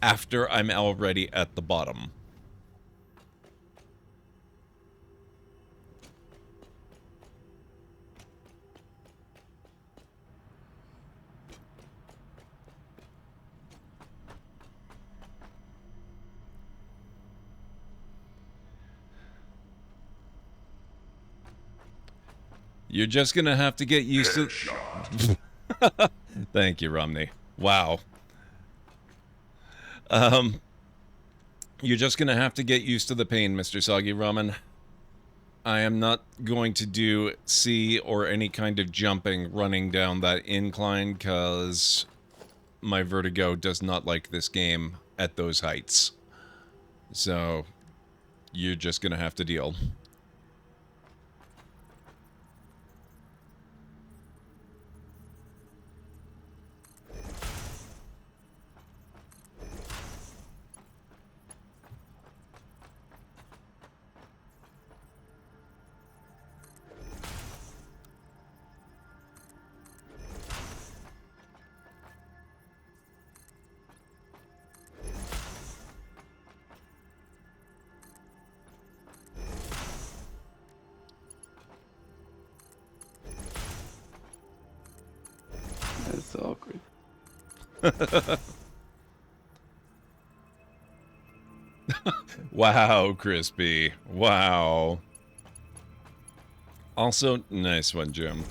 after I'm already at the bottom. You're just going to have to get used to... Thank you, Romney. Wow. You're just going to have to get used to the pain, Mr. Soggy Ramen. I am not going to do C or any kind of jumping running down that incline because my vertigo does not like this game at those heights. So, you're just going to have to deal. That's awkward. Wow, Crispy. Wow. Also, nice one, Jim.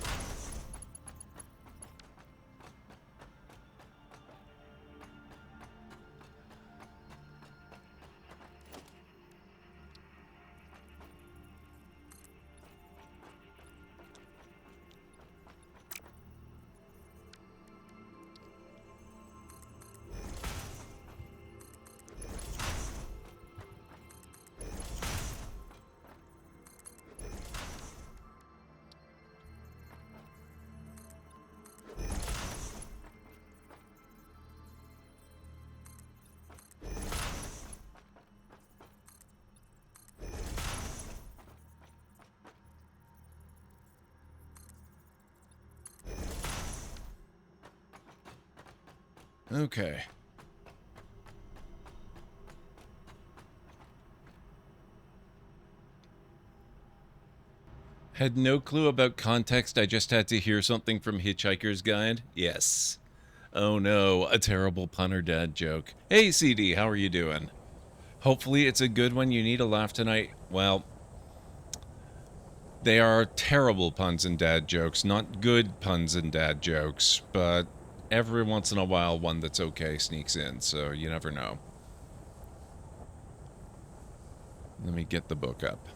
Okay. Had no clue about context, I just had to hear something from Hitchhiker's Guide? Yes. Oh no, a terrible punner dad joke. Hey CD, how are you doing? Hopefully it's a good one. You need a laugh tonight. Well, they are terrible puns and dad jokes, not good puns and dad jokes, but every once in a while one that's okay sneaks in, so you never know. Let me get the book up.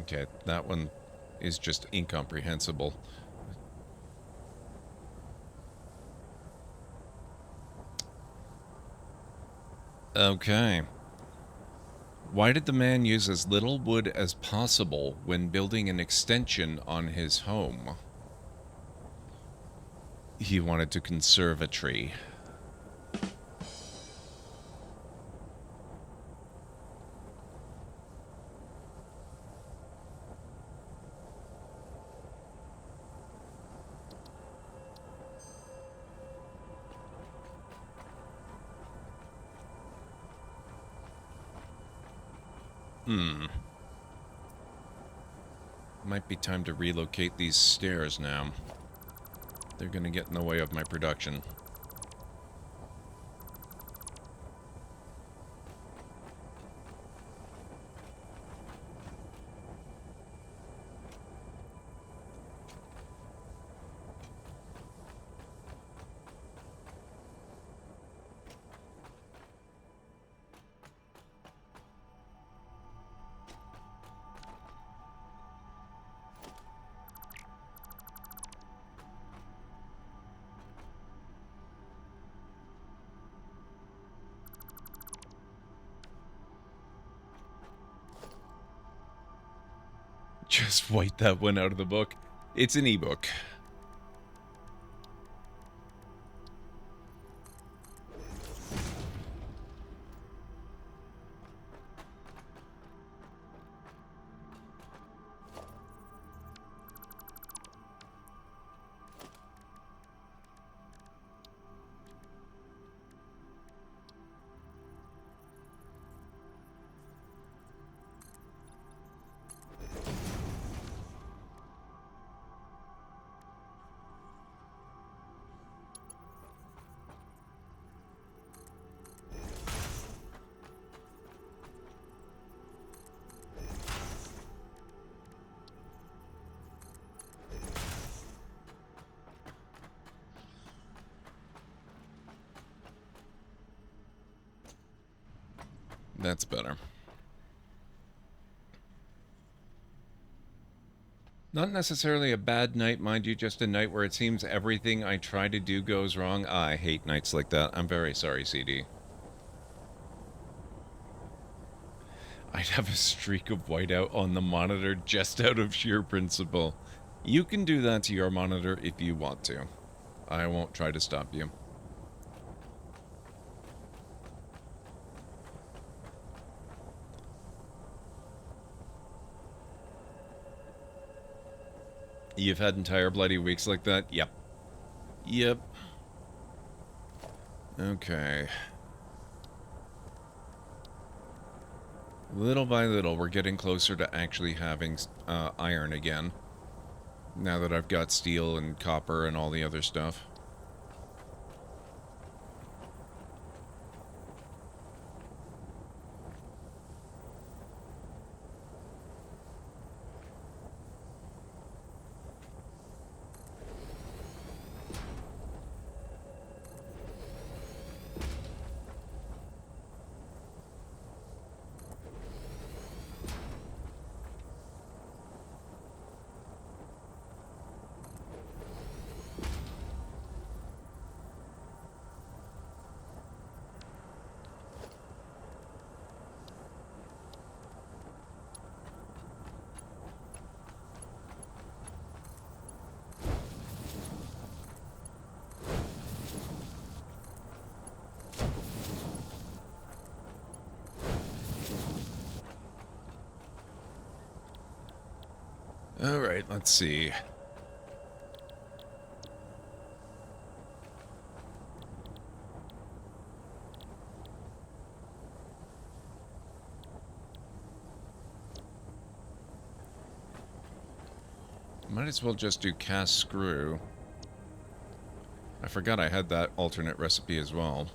Okay, that one is just incomprehensible. Okay. Why did the man use as little wood as possible when building an extension on his home? He wanted to conserve a tree. Might be time to relocate these stairs now. They're gonna get in the way of my production. Just wipe that one out of the book. It's an ebook. That's better. Not necessarily a bad night, mind you, just a night where it seems everything I try to do goes wrong. I hate nights like that. I'm very sorry, CD. I'd have a streak of whiteout on the monitor just out of sheer principle. You can do that to your monitor if you want to. I won't try to stop you. You've had entire bloody weeks like that? Yep. Yep. Okay. Little by little, we're getting closer to actually having iron again. Now that I've got steel and copper and all the other stuff. Alright, let's see. Might as well just do cast screw. I forgot I had that alternate recipe as well.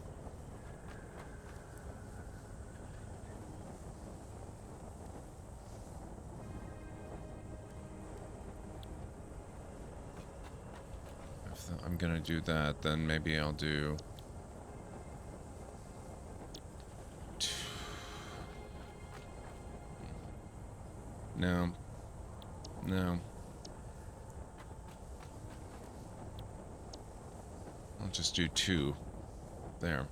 If I'm gonna do that, then maybe I'll do... No. No. I'll just do 2. There.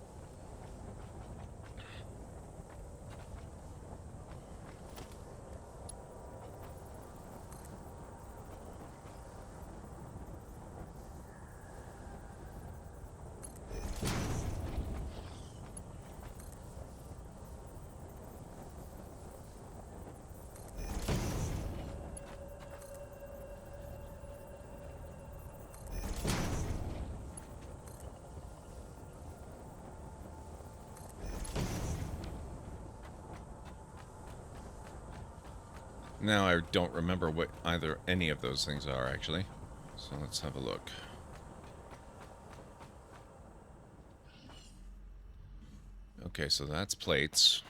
Now I don't remember what either any of those things are, actually. So let's have a look. Okay, so that's plates.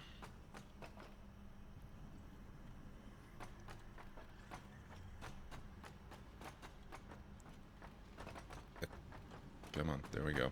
Come on, there we go.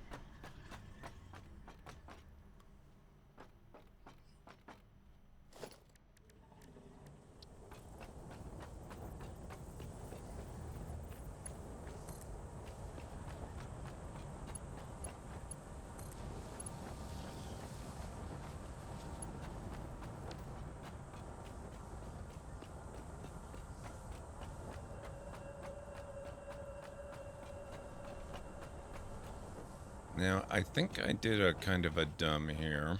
Now, I think I did a kind of a dumb here.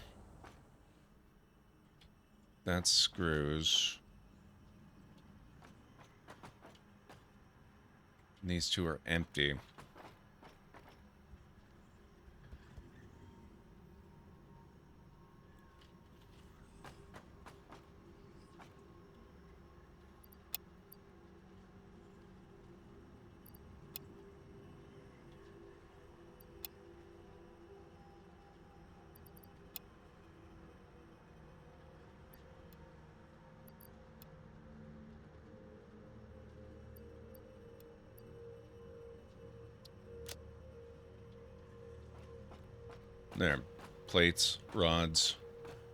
That's screws. These 2 are empty. There. Plates, rods.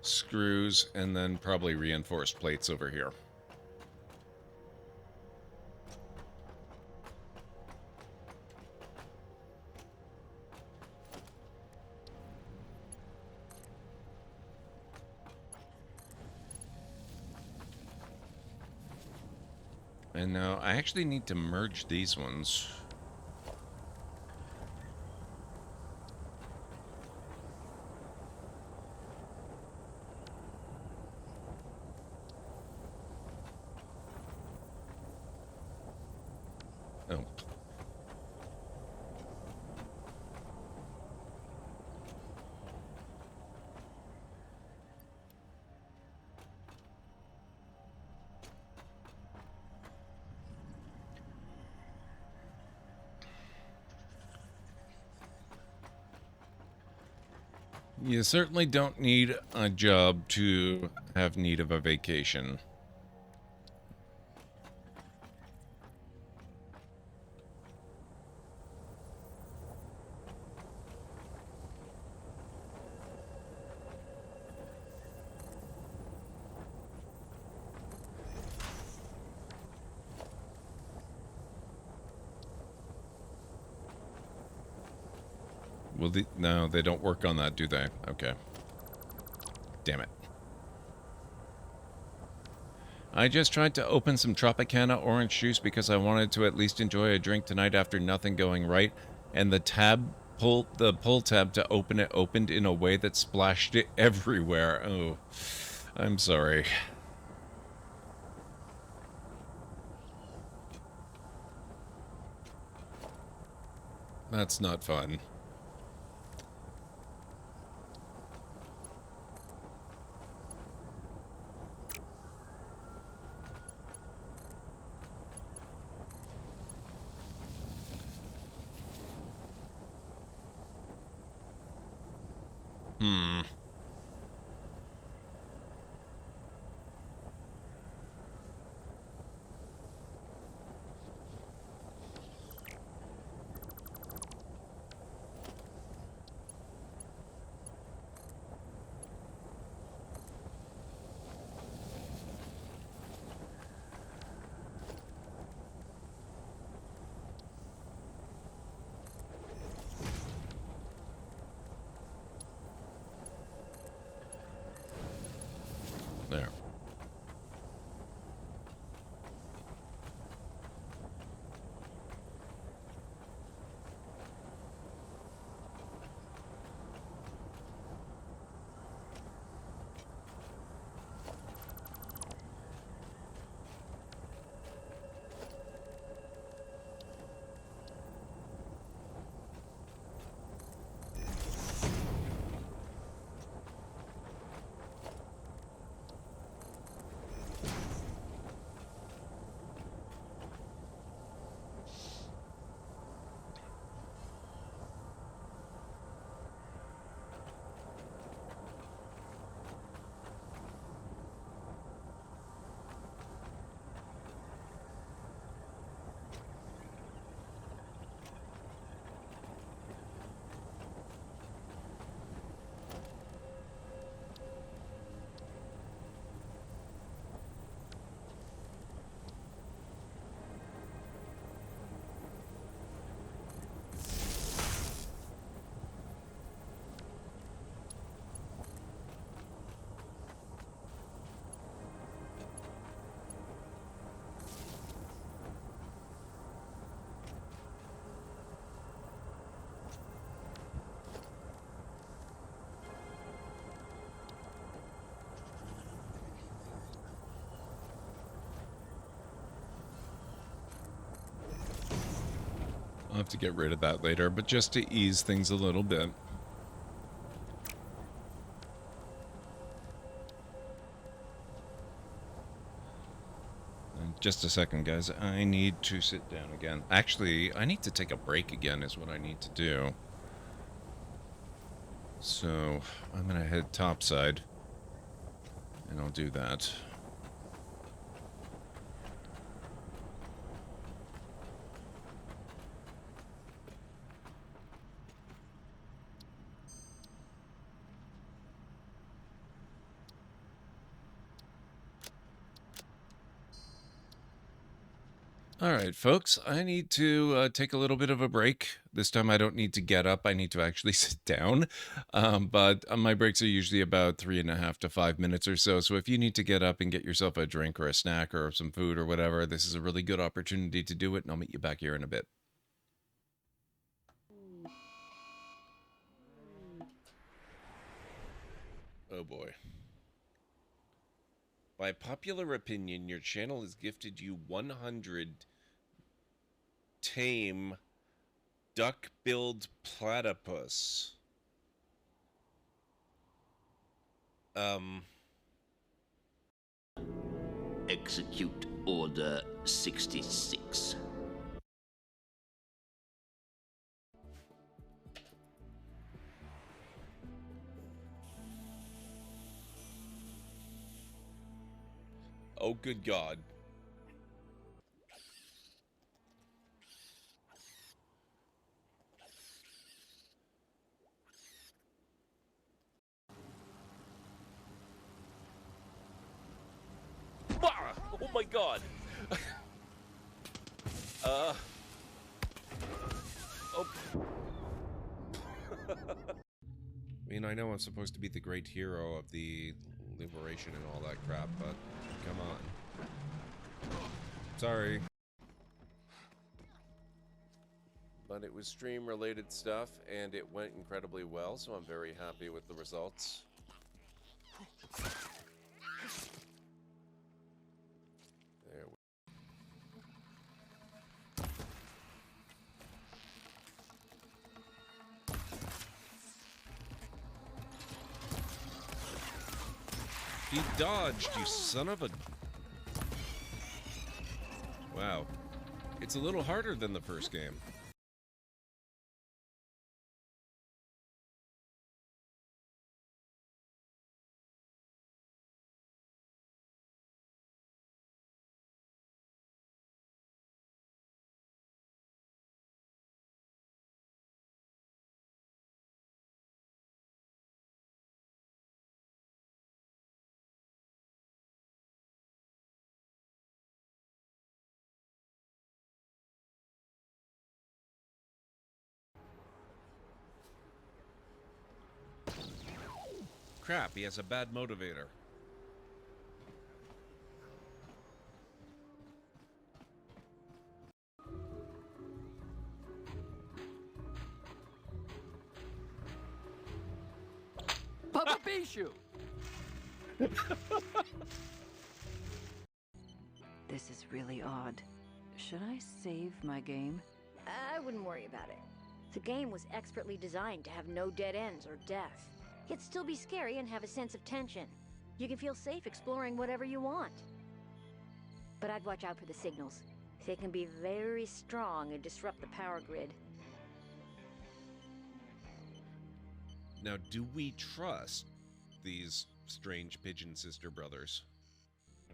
screws, and then probably reinforced plates over here. And now I actually need to merge these ones. Oh. You certainly don't need a job to have need of a vacation. Well, no, they don't work on that, do they? Okay. Damn it. I just tried to open some Tropicana orange juice because I wanted to at least enjoy a drink tonight after nothing going right, and the pull tab to open it opened in a way that splashed it everywhere. Oh, I'm sorry. That's not fun. Hmm. There. I'll have to get rid of that later, but just to ease things a little bit. Just a second, guys. I need to sit down again. Actually, I need to take a break again is what I need to do. So, I'm going to head topside, and I'll do that. All right, folks, I need to take a little bit of a break. This time I don't need to get up. I need to actually sit down. But my breaks are usually about 3.5 to 5 minutes or so. So if you need to get up and get yourself a drink or a snack or some food or whatever, this is a really good opportunity to do it. And I'll meet you back here in a bit. Oh boy. By popular opinion, your channel has gifted you 100 tame duck-billed platypus. Execute Order 66. Oh, good God. Oh my God. Oh. I mean, I know I'm supposed to be the great hero of the liberation and all that crap, but come on. Sorry. But it was stream-related stuff, and it went incredibly well, so I'm very happy with the results. There we He dodged, you son of a... Wow. It's a little harder than the first game. Crap, he has a bad motivator. Papa Bishu! This is really odd. Should I save my game? I wouldn't worry about it. The game was expertly designed to have no dead ends or death. Yet still be scary and have a sense of tension. You can feel safe exploring whatever you want. But I'd watch out for the signals. They can be very strong and disrupt the power grid. Now, do we trust these strange pigeon sister brothers?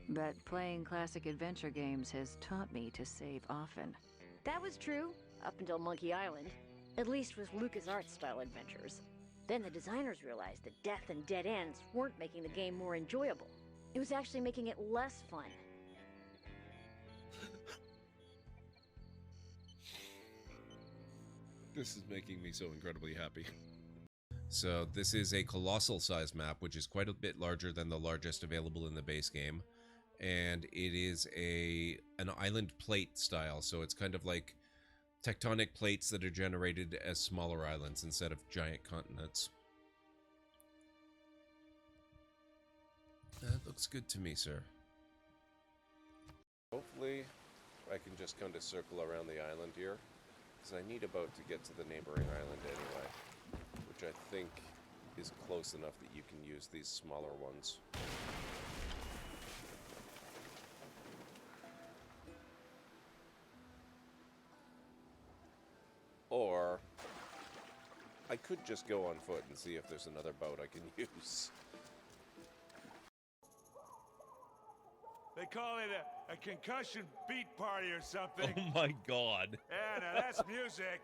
But playing classic adventure games has taught me to save often. That was true, up until Monkey Island. At least with LucasArts style adventures. Then the designers realized that death and dead ends weren't making the game more enjoyable. It was actually making it less fun. This is making me so incredibly happy. So this is a colossal size map, which is quite a bit larger than the largest available in the base game. And it is an island plate style, so it's kind of like tectonic plates that are generated as smaller islands instead of giant continents. That looks good to me, sir. Hopefully, I can just kind of circle around the island here, because I need a boat to get to the neighboring island anyway, which I think is close enough that you can use these smaller ones. Or I could just go on foot and see if there's another boat I can use. They call it a concussion beat party or something. Oh my God. Yeah, now that's music.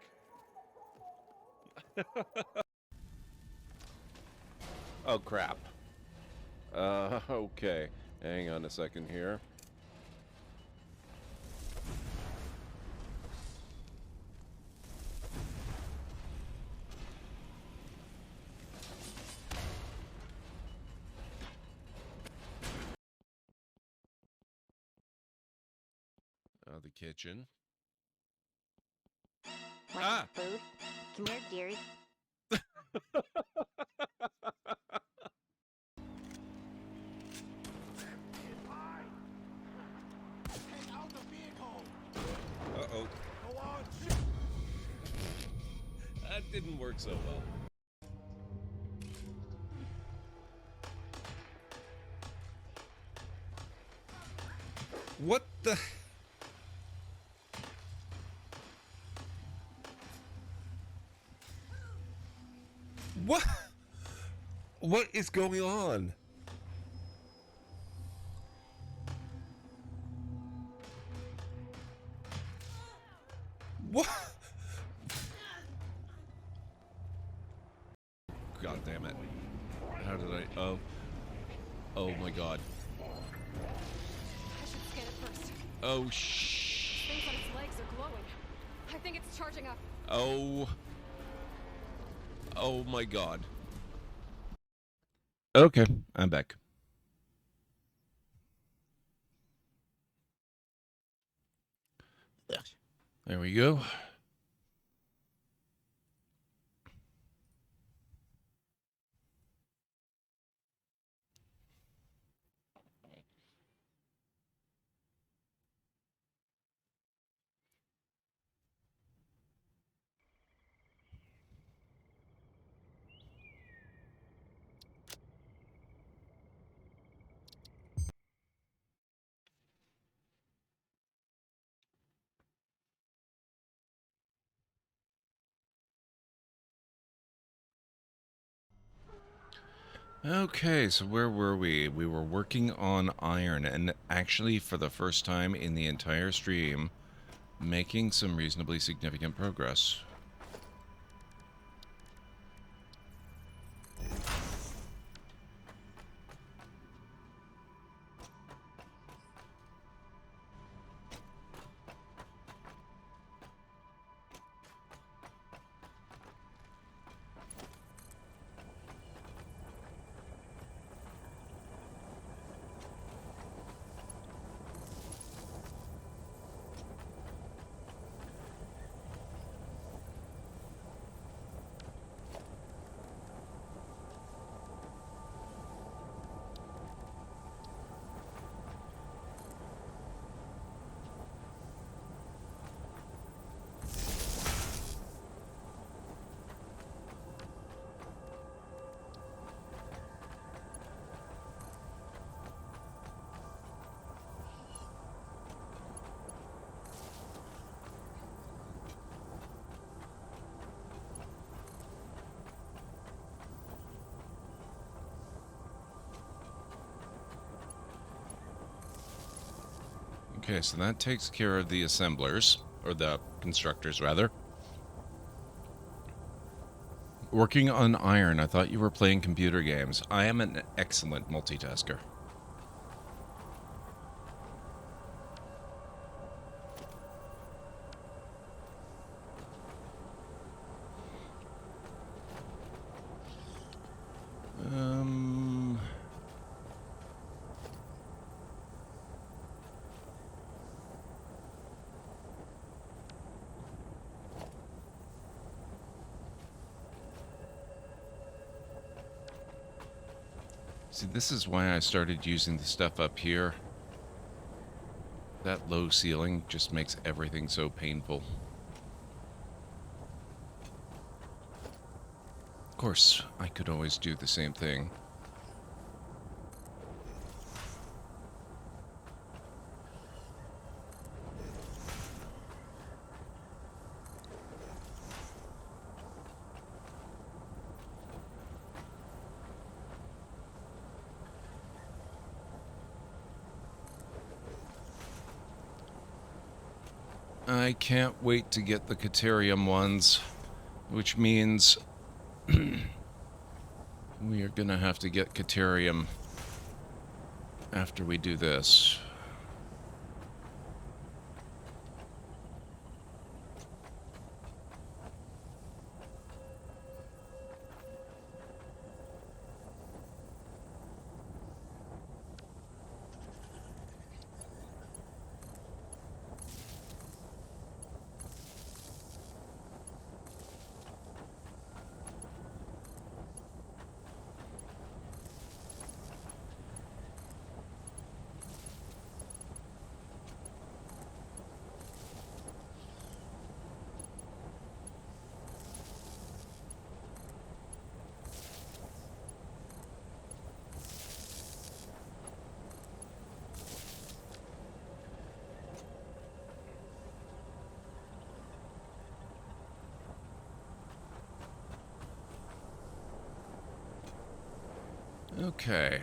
Oh crap. Okay. Hang on a second here. The kitchen. Want some food? Come here, dearie. Uh-oh. Go on, shoot. That didn't work so well. What the... What? What is going on? What? God damn it. How did I... Oh. Oh my god. I should scan it first. Oh, Things on its legs are glowing. I think it's charging up. Oh. Oh my god. Okay, I'm back. There we go. Okay, so where were we? We were working on iron, and actually for the first time in the entire stream, making some reasonably significant progress. Okay, so that takes care of the assemblers, or the constructors, rather. Working on iron, I thought you were playing computer games. I am an excellent multitasker. See, this is why I started using the stuff up here. That low ceiling just makes everything so painful. Of course, I could always do the same thing. I can't wait to get the Caterium ones, which means we are gonna have to get Caterium after we do this. Okay.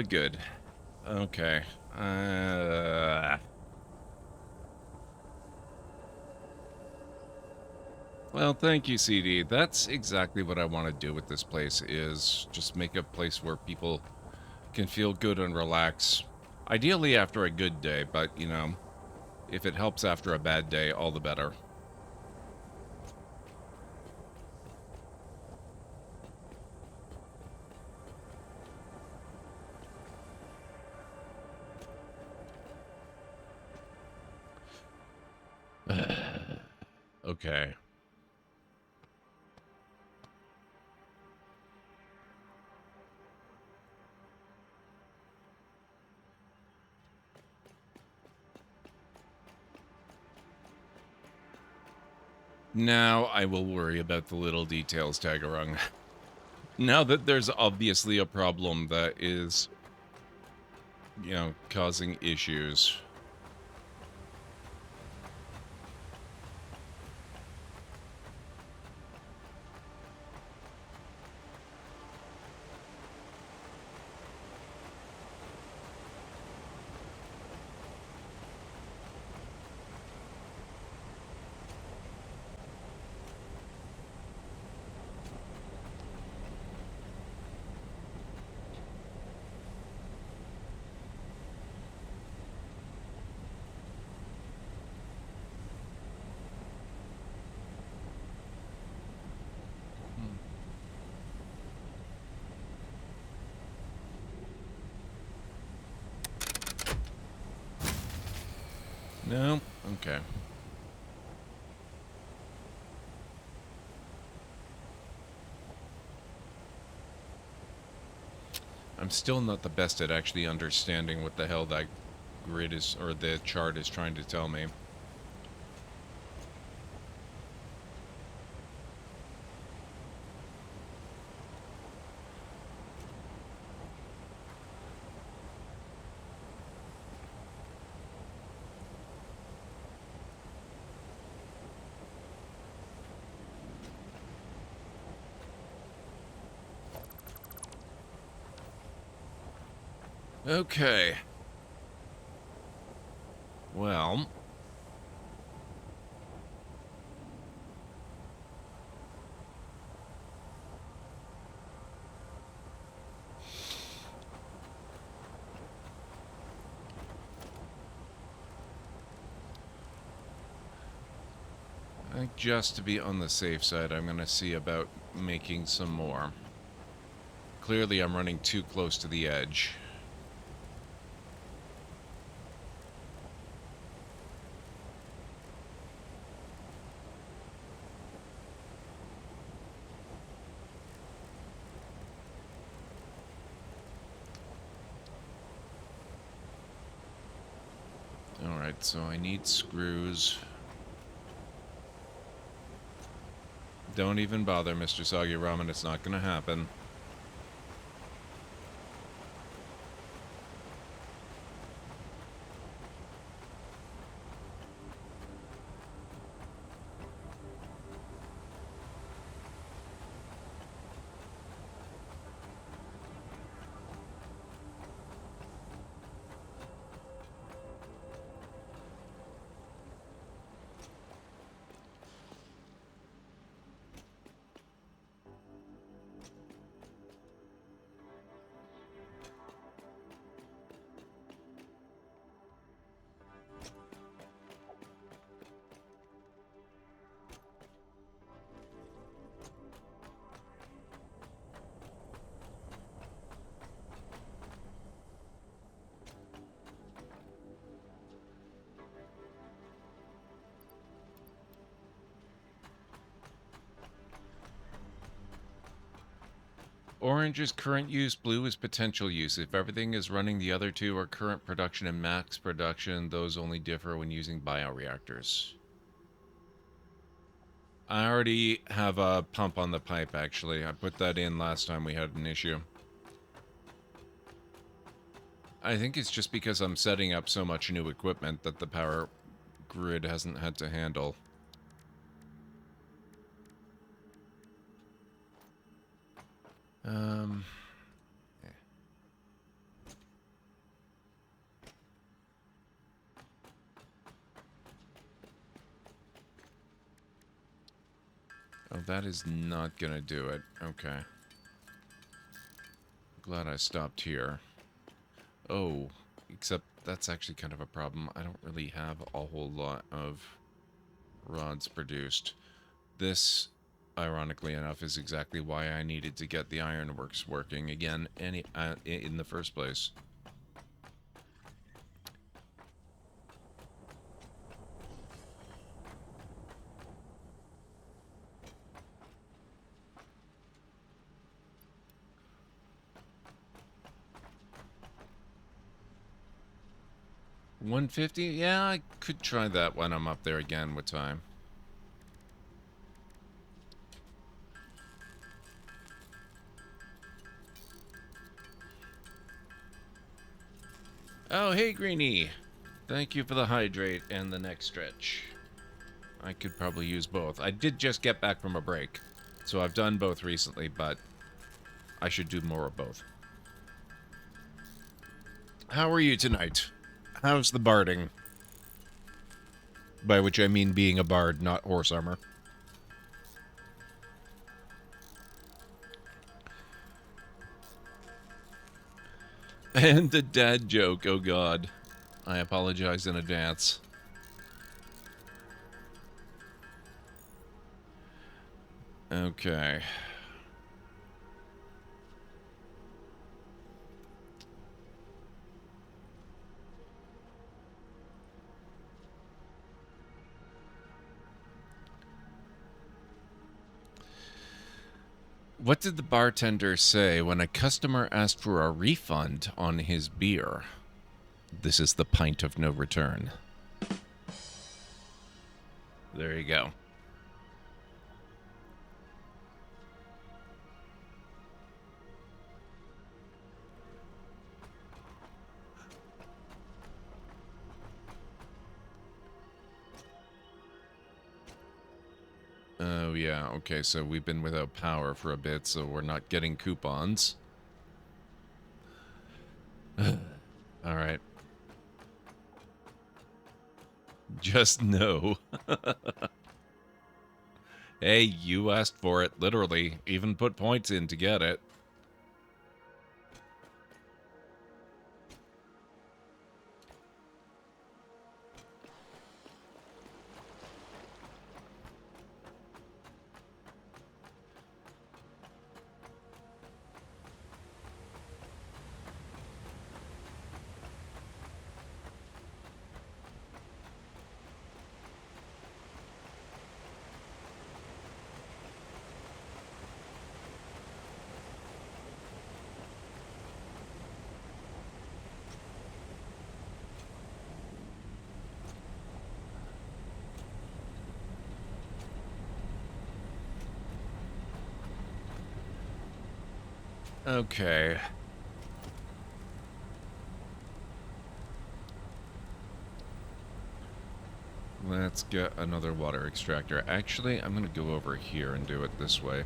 Good. Okay. Well, thank you, CD. That's exactly what I want to do with this place, is just make a place where people can feel good and relax. Ideally after a good day, but, you know, if it helps after a bad day, all the better. Okay. Now I will worry about the little details, Tagarung. Now that there's obviously a problem that is, you know, causing issues. No? Okay. I'm still not the best at actually understanding what the hell that grid is, or the chart is trying to tell me. Okay. Well. I think just to be on the safe side, I'm going to see about making some more. Clearly, I'm running too close to the edge. Alright, so I need screws. Don't even bother, Mr. Soggy Ramen. It's not going to happen. Orange is current use, blue is potential use. If everything is running, the other two are current production and max production. Those only differ when using bioreactors. I already have a pump on the pipe, actually. I put that in last time we had an issue. I think it's just because I'm setting up so much new equipment that the power grid hasn't had to handle. Yeah. Oh, that is not gonna do it. Okay. Glad I stopped here. Oh, except that's actually kind of a problem. I don't really have a whole lot of rods produced. This, ironically enough, is exactly why I needed to get the ironworks working again in the first place. $150? Yeah, I could try that when I'm up there again with time. Oh, hey, Greenie. Thank you for the hydrate and the neck stretch. I could probably use both. I did just get back from a break, so I've done both recently, but I should do more of both. How are you tonight? How's the barding? By which I mean being a bard, not horse armor. And the dad joke, oh god. I apologize in advance. Okay. What did the bartender say when a customer asked for a refund on his beer? This is the pint of no return. There you go. Oh, yeah. Okay, so we've been without power for a bit, so we're not getting coupons. Alright. Just no. Hey, you asked for it, literally. Even put points in to get it. Okay. Let's get another water extractor. Actually, I'm going to go over here and do it this way.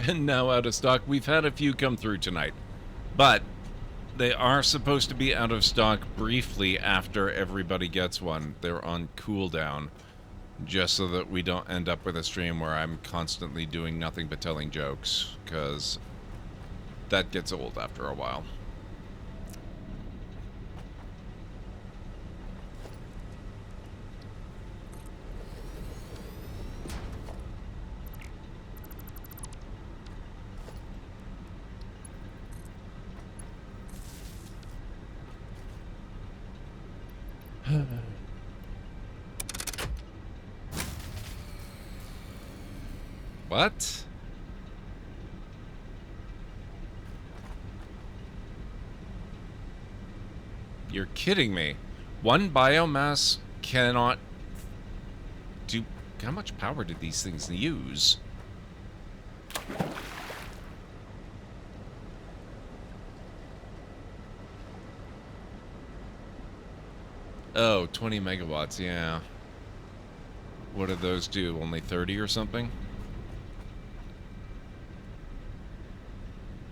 and now out of stock. We've had a few come through tonight, but they are supposed to be out of stock briefly after everybody gets one. They're on cooldown, just so that we don't end up with a stream where I'm constantly doing nothing but telling jokes, because that gets old after a while. What? You're kidding me. One biomass cannot do... How much power did these things use? Oh, 20 megawatts, yeah. What do those do? Only 30 or something?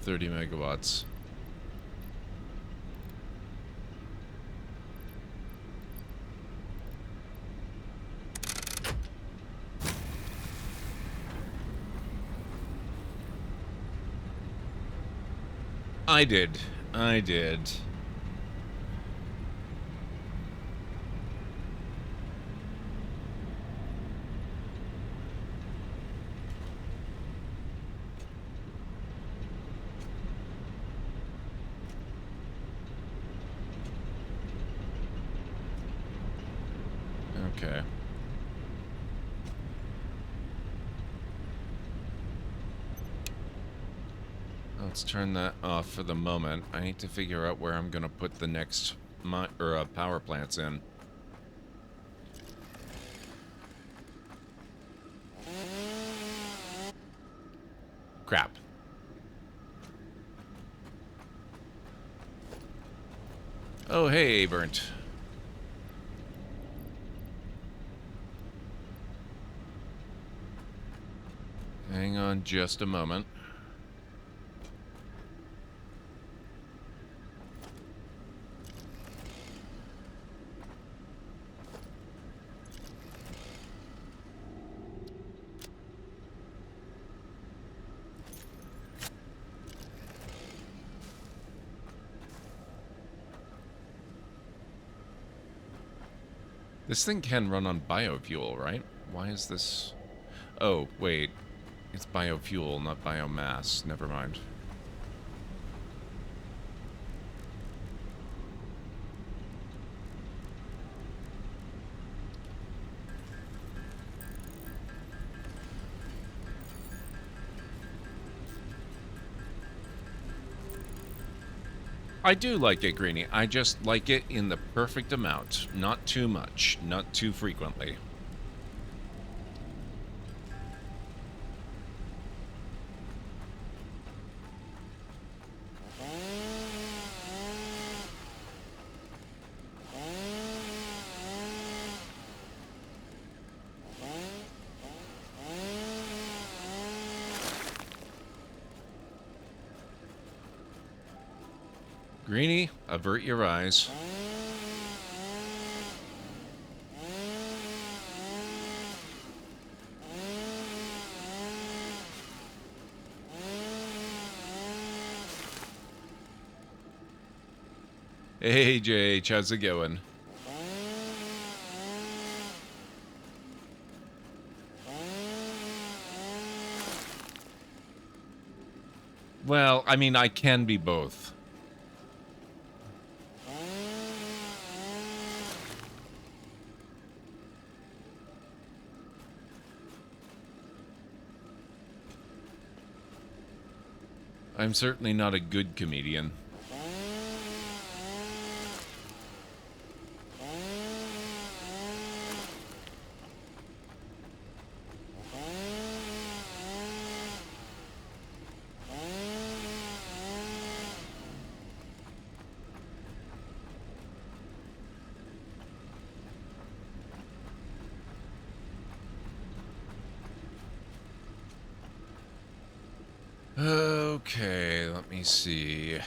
30 megawatts. I did. Okay. Let's turn that off for the moment. I need to figure out where I'm gonna put the next power plants in. Crap. Oh, hey, Burnt. Hang on just a moment. This thing can run on biofuel, right? Why is this... Oh, wait. It's biofuel, not biomass. Never mind. I do like it, Greenie. I just like it in the perfect amount. Not too much. Not too frequently. Greenie, avert your eyes. Hey, JH, how's it going? Well, I mean, I can be both. I'm certainly not a good comedian. Okay, let me see.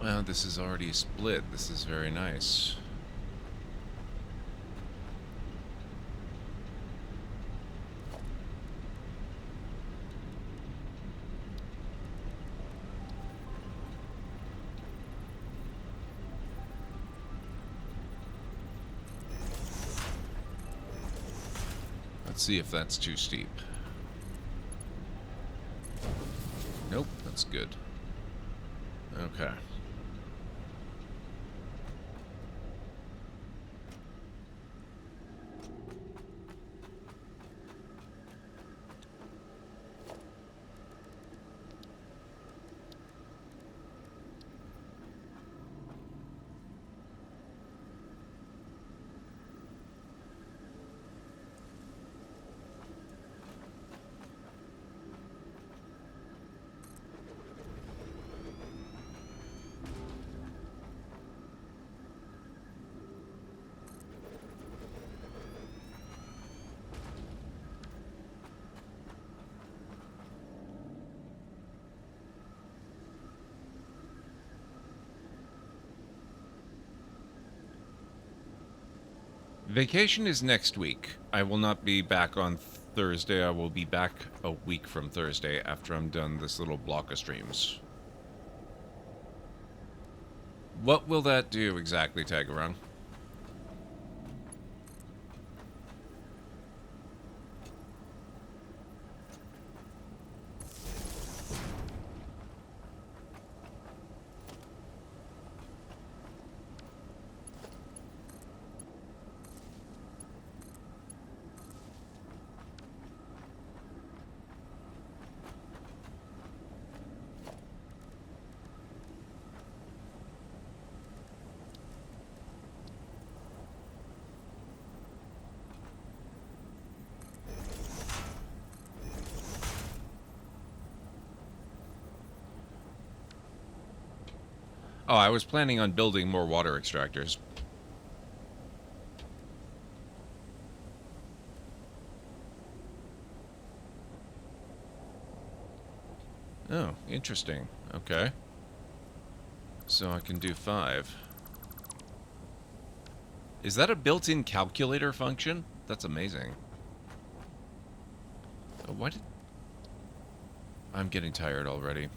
Well, this is already split. This is very nice. Let's see if that's too steep. Nope, that's good. Okay. Vacation is next week. I will not be back on Thursday. I will be back a week from Thursday after I'm done this little block of streams. What will that do exactly, Tagarung? Oh, I was planning on building more water extractors. Oh, interesting. Okay. So I can do 5. Is that a built-in calculator function? That's amazing. Oh, why did... I'm getting tired already.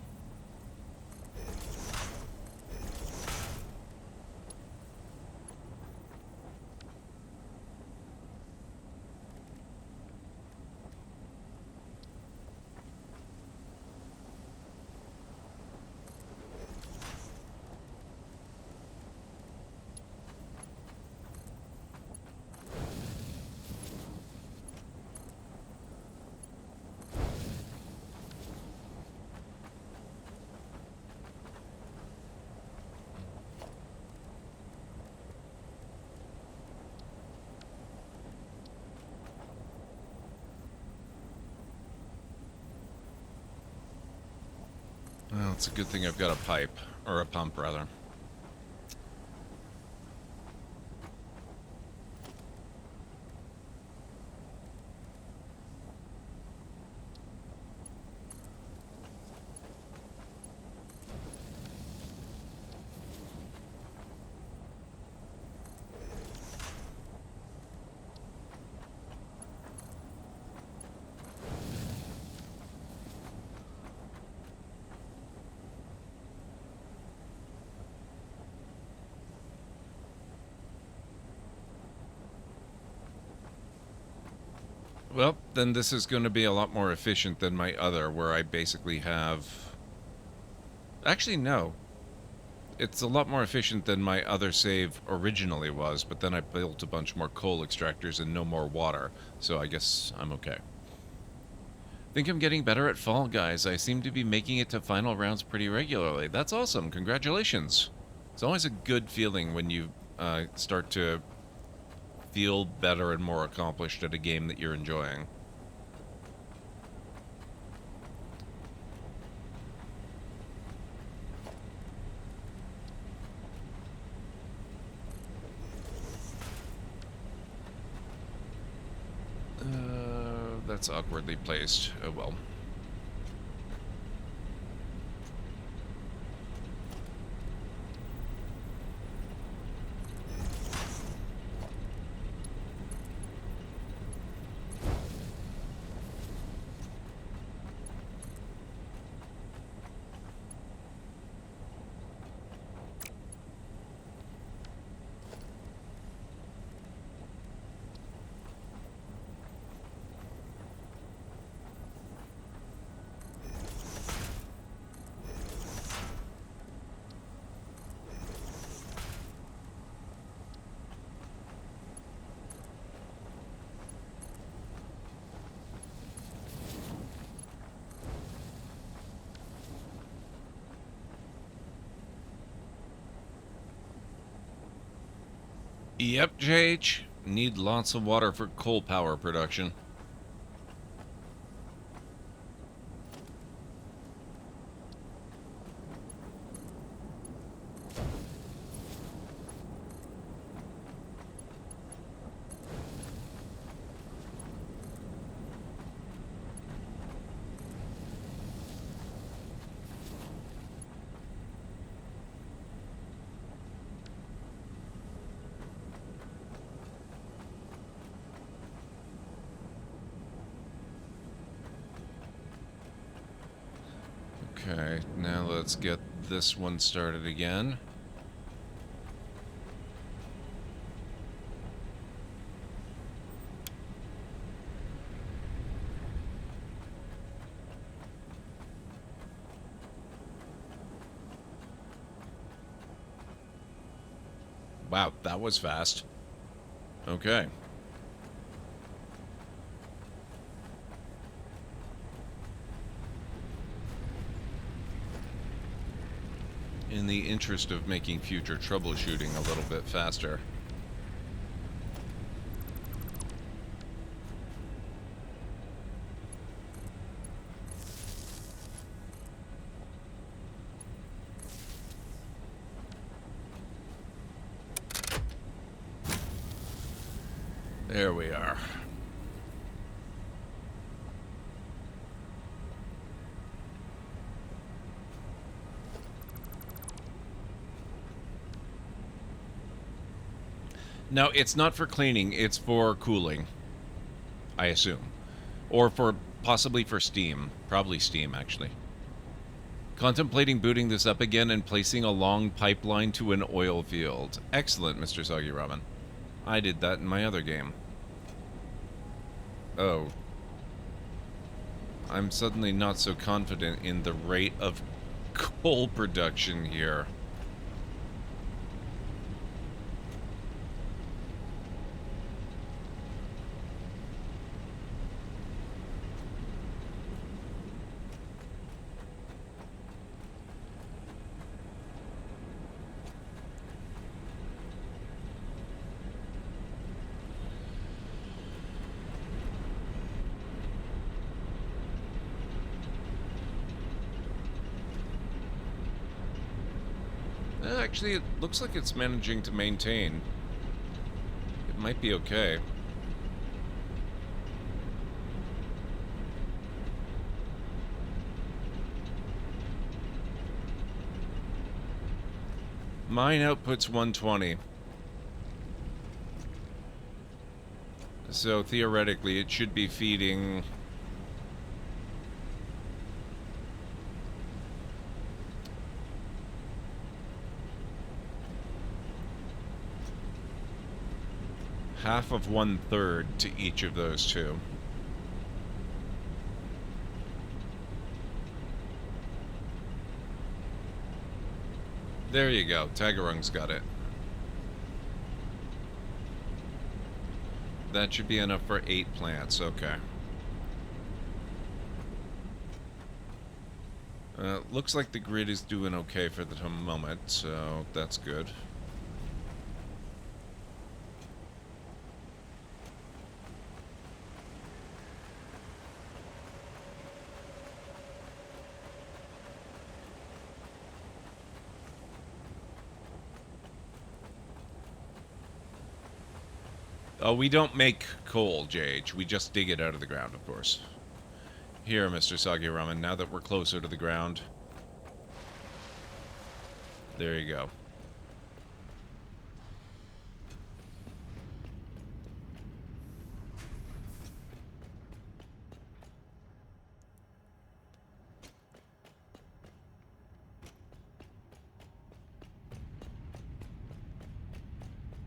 Well, it's a good thing I've got a pipe, or a pump, rather. Well, then this is going to be a lot more efficient than my other, where I basically have... Actually, no. It's a lot more efficient than my other save originally was, but then I built a bunch more coal extractors and no more water, so I guess I'm okay. Think I'm getting better at Fall Guys. I seem to be making it to final rounds pretty regularly. That's awesome. Congratulations. It's always a good feeling when you start to feel better and more accomplished at a game that you're enjoying. That's awkwardly placed. Oh well. Yep, JH. Need lots of water for coal power production. Okay, now let's get this one started again. Wow, that was fast. Okay. In the interest of making future troubleshooting a little bit faster. There we are. No, it's not for cleaning, it's for cooling, I assume. Or for, possibly for steam. Probably steam, actually. Contemplating booting this up again and placing a long pipeline to an oil field. Excellent, Mr. Soggy Ramen. I did that in my other game. Oh. I'm suddenly not so confident in the rate of coal production here. Actually, it looks like it's managing to maintain. It might be okay. Mine outputs 120. So theoretically, it should be feeding... half of 1/3 to each of those two. There you go. Tagarung's got it. That should be enough for 8 plants. Okay. Looks like the grid is doing okay for the moment, so that's good. Oh, we don't make coal, JH. We just dig it out of the ground, of course. Here, Mr. Soggy Ramen, now that we're closer to the ground. There you go.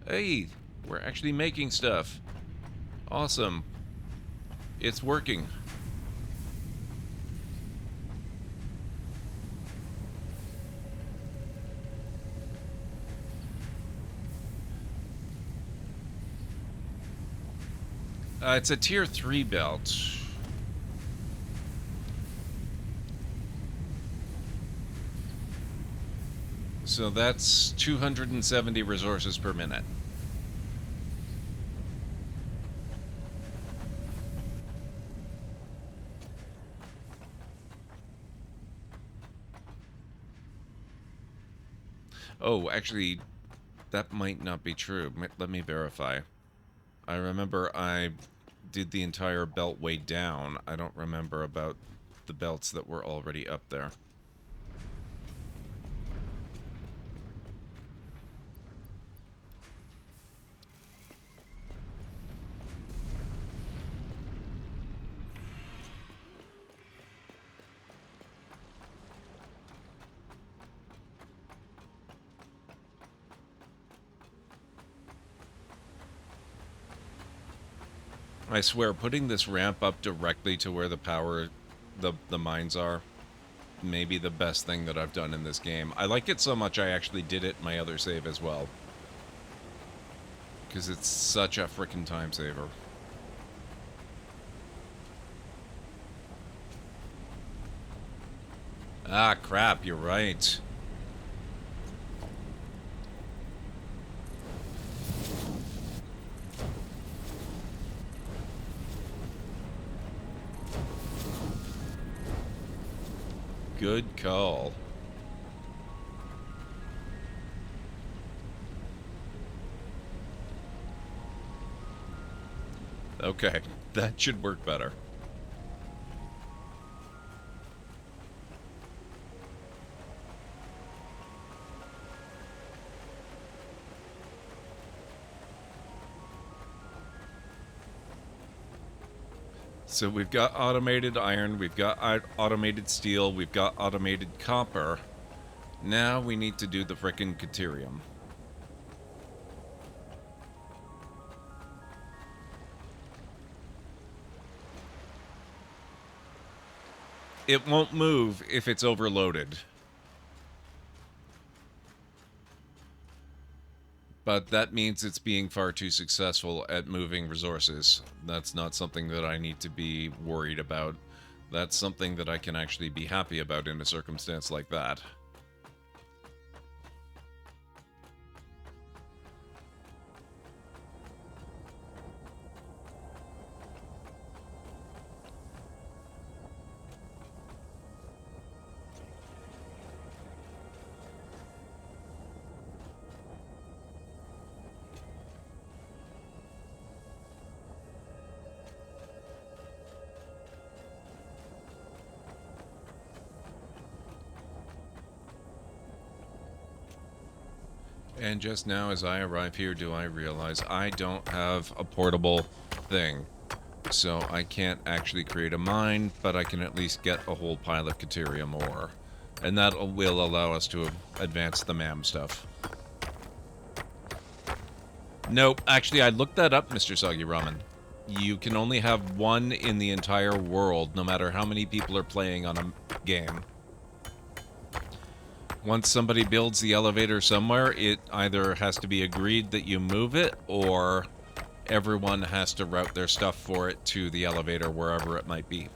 Hey, we're actually making stuff. Awesome. It's working. It's a tier 3 belt. So that's 270 resources per minute. Oh, actually, that might not be true. Let me verify. I remember I did the entire beltway down. I don't remember about the belts that were already up there. I swear, putting this ramp up directly to where the mines are, may be the best thing that I've done in this game. I like it so much I actually did it in my other save as well. Because it's such a frickin' time saver. Ah, crap, you're right. Good call. Okay, that should work better. So we've got automated iron, we've got automated steel, we've got automated copper. Now we need to do the frickin' Caterium. It won't move if it's overloaded. But that means it's being far too successful at moving resources. That's not something that I need to be worried about. That's something that I can actually be happy about in a circumstance like that. And just now, as I arrive here, do I realize I don't have a portable thing. So I can't actually create a mine, but I can at least get a whole pile of Caterium ore. And that will allow us to advance the MAM stuff. Nope, actually I looked that up, Mr. Soggy Ramen. You can only have one in the entire world, no matter how many people are playing on a game. once somebody builds the elevator somewhere, it either has to be agreed that you move it, or everyone has to route their stuff for it to the elevator wherever it might be.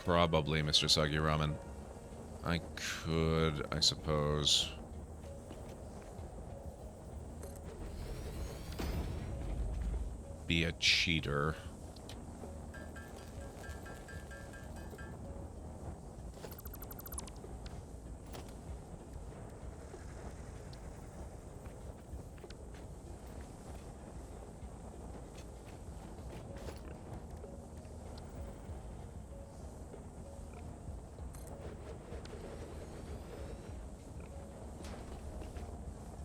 Probably, Mr. Soggy Ramen. I could, I suppose. Be a cheater.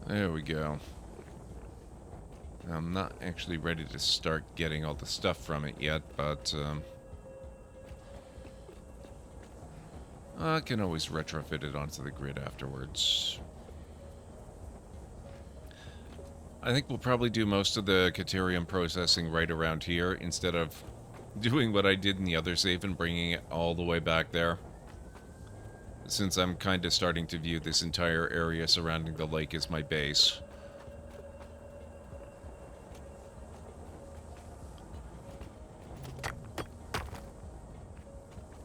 There we go. I'm not actually ready to start getting all the stuff from it yet, but I can always retrofit it onto the grid afterwards. I think we'll probably do most of the Caterium processing right around here instead of doing what I did in the other save and bringing it all the way back there. Since I'm kind of starting to view this entire area surrounding the lake as my base.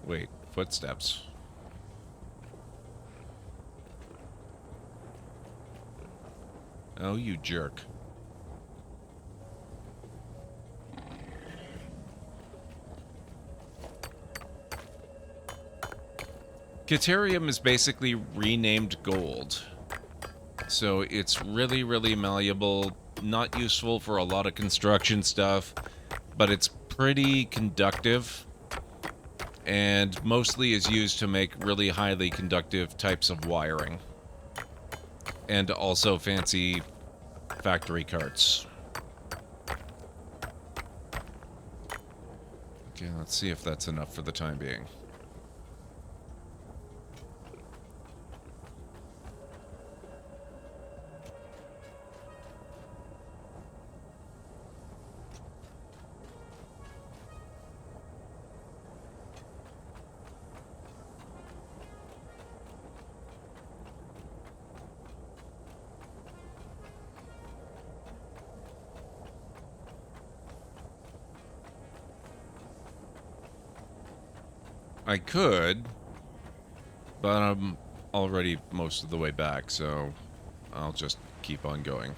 Wait, footsteps. Oh, you jerk. Caterium is basically renamed gold. So it's really, really malleable, not useful for a lot of construction stuff, but it's pretty conductive, and mostly is used to make really highly conductive types of wiring. And also fancy factory carts. Okay, let's see if that's enough for the time being. I could, but I'm already most of the way back, so I'll just keep on going.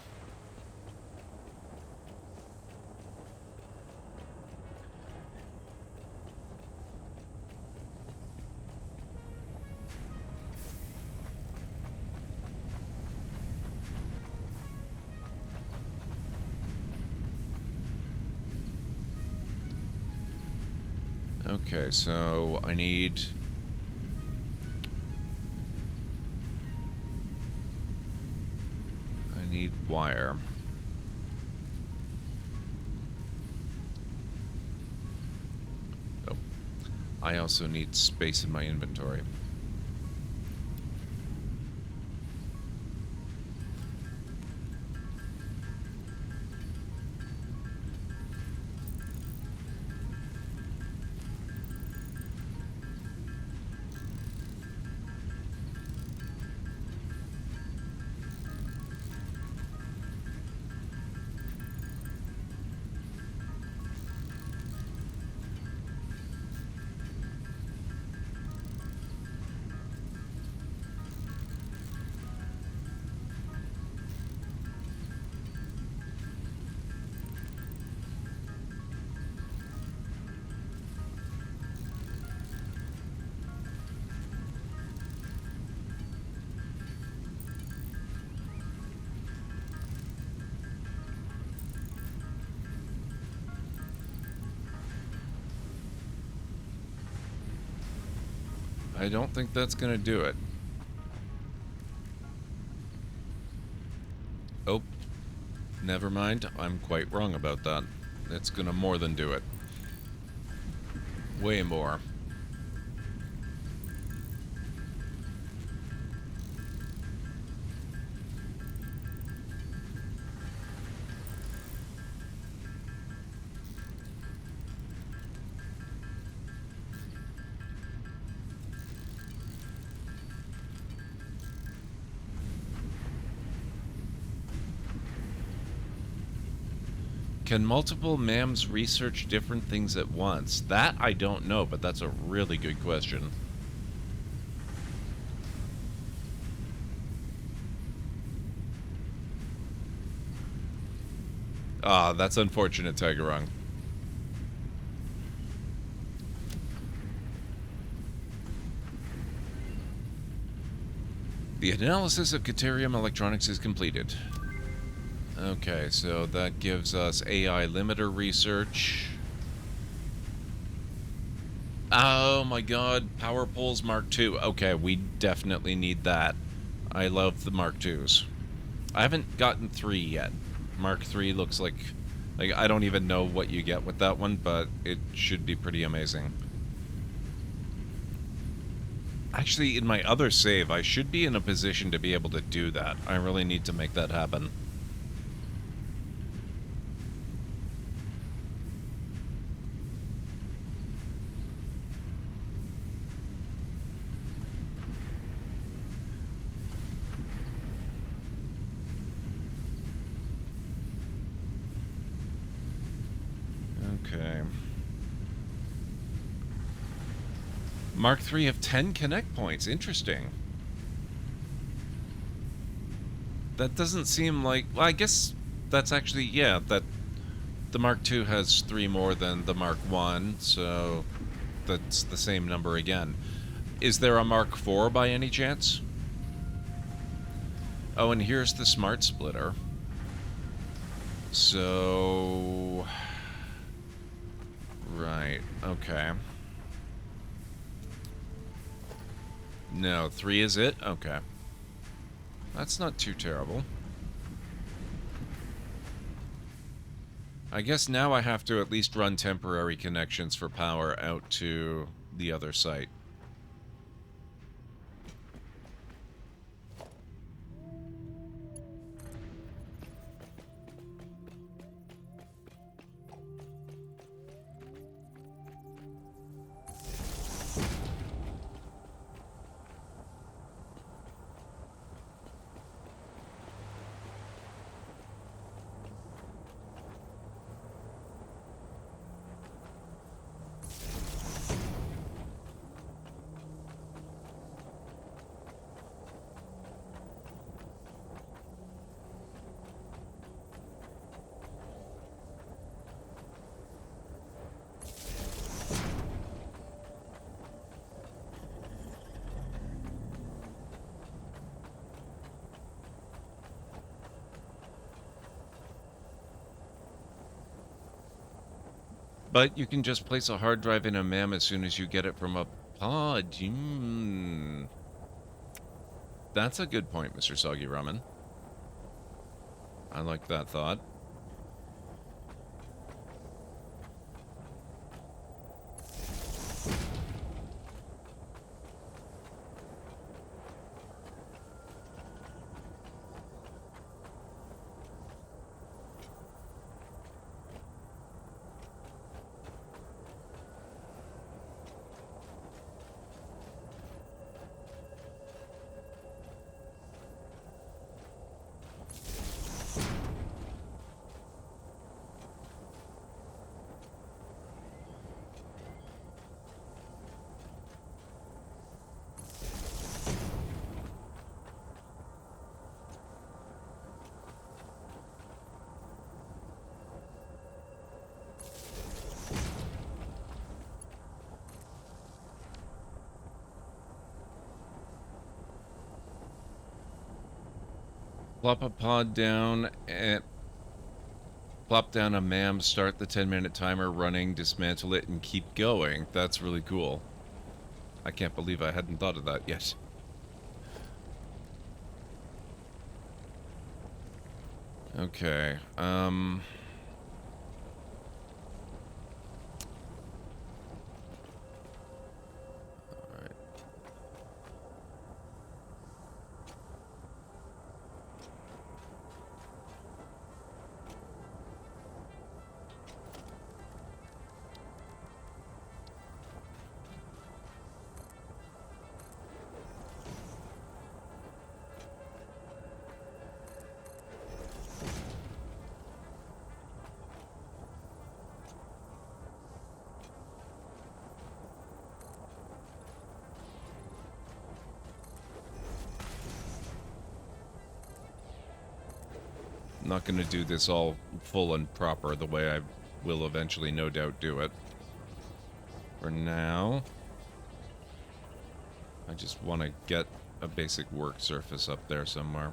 Okay, so I need wire. Oh, I also need space in my inventory. I don't think that's gonna do it. Oh, never mind. I'm quite wrong about that. It's gonna more than do it. Way more. Can multiple MAMs research different things at once? That I don't know, but that's a really good question. Ah, that's unfortunate, Tigerung. The analysis of Caterium electronics is completed. Okay, so that gives us AI limiter research. Oh my god, Power Poles Mark II. Okay, we definitely need that. I love the Mark IIs. I haven't gotten 3 yet. Mark III looks like I don't even know what you get with that one, but it should be pretty amazing. Actually, in my other save, I should be in a position to be able to do that. I really need to make that happen. Okay. Mark III of 10 connect points. Interesting. That doesn't seem like... Well, I guess that's actually... Yeah, that... The Mark II has 3 more than the Mark I, so... That's the same number again. Is there a Mark IV by any chance? Oh, and here's the Smart Splitter. So... Right, okay. No, 3 is it? Okay. That's not too terrible. I guess now I have to at least run temporary connections for power out to the other site. But you can just place a hard drive in a MAM as soon as you get it from a pod. That's a good point, Mr. Soggy Ramen. I like that thought. Plop a pod down and plop down a MAM, start the 10-minute timer running, dismantle it, and keep going. That's really cool. I can't believe I hadn't thought of that yet. Okay, I'm not going to do this all full and proper the way I will eventually no doubt do it. For now, I just want to get a basic work surface up there somewhere.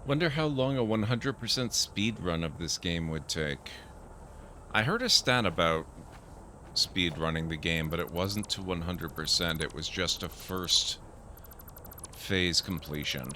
Wonder how long a 100% speed run of this game would take. I heard a stat about speed running the game, but it wasn't to 100%. It was just a first phase completion.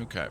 Okay.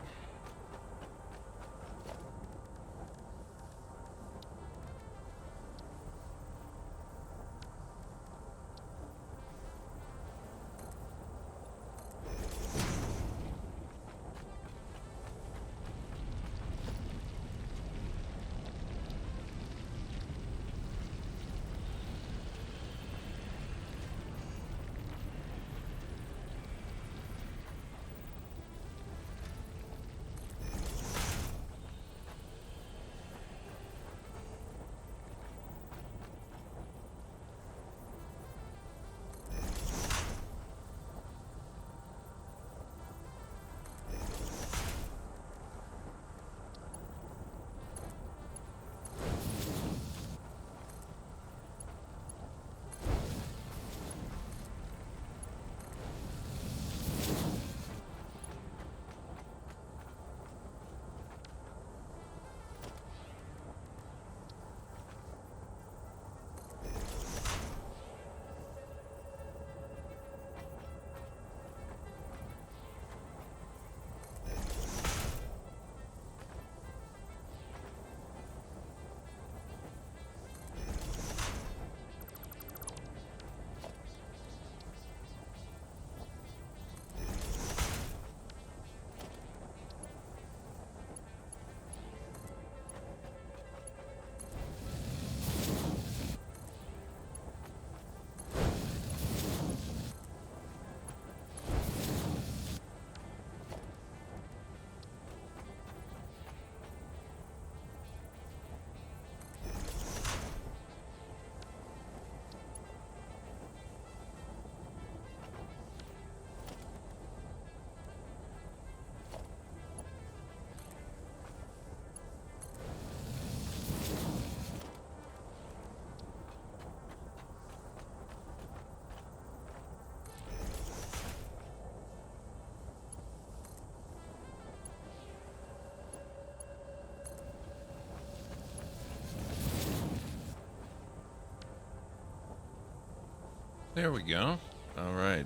There we go. All right.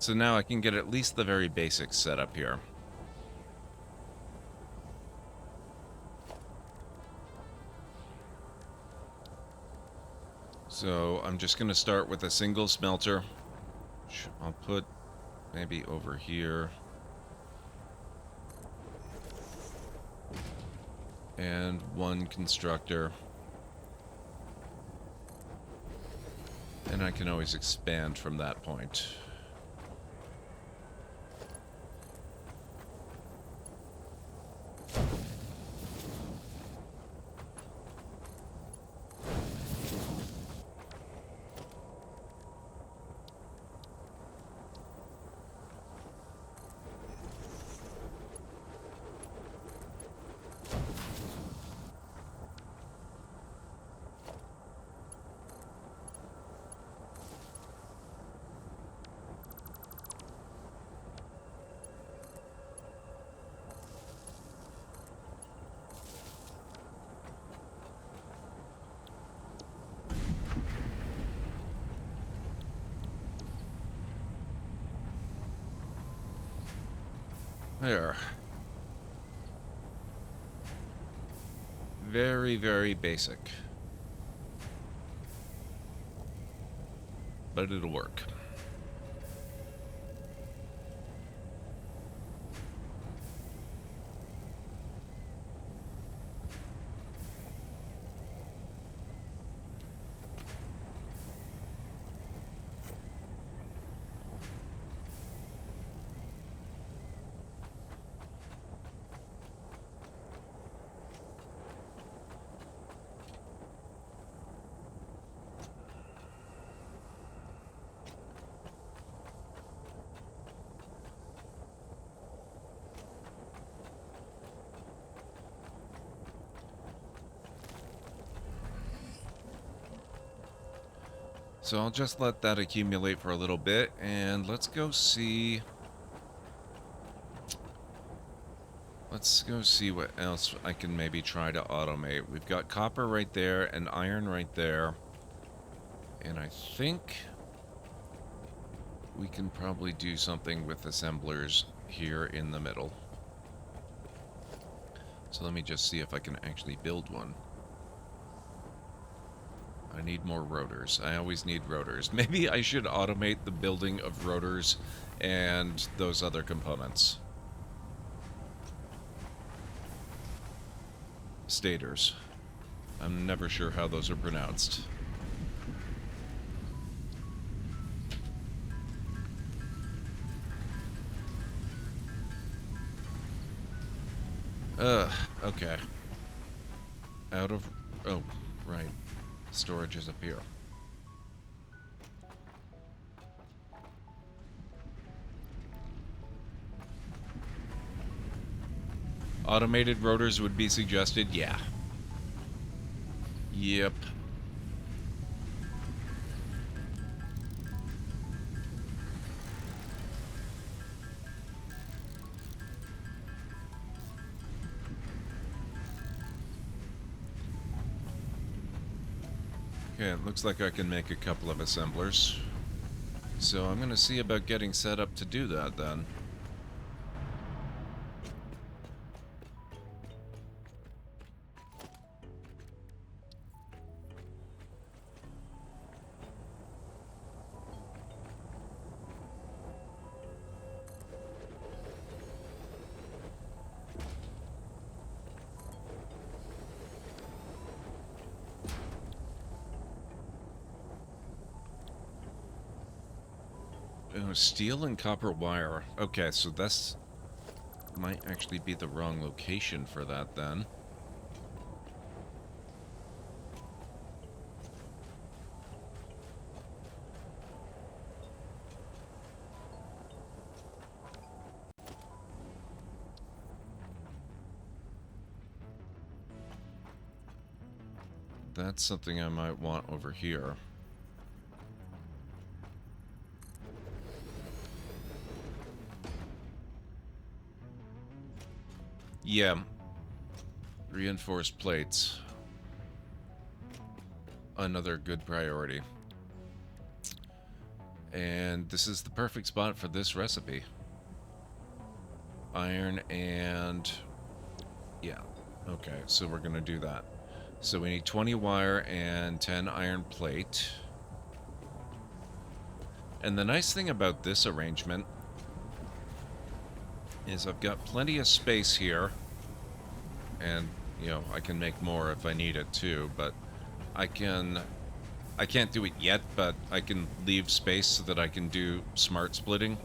So now I can get at least the very basics set up here. So I'm just going to start with a single smelter, which I'll put maybe over here. And one constructor. And I can always expand from that point. There. Very, very basic. But it'll work. So I'll just let that accumulate for a little bit, and let's go see... Let's go see what else I can maybe try to automate. We've got copper right there and iron right there. And I think we can probably do something with assemblers here in the middle. So let me just see if I can actually build one. I need more rotors. I always need rotors. Maybe I should automate the building of rotors and those other components. Stators. I'm never sure how those are pronounced. Okay. Out of... Oh, right. Storage is up here. Automated rotors would be suggested, yeah. Yep. Okay, it looks like I can make a couple of assemblers. So I'm gonna see about getting set up to do that then. Oh, steel and copper wire. Okay, so this might actually be the wrong location for that then. That's something I might want over here. Yeah. Reinforced plates. Another good priority. And this is the perfect spot for this recipe. Iron and... yeah. Okay, so we're going to do that. So we need 20 wire and 10 iron plate. And the nice thing about this arrangement is I've got plenty of space here. And, you know, I can make more if I need it too, but I can't do it yet, but I can leave space so that I can do smart splitting.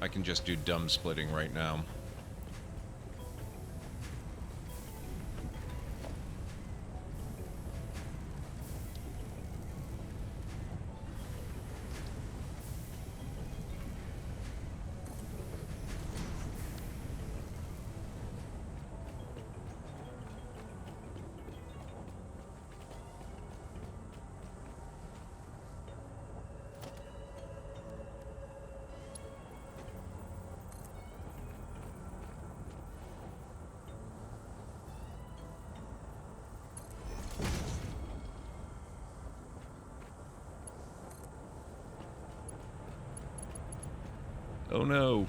I can just do dumb splitting right now. Oh no.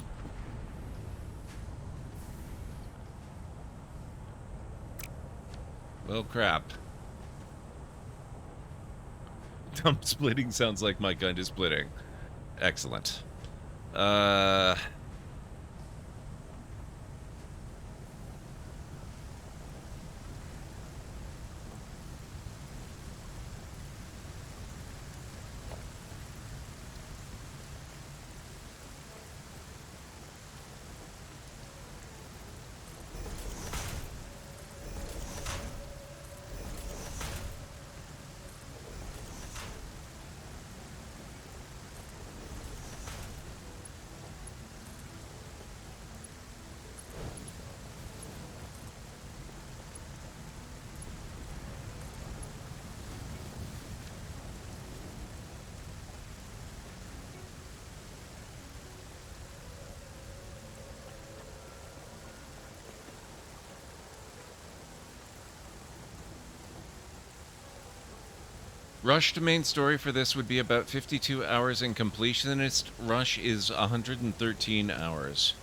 Well, crap. Dumb splitting sounds like my kind of splitting. Excellent. Rush to main story for this would be about 52 hours, and completionist rush is 113 hours.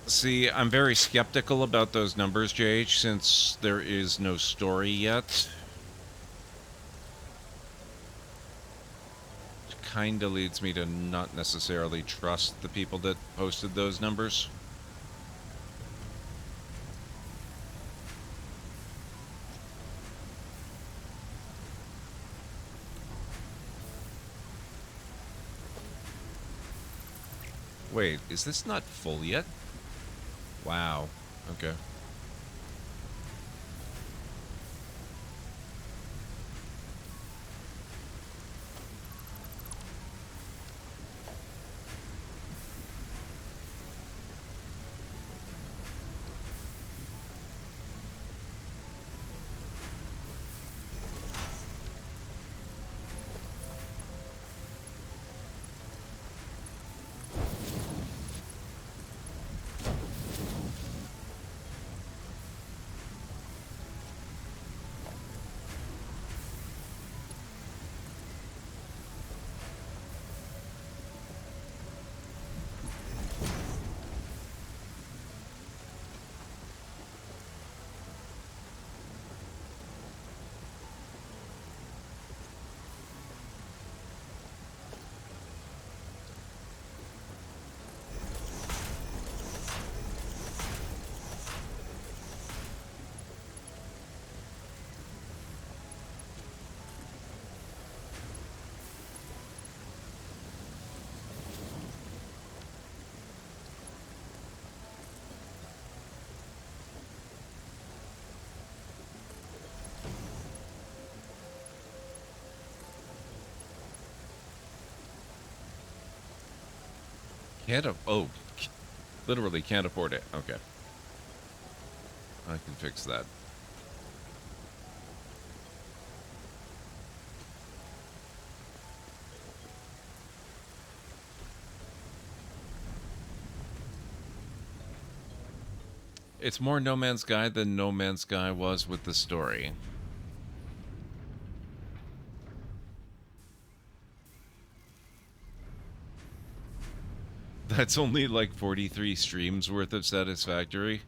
See, I'm very skeptical about those numbers, JH, since there is no story yet. Which kinda leads me to not necessarily trust the people that posted those numbers. Wait, is this not full yet? Wow. Okay. Literally can't afford it. Okay. I can fix that. It's more No Man's Sky than No Man's Sky was with the story. That's only like 43 streams worth of Satisfactory.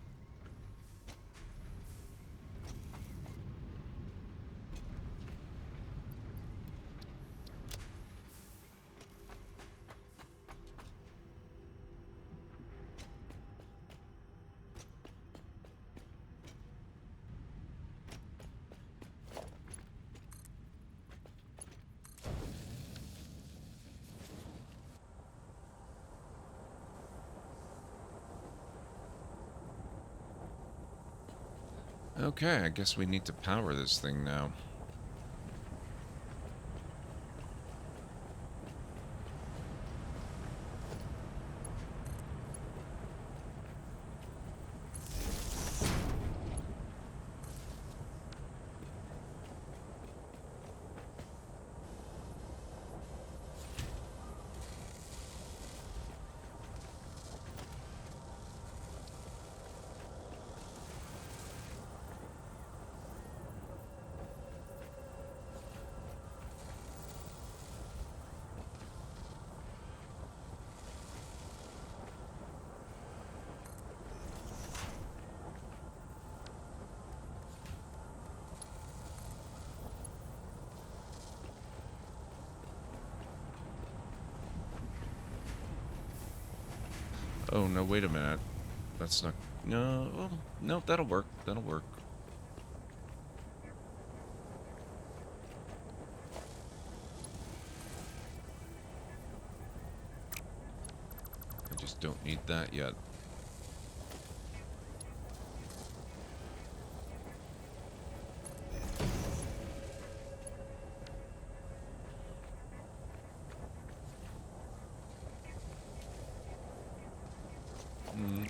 Okay, I guess we need to power this thing now. Oh, no, wait a minute. That's not... No, oh, no, that'll work. That'll work. I just don't need that yet. Hmm.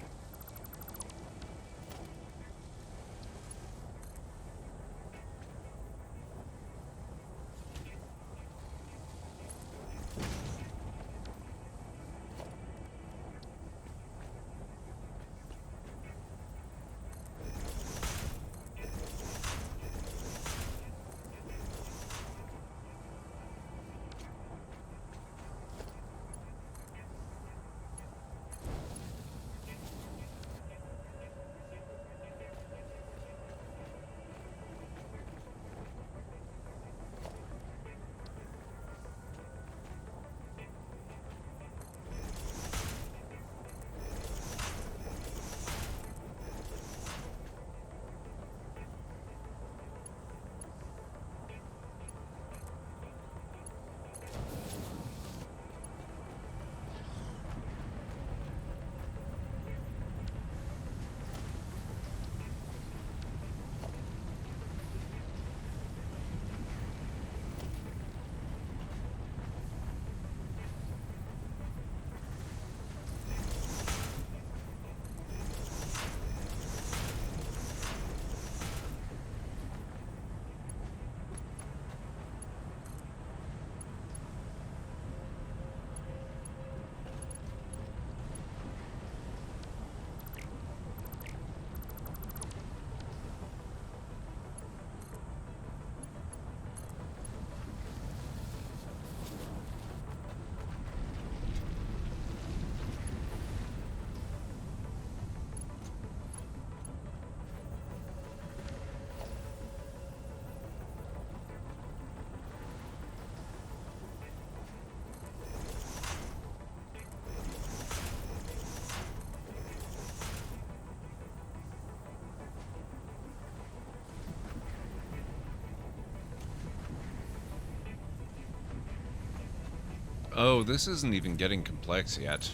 Oh, this isn't even getting complex yet.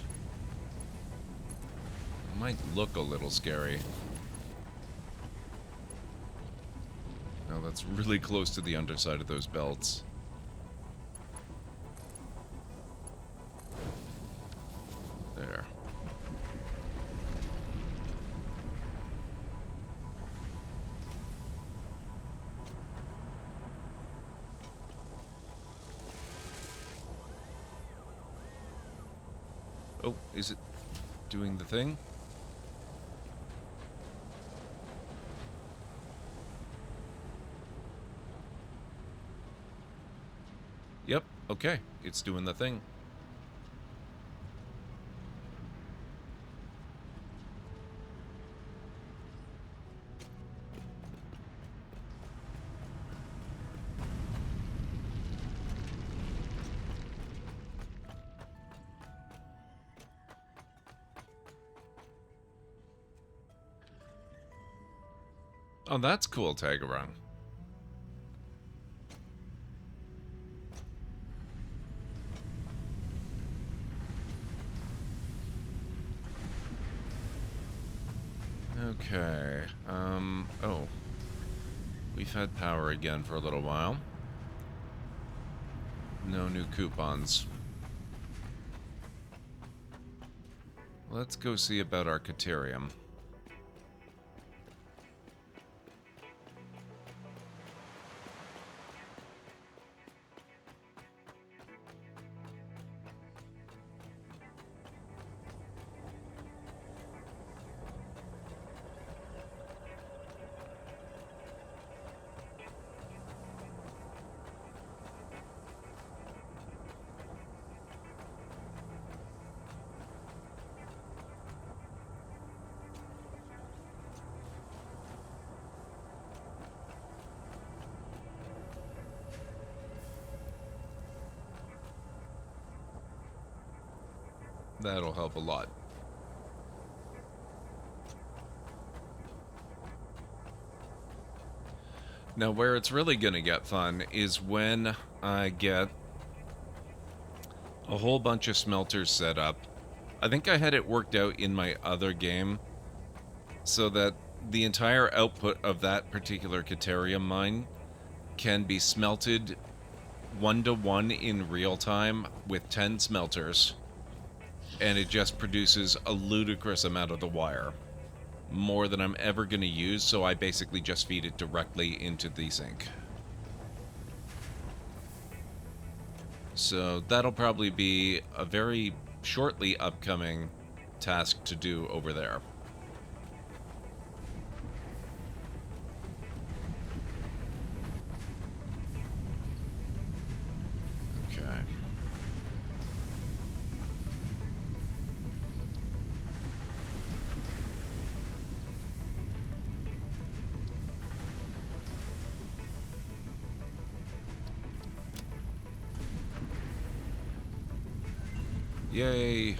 It might look a little scary. No, that's really close to the underside of those belts. There. Oh, is it doing the thing? Yep, okay, it's doing the thing. Oh, that's cool, Tagarung. Okay. Oh. We've had power again for a little while. No new coupons. Let's go see about our Caterium. That'll help a lot. Now, where it's really going to get fun is when I get a whole bunch of smelters set up. I think I had it worked out in my other game so that the entire output of that particular Caterium mine can be smelted 1-to-1 in real time with 10 smelters. And it just produces a ludicrous amount of the wire. More than I'm ever going to use, so I basically just feed it directly into the sink. So that'll probably be a very shortly upcoming task to do over there. Okay. Yay.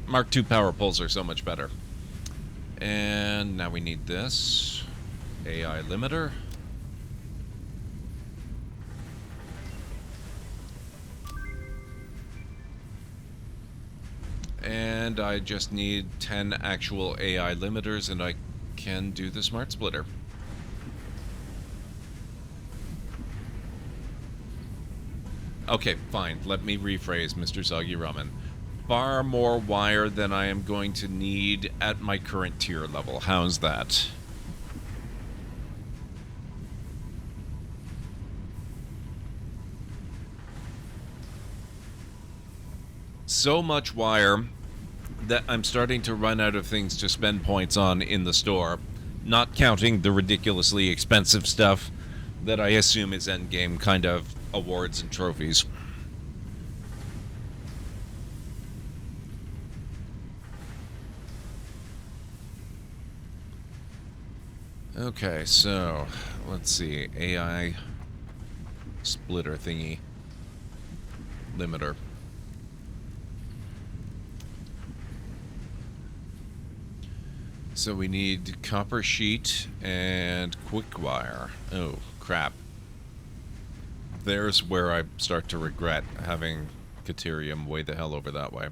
Mark II power poles are so much better. And now we need this. AI limiter. And I just need 10 actual AI limiters and I can do the smart splitter. Okay, fine. Let me rephrase, Mr. Soggy Ramen. Far more wire than I am going to need at my current tier level. How's that? So much wire that I'm starting to run out of things to spend points on in the store, not counting the ridiculously expensive stuff that I assume is endgame kind of awards and trophies. Okay, so let's see. AI splitter thingy. Limiter. So we need copper sheet and quick wire. Oh, crap. There's where I start to regret having Caterium way the hell over that way.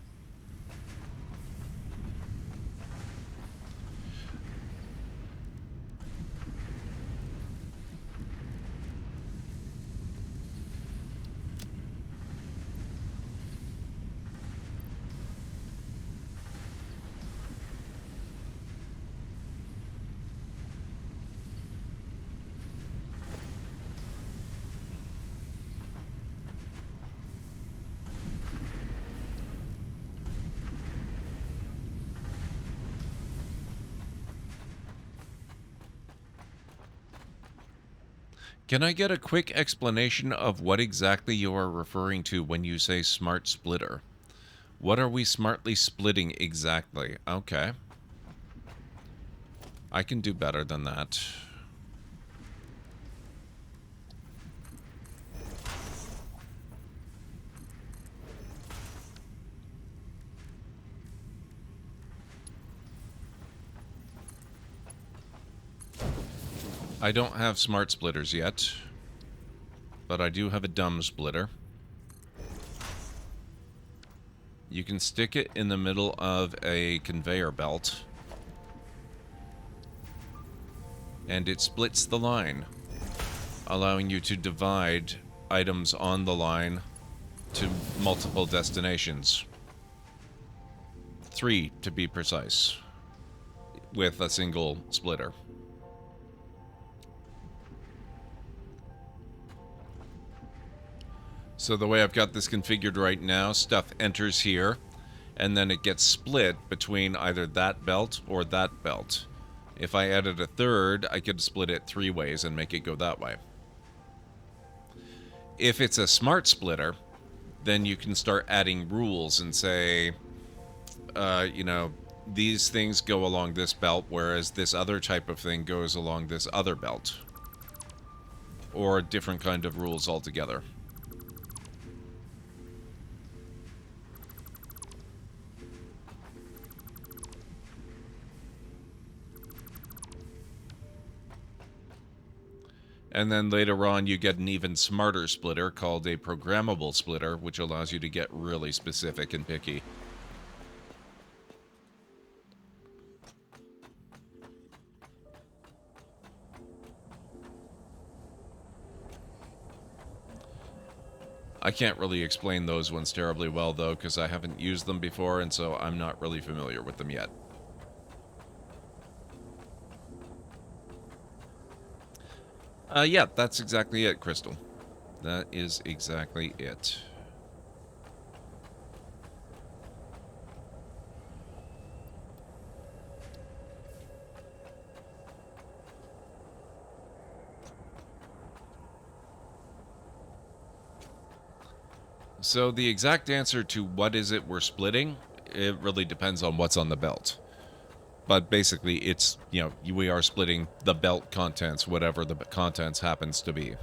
Can I get a quick explanation of what exactly you are referring to when you say smart splitter? What are we smartly splitting exactly? Okay. I can do better than that. I don't have smart splitters yet, but I do have a dumb splitter. You can stick it in the middle of a conveyor belt, and it splits the line, allowing you to divide items on the line to multiple destinations. 3, to be precise, with a single splitter. So the way I've got this configured right now, stuff enters here, and then it gets split between either that belt or that belt. If I added a third, I could split it 3 ways and make it go that way. If it's a smart splitter, then you can start adding rules and say, you know, these things go along this belt, whereas this other type of thing goes along this other belt. Or a different kind of rules altogether. And then later on, you get an even smarter splitter called a programmable splitter, which allows you to get really specific and picky. I can't really explain those ones terribly well, though, because I haven't used them before, and so I'm not really familiar with them yet. Yeah, that's exactly it, Crystal. That is exactly it. So the exact answer to what is it we're splitting, it really depends on what's on the belt. But basically, it's, you know, we are splitting the belt contents, whatever the contents happens to be.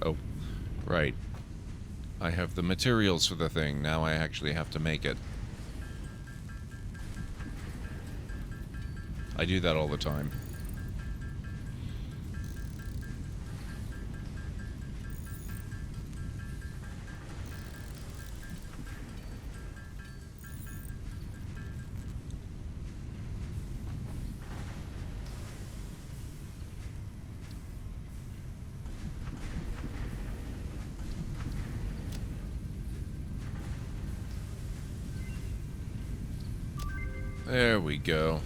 Oh, right. I have the materials for the thing. Now I actually have to make it. I do that all the time. There we go.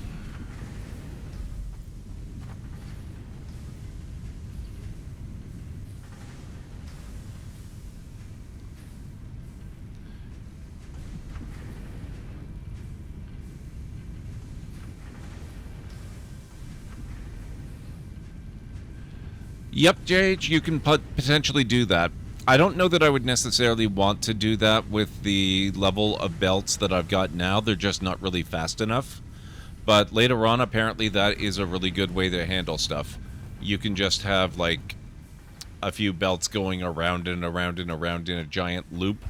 Yep, JH, you can potentially do that. I don't know that I would necessarily want to do that with the level of belts that I've got now. They're just not really fast enough. But later on, apparently that is a really good way to handle stuff. You can just have, like, a few belts going around and around and around in a giant loop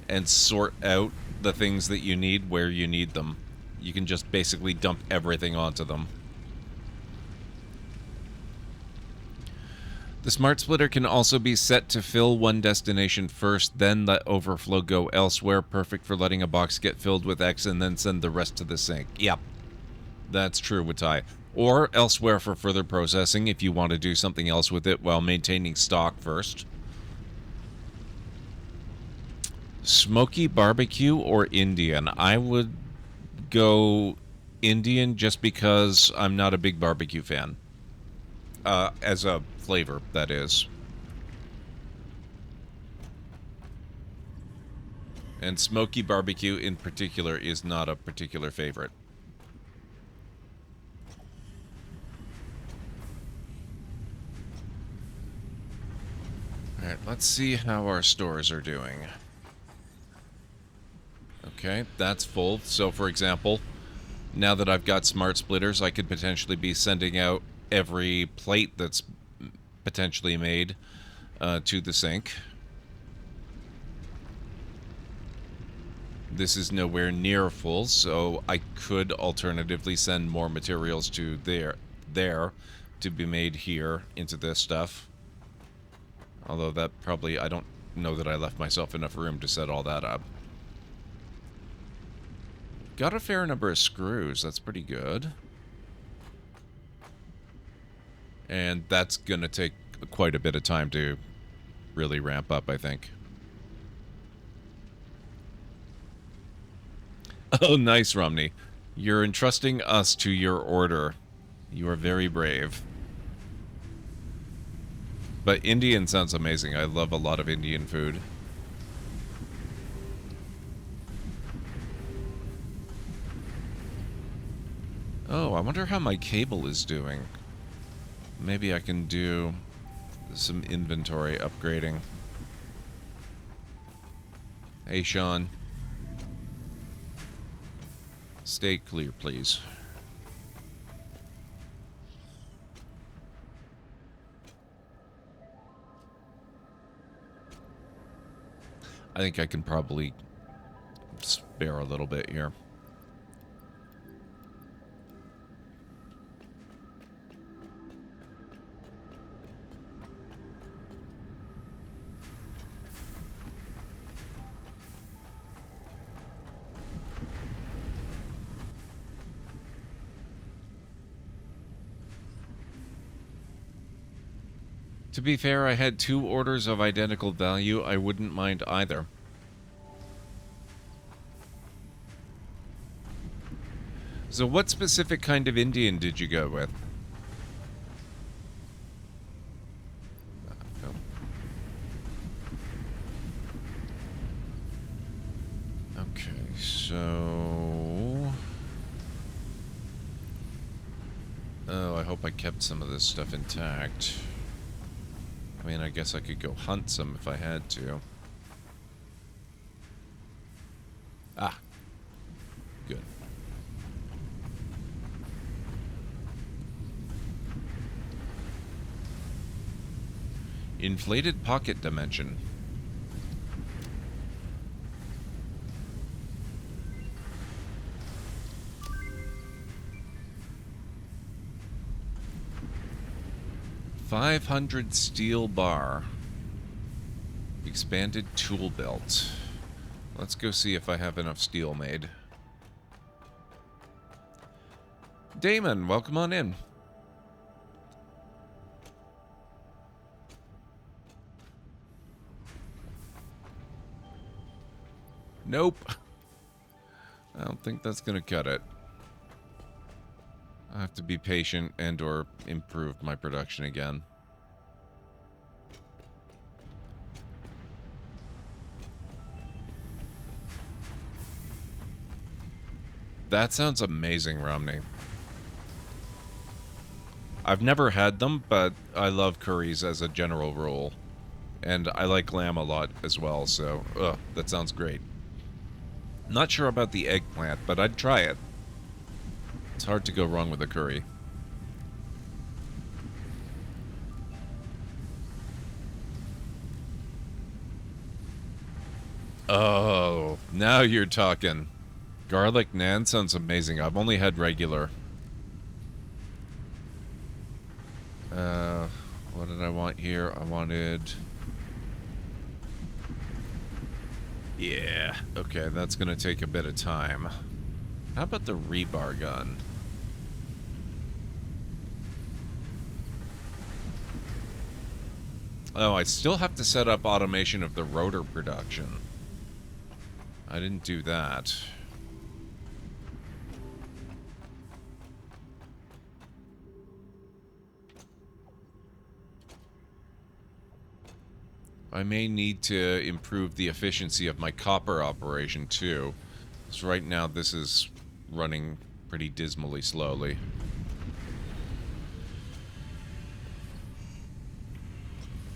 and sort out the things that you need where you need them. You can just basically dump everything onto them. The smart splitter can also be set to fill one destination first, then let overflow go elsewhere, perfect for letting a box get filled with X and then send the rest to the sink. Yep, that's true with Ty. Or elsewhere for further processing if you want to do something else with it while maintaining stock first. Smoky barbecue or Indian? I would go Indian just because I'm not a big barbecue fan. As a flavor, that is. And smoky barbecue in particular is not a particular favorite. Alright, let's see how our stores are doing. Okay, that's full. So, for example, now that I've got smart splitters, I could potentially be sending out every plate that's potentially made to the sink. This is nowhere near full, so I could alternatively send more materials to there to be made here into this stuff. Although that probably, I don't know that I left myself enough room to set all that up. Got a fair number of screws, that's pretty good. And that's gonna take quite a bit of time to really ramp up, I think. Oh, nice, Romney. You're entrusting us to your order. You are very brave. But Indian sounds amazing. I love a lot of Indian food. Oh, I wonder how my cable is doing. Maybe I can do some inventory upgrading. Hey, Sean. Stay clear, please. I think I can probably spare a little bit here. To be fair, I had 2 orders of identical value. I wouldn't mind either. So what specific kind of Indian did you go with? Okay, so... Oh, I hope I kept some of this stuff intact. I mean, I guess I could go hunt some if I had to. Ah. Good. Inflated pocket dimension. $500 steel bar. Expanded tool belt. Let's go see if I have enough steel made. Damon, welcome on in. Nope. I don't think that's gonna cut it. I have to be patient and or improve my production again. That sounds amazing, Romney. I've never had them, but I love curries as a general rule. And I like lamb a lot as well, so that sounds great. Not sure about the eggplant, but I'd try it. It's hard to go wrong with a curry. Oh, now you're talking. Garlic naan sounds amazing. I've only had regular. What did I want here? I wanted... Yeah, okay, that's gonna take a bit of time. How about the rebar gun? Oh, I still have to set up automation of the rotor production. I didn't do that. I may need to improve the efficiency of my copper operation too. So right now this is running pretty dismally slowly.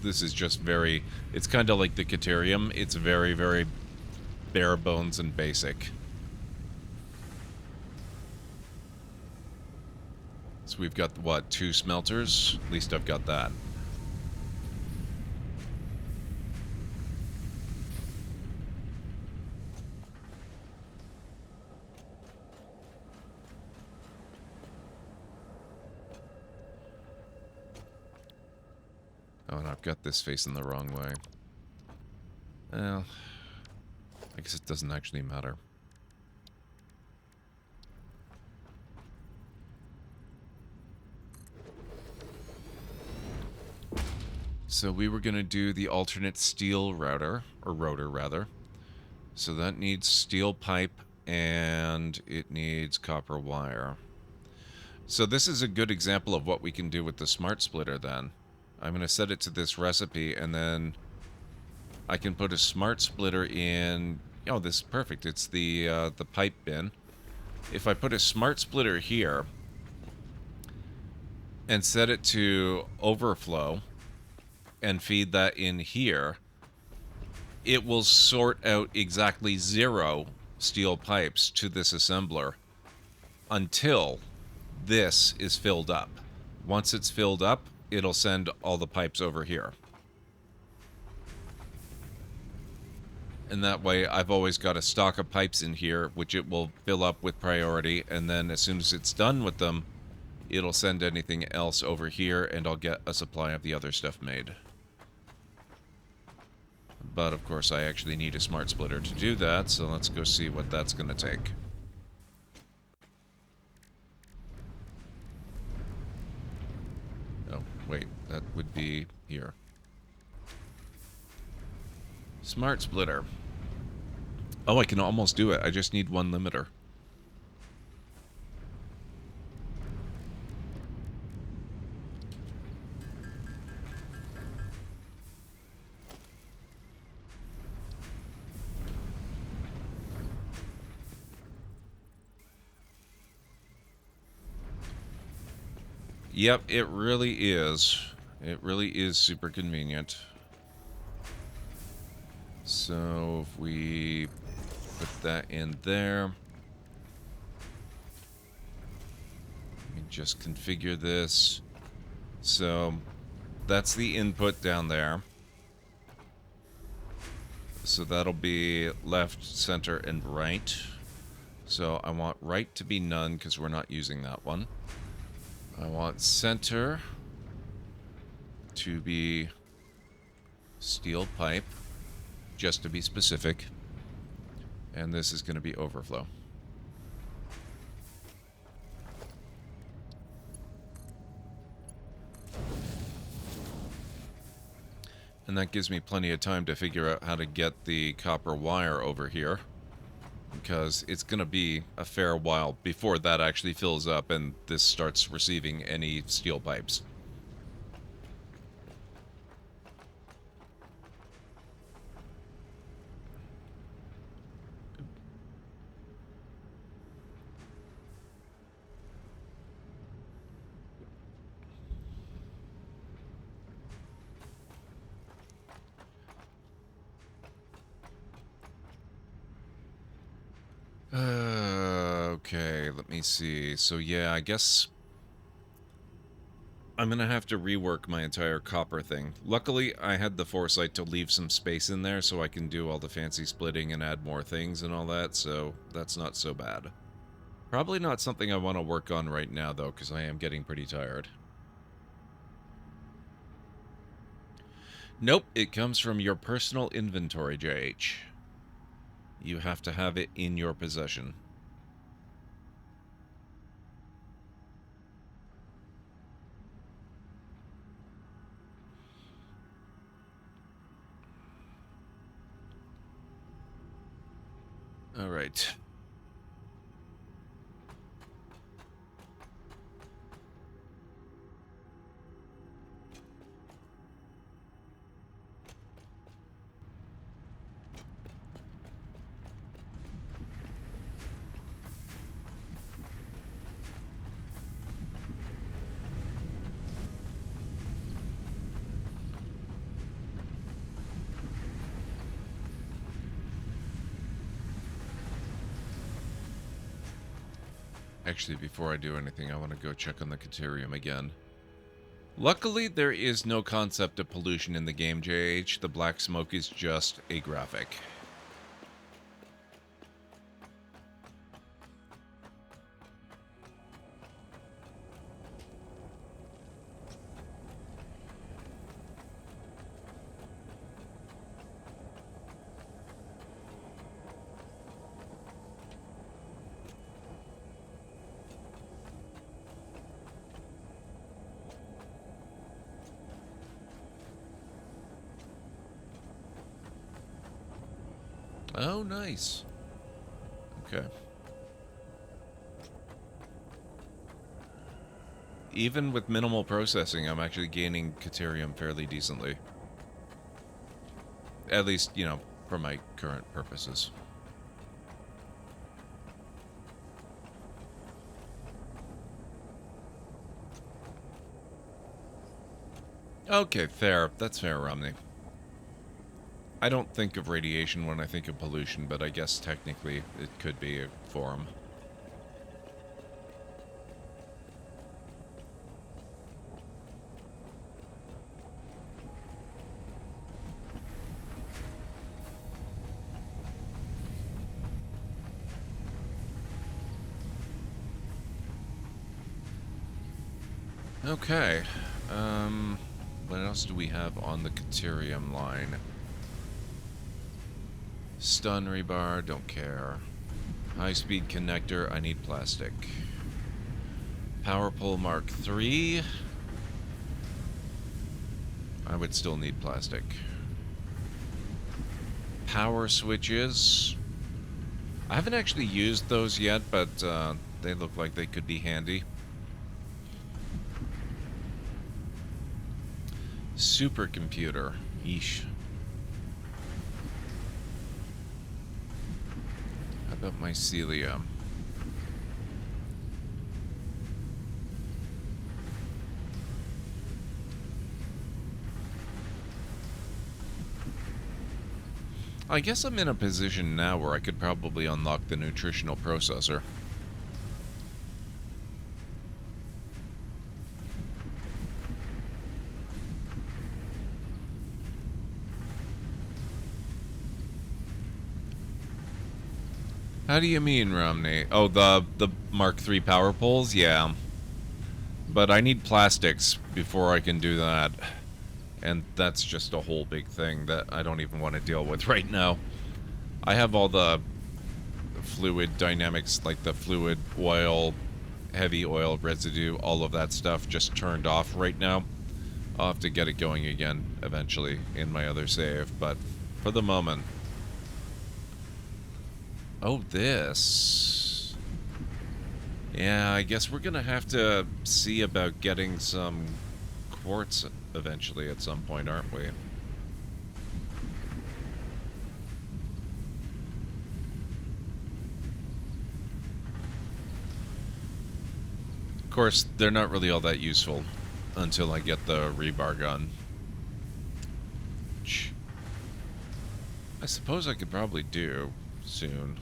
this is just very... It's kind of like the Caterium. It's very, very bare bones and basic. So we've got, what, 2 smelters? At least I've got that. Oh, and I've got this facing the wrong way. Well, I guess it doesn't actually matter. So we were going to do the alternate steel router, or rotor rather. So that needs steel pipe and it needs copper wire. So this is a good example of what we can do with the smart splitter then. I'm going to set it to this recipe and then I can put a smart splitter in. Oh, this is perfect. It's the pipe bin. If I put a smart splitter here and set it to overflow and feed that in here, it will sort out exactly 0 steel pipes to this assembler until this is filled up. Once it's filled up, it'll send all the pipes over here. And that way, I've always got a stock of pipes in here, which it will fill up with priority, and then as soon as it's done with them, it'll send anything else over here, and I'll get a supply of the other stuff made. But, of course, I actually need a smart splitter to do that, so let's go see what that's going to take. Oh, wait, that would be here. Smart splitter. Oh, I can almost do it. I just need 1 limiter. Yep, it really is. It really is super convenient. So if we put that in there, let me just configure this. So that's the input down there. So that'll be left, center, and right. So I want right to be none because we're not using that one. I want center to be steel pipe, just to be specific. And this is going to be overflow. And that gives me plenty of time to figure out how to get the copper wire over here, because it's going to be a fair while before that actually fills up and this starts receiving any steel pipes. Okay, let me see. So yeah, I guess I'm gonna have to rework my entire copper thing. Luckily, I had the foresight to leave some space in there so I can do all the fancy splitting and add more things and all that, so that's not so bad. Probably not something I want to work on right now, though, because I am getting pretty tired. Nope, it comes from your personal inventory, JH. You have to have it in your possession. All right. Actually, before I do anything, I want to go check on the Caterium again. Luckily, there is no concept of pollution in the game, JH. The black smoke is just a graphic. Oh, nice. Okay. Even with minimal processing, I'm actually gaining Caterium fairly decently. At least, you know, for my current purposes. Okay, fair. That's fair, Romney. I don't think of radiation when I think of pollution, but I guess technically it could be a form. Okay. What else do we have on the Caterium line? Stun rebar, don't care. High-speed connector, I need plastic. Power pole Mark III. I would still need plastic. Power switches. I haven't actually used those yet, but they look like they could be handy. Supercomputer. Yeesh. How about mycelium? I guess I'm in a position now where I could probably unlock the nutritional processor. How do you mean, Romney? Oh, the Mark III power poles? Yeah. But I need plastics before I can do that. And that's just a whole big thing that I don't even want to deal with right now. I have all the fluid dynamics, like the fluid, oil, heavy oil residue, all of that stuff just turned off right now. I'll have to get it going again eventually in my other save, but for the moment... Oh, this. Yeah, I guess we're gonna have to see about getting some quartz eventually at some point, aren't we? Of course, they're not really all that useful until I get the rebar gun. Which I suppose I could probably do soon.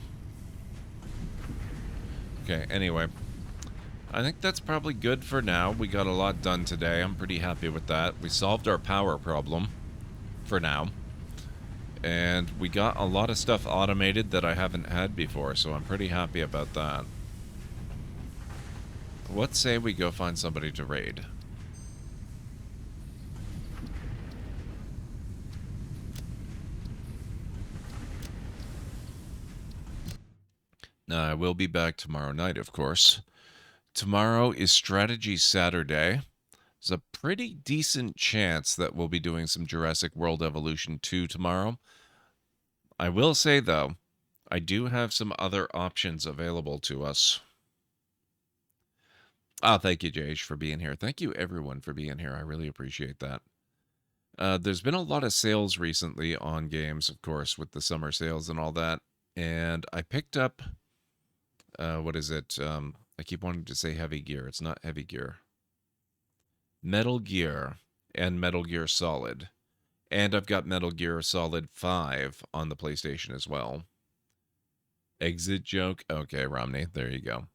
Okay, anyway. I think that's probably good for now. We got a lot done today. I'm pretty happy with that. We solved our power problem for now. And we got a lot of stuff automated that I haven't had before, so I'm pretty happy about that. What say we go find somebody to raid? Now, I will be back tomorrow night, of course. Tomorrow is Strategy Saturday. There's a pretty decent chance that we'll be doing some Jurassic World Evolution 2 tomorrow. I will say, though, I do have some other options available to us. Ah, thank you, Jayesh, for being here. Thank you, everyone, for being here. I really appreciate that. There's been a lot of sales recently on games, of course, with the summer sales and all that. And I picked up... what is it? I keep wanting to say Heavy Gear. It's not Heavy Gear. Metal Gear and Metal Gear Solid. And I've got Metal Gear Solid 5 on the PlayStation as well. Exit joke? Okay, Romney, there you go.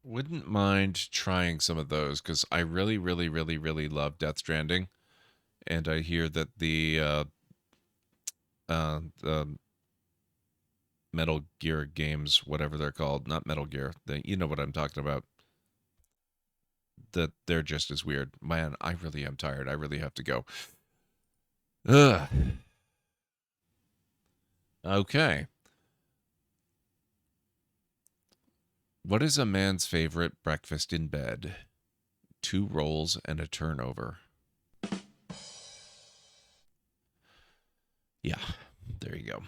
Wouldn't mind trying some of those, because I really, really, really, really love Death Stranding. And I hear that the Metal Gear games, whatever they're called, not Metal Gear, you know what I'm talking about, that they're just as weird. Man, I really am tired. I really have to go. Ugh. Okay. What is a man's favorite breakfast in bed? 2 rolls and a turnover. Yeah, there you go.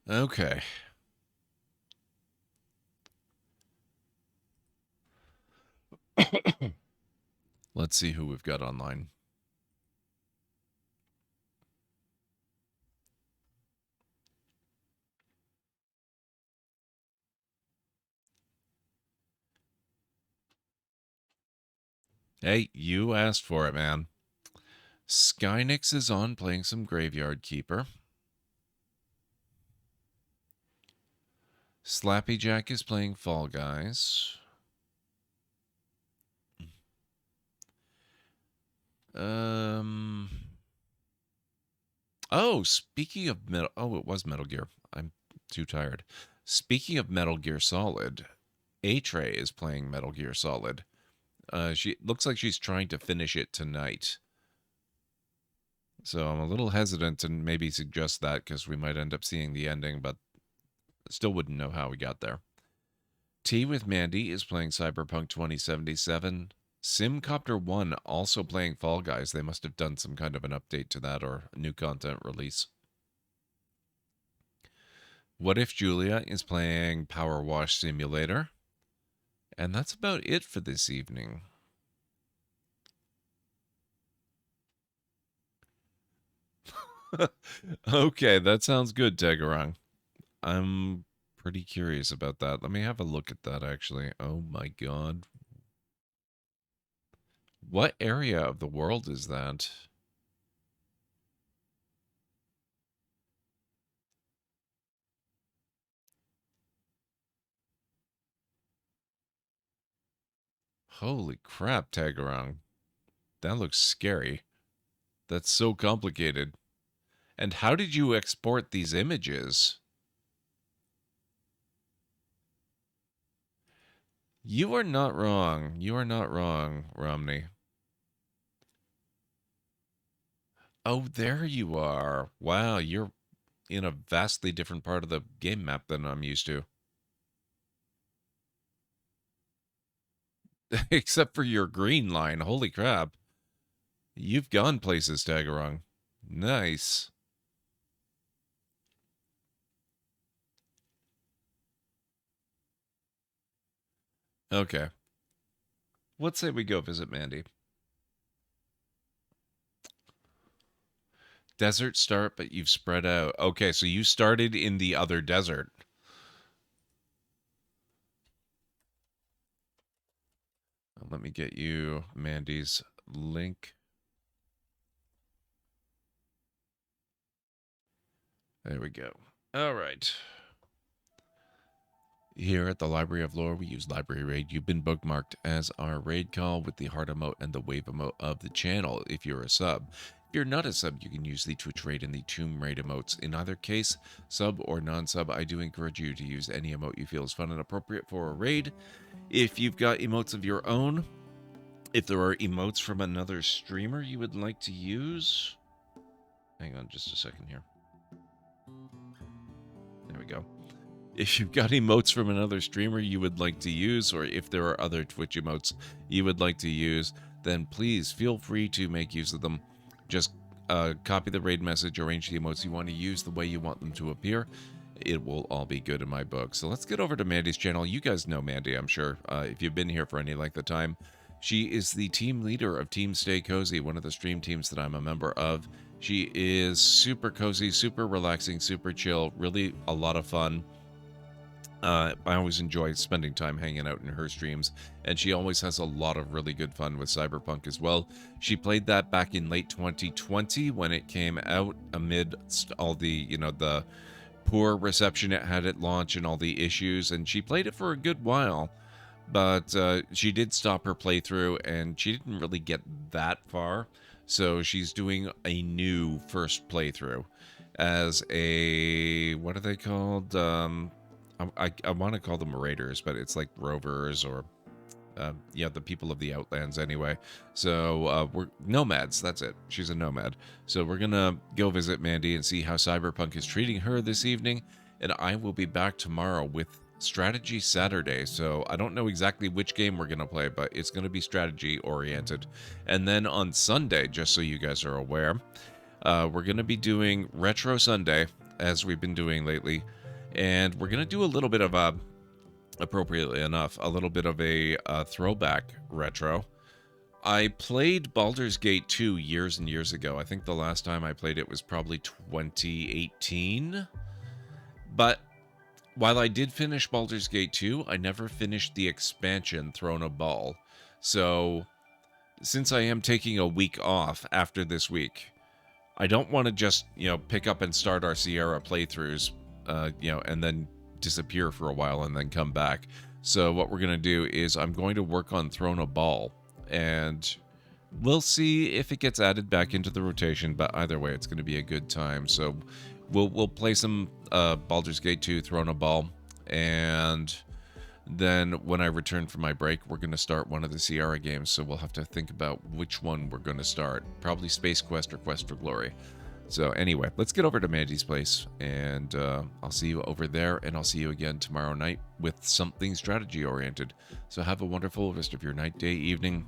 Okay. Let's see who we've got online. Hey, you asked for it, man. Skynix is on playing some Graveyard Keeper. Slappy Jack is playing Fall Guys. Oh, speaking of Metal... Oh, it was Metal Gear. I'm too tired. Speaking of Metal Gear Solid, A-Tray is playing Metal Gear Solid. She looks like she's trying to finish it tonight. So I'm a little hesitant to maybe suggest that, because we might end up seeing the ending, but still wouldn't know how we got there. Tea with Mandy is playing Cyberpunk 2077. Simcopter 1 also playing Fall Guys. They must have done some kind of an update to that or new content release. What If Julia is playing Power Wash Simulator. And that's about it for this evening. Okay, that sounds good, Tegarang. I'm pretty curious about that. Let me have a look at that, actually. Oh my god. What area of the world is that? Holy crap, Tagarong. That looks scary. That's so complicated. And how did you export these images? You are not wrong. You are not wrong, Romney. Oh, there you are. Wow, you're in a vastly different part of the game map than I'm used to. Except for your green line. Holy crap. You've gone places, Tagarong. Nice. Okay. Let's say we go visit Mandy. Desert start, but you've spread out. Okay, so you started in the other desert. Let me get you Mandy's link. There we go. All right. Here at the Library of Lore, we use Library Raid. You've been bookmarked as our raid call with the heart emote and the wave emote of the channel if you're a sub. If you're not a sub, you can use the Twitch raid and the Tomb raid emotes. In either case, sub or non-sub, I do encourage you to use any emote you feel is fun and appropriate for a raid. If you've got emotes of your own, if there are emotes from another streamer you would like to use... Hang on just a second here. There we go. If you've got emotes from another streamer you would like to use, or if there are other Twitch emotes you would like to use, then please feel free to make use of them. Just copy the raid message, arrange the emotes you want to use the way you want them to appear. It will all be good in my book. So let's get over to Mandy's channel. You guys know Mandy, I'm sure, if you've been here for any length of time. She is the team leader of Team Stay Cozy, one of the stream teams that I'm a member of. She is super cozy, super relaxing, super chill, really a lot of fun. I always enjoy spending time hanging out in her streams, and she always has a lot of really good fun with Cyberpunk as well. She played that back in late 2020 when it came out amid all the, you know, the poor reception it had at launch and all the issues, and she played it for a good while. But she did stop her playthrough, and she didn't really get that far. So she's doing a new first playthrough as a, what are they called? I want to call them raiders, but it's like rovers or yeah, the people of the Outlands anyway. So we're nomads. That's it. She's a nomad. So we're gonna go visit Mandy and see how Cyberpunk is treating her this evening. And I will be back tomorrow with Strategy Saturday. So I don't know exactly which game we're gonna play, but it's gonna be strategy oriented. And then on Sunday, just so you guys are aware, we're gonna be doing Retro Sunday as we've been doing lately, and we're gonna do a little bit of a, appropriately enough, a little bit of a throwback retro. I played Baldur's Gate 2 years and years ago. I think the last time I played it was probably 2018. But while I did finish Baldur's Gate 2, I never finished the expansion Throne of Ball. So since I am taking a week off after this week, I don't want to just, pick up and start our Sierra playthroughs, and then disappear for a while and then come back. So what we're going to do is I'm going to work on Throne of Ball, and we'll see if it gets added back into the rotation, but either way, it's going to be a good time. So we'll play some Baldur's Gate 2, Throne of Ball, and then when I return from my break, we're going to start one of the Sierra games, so we'll have to think about which one we're going to start. Probably Space Quest or Quest for Glory. So anyway, let's get over to Mandy's place, and I'll see you over there, and I'll see you again tomorrow night with something strategy-oriented. So have a wonderful rest of your night, day, evening,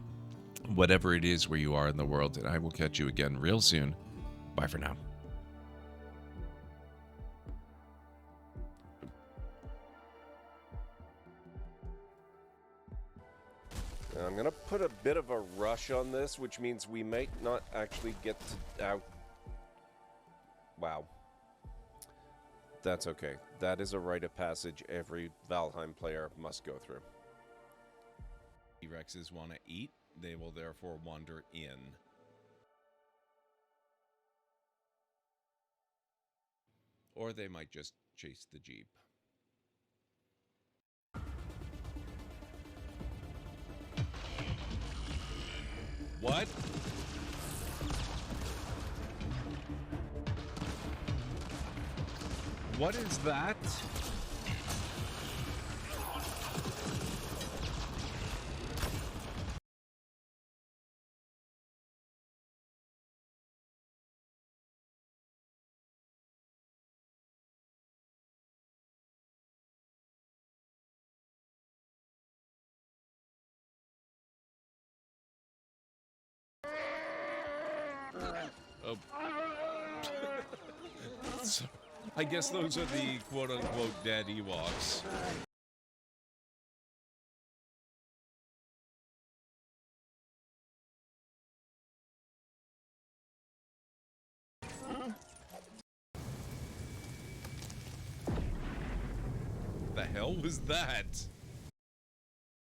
whatever it is where you are in the world, and I will catch you again real soon. Bye for now. I'm going to put a bit of a rush on this, which means we might not actually get to... Wow. That's okay. That is a rite of passage every Valheim player must go through. T-Rexes want to eat, they will therefore wander in. Or they might just chase the Jeep. What? What is that? Oh. So, I guess those are the quote-unquote dead Ewoks. The hell was that?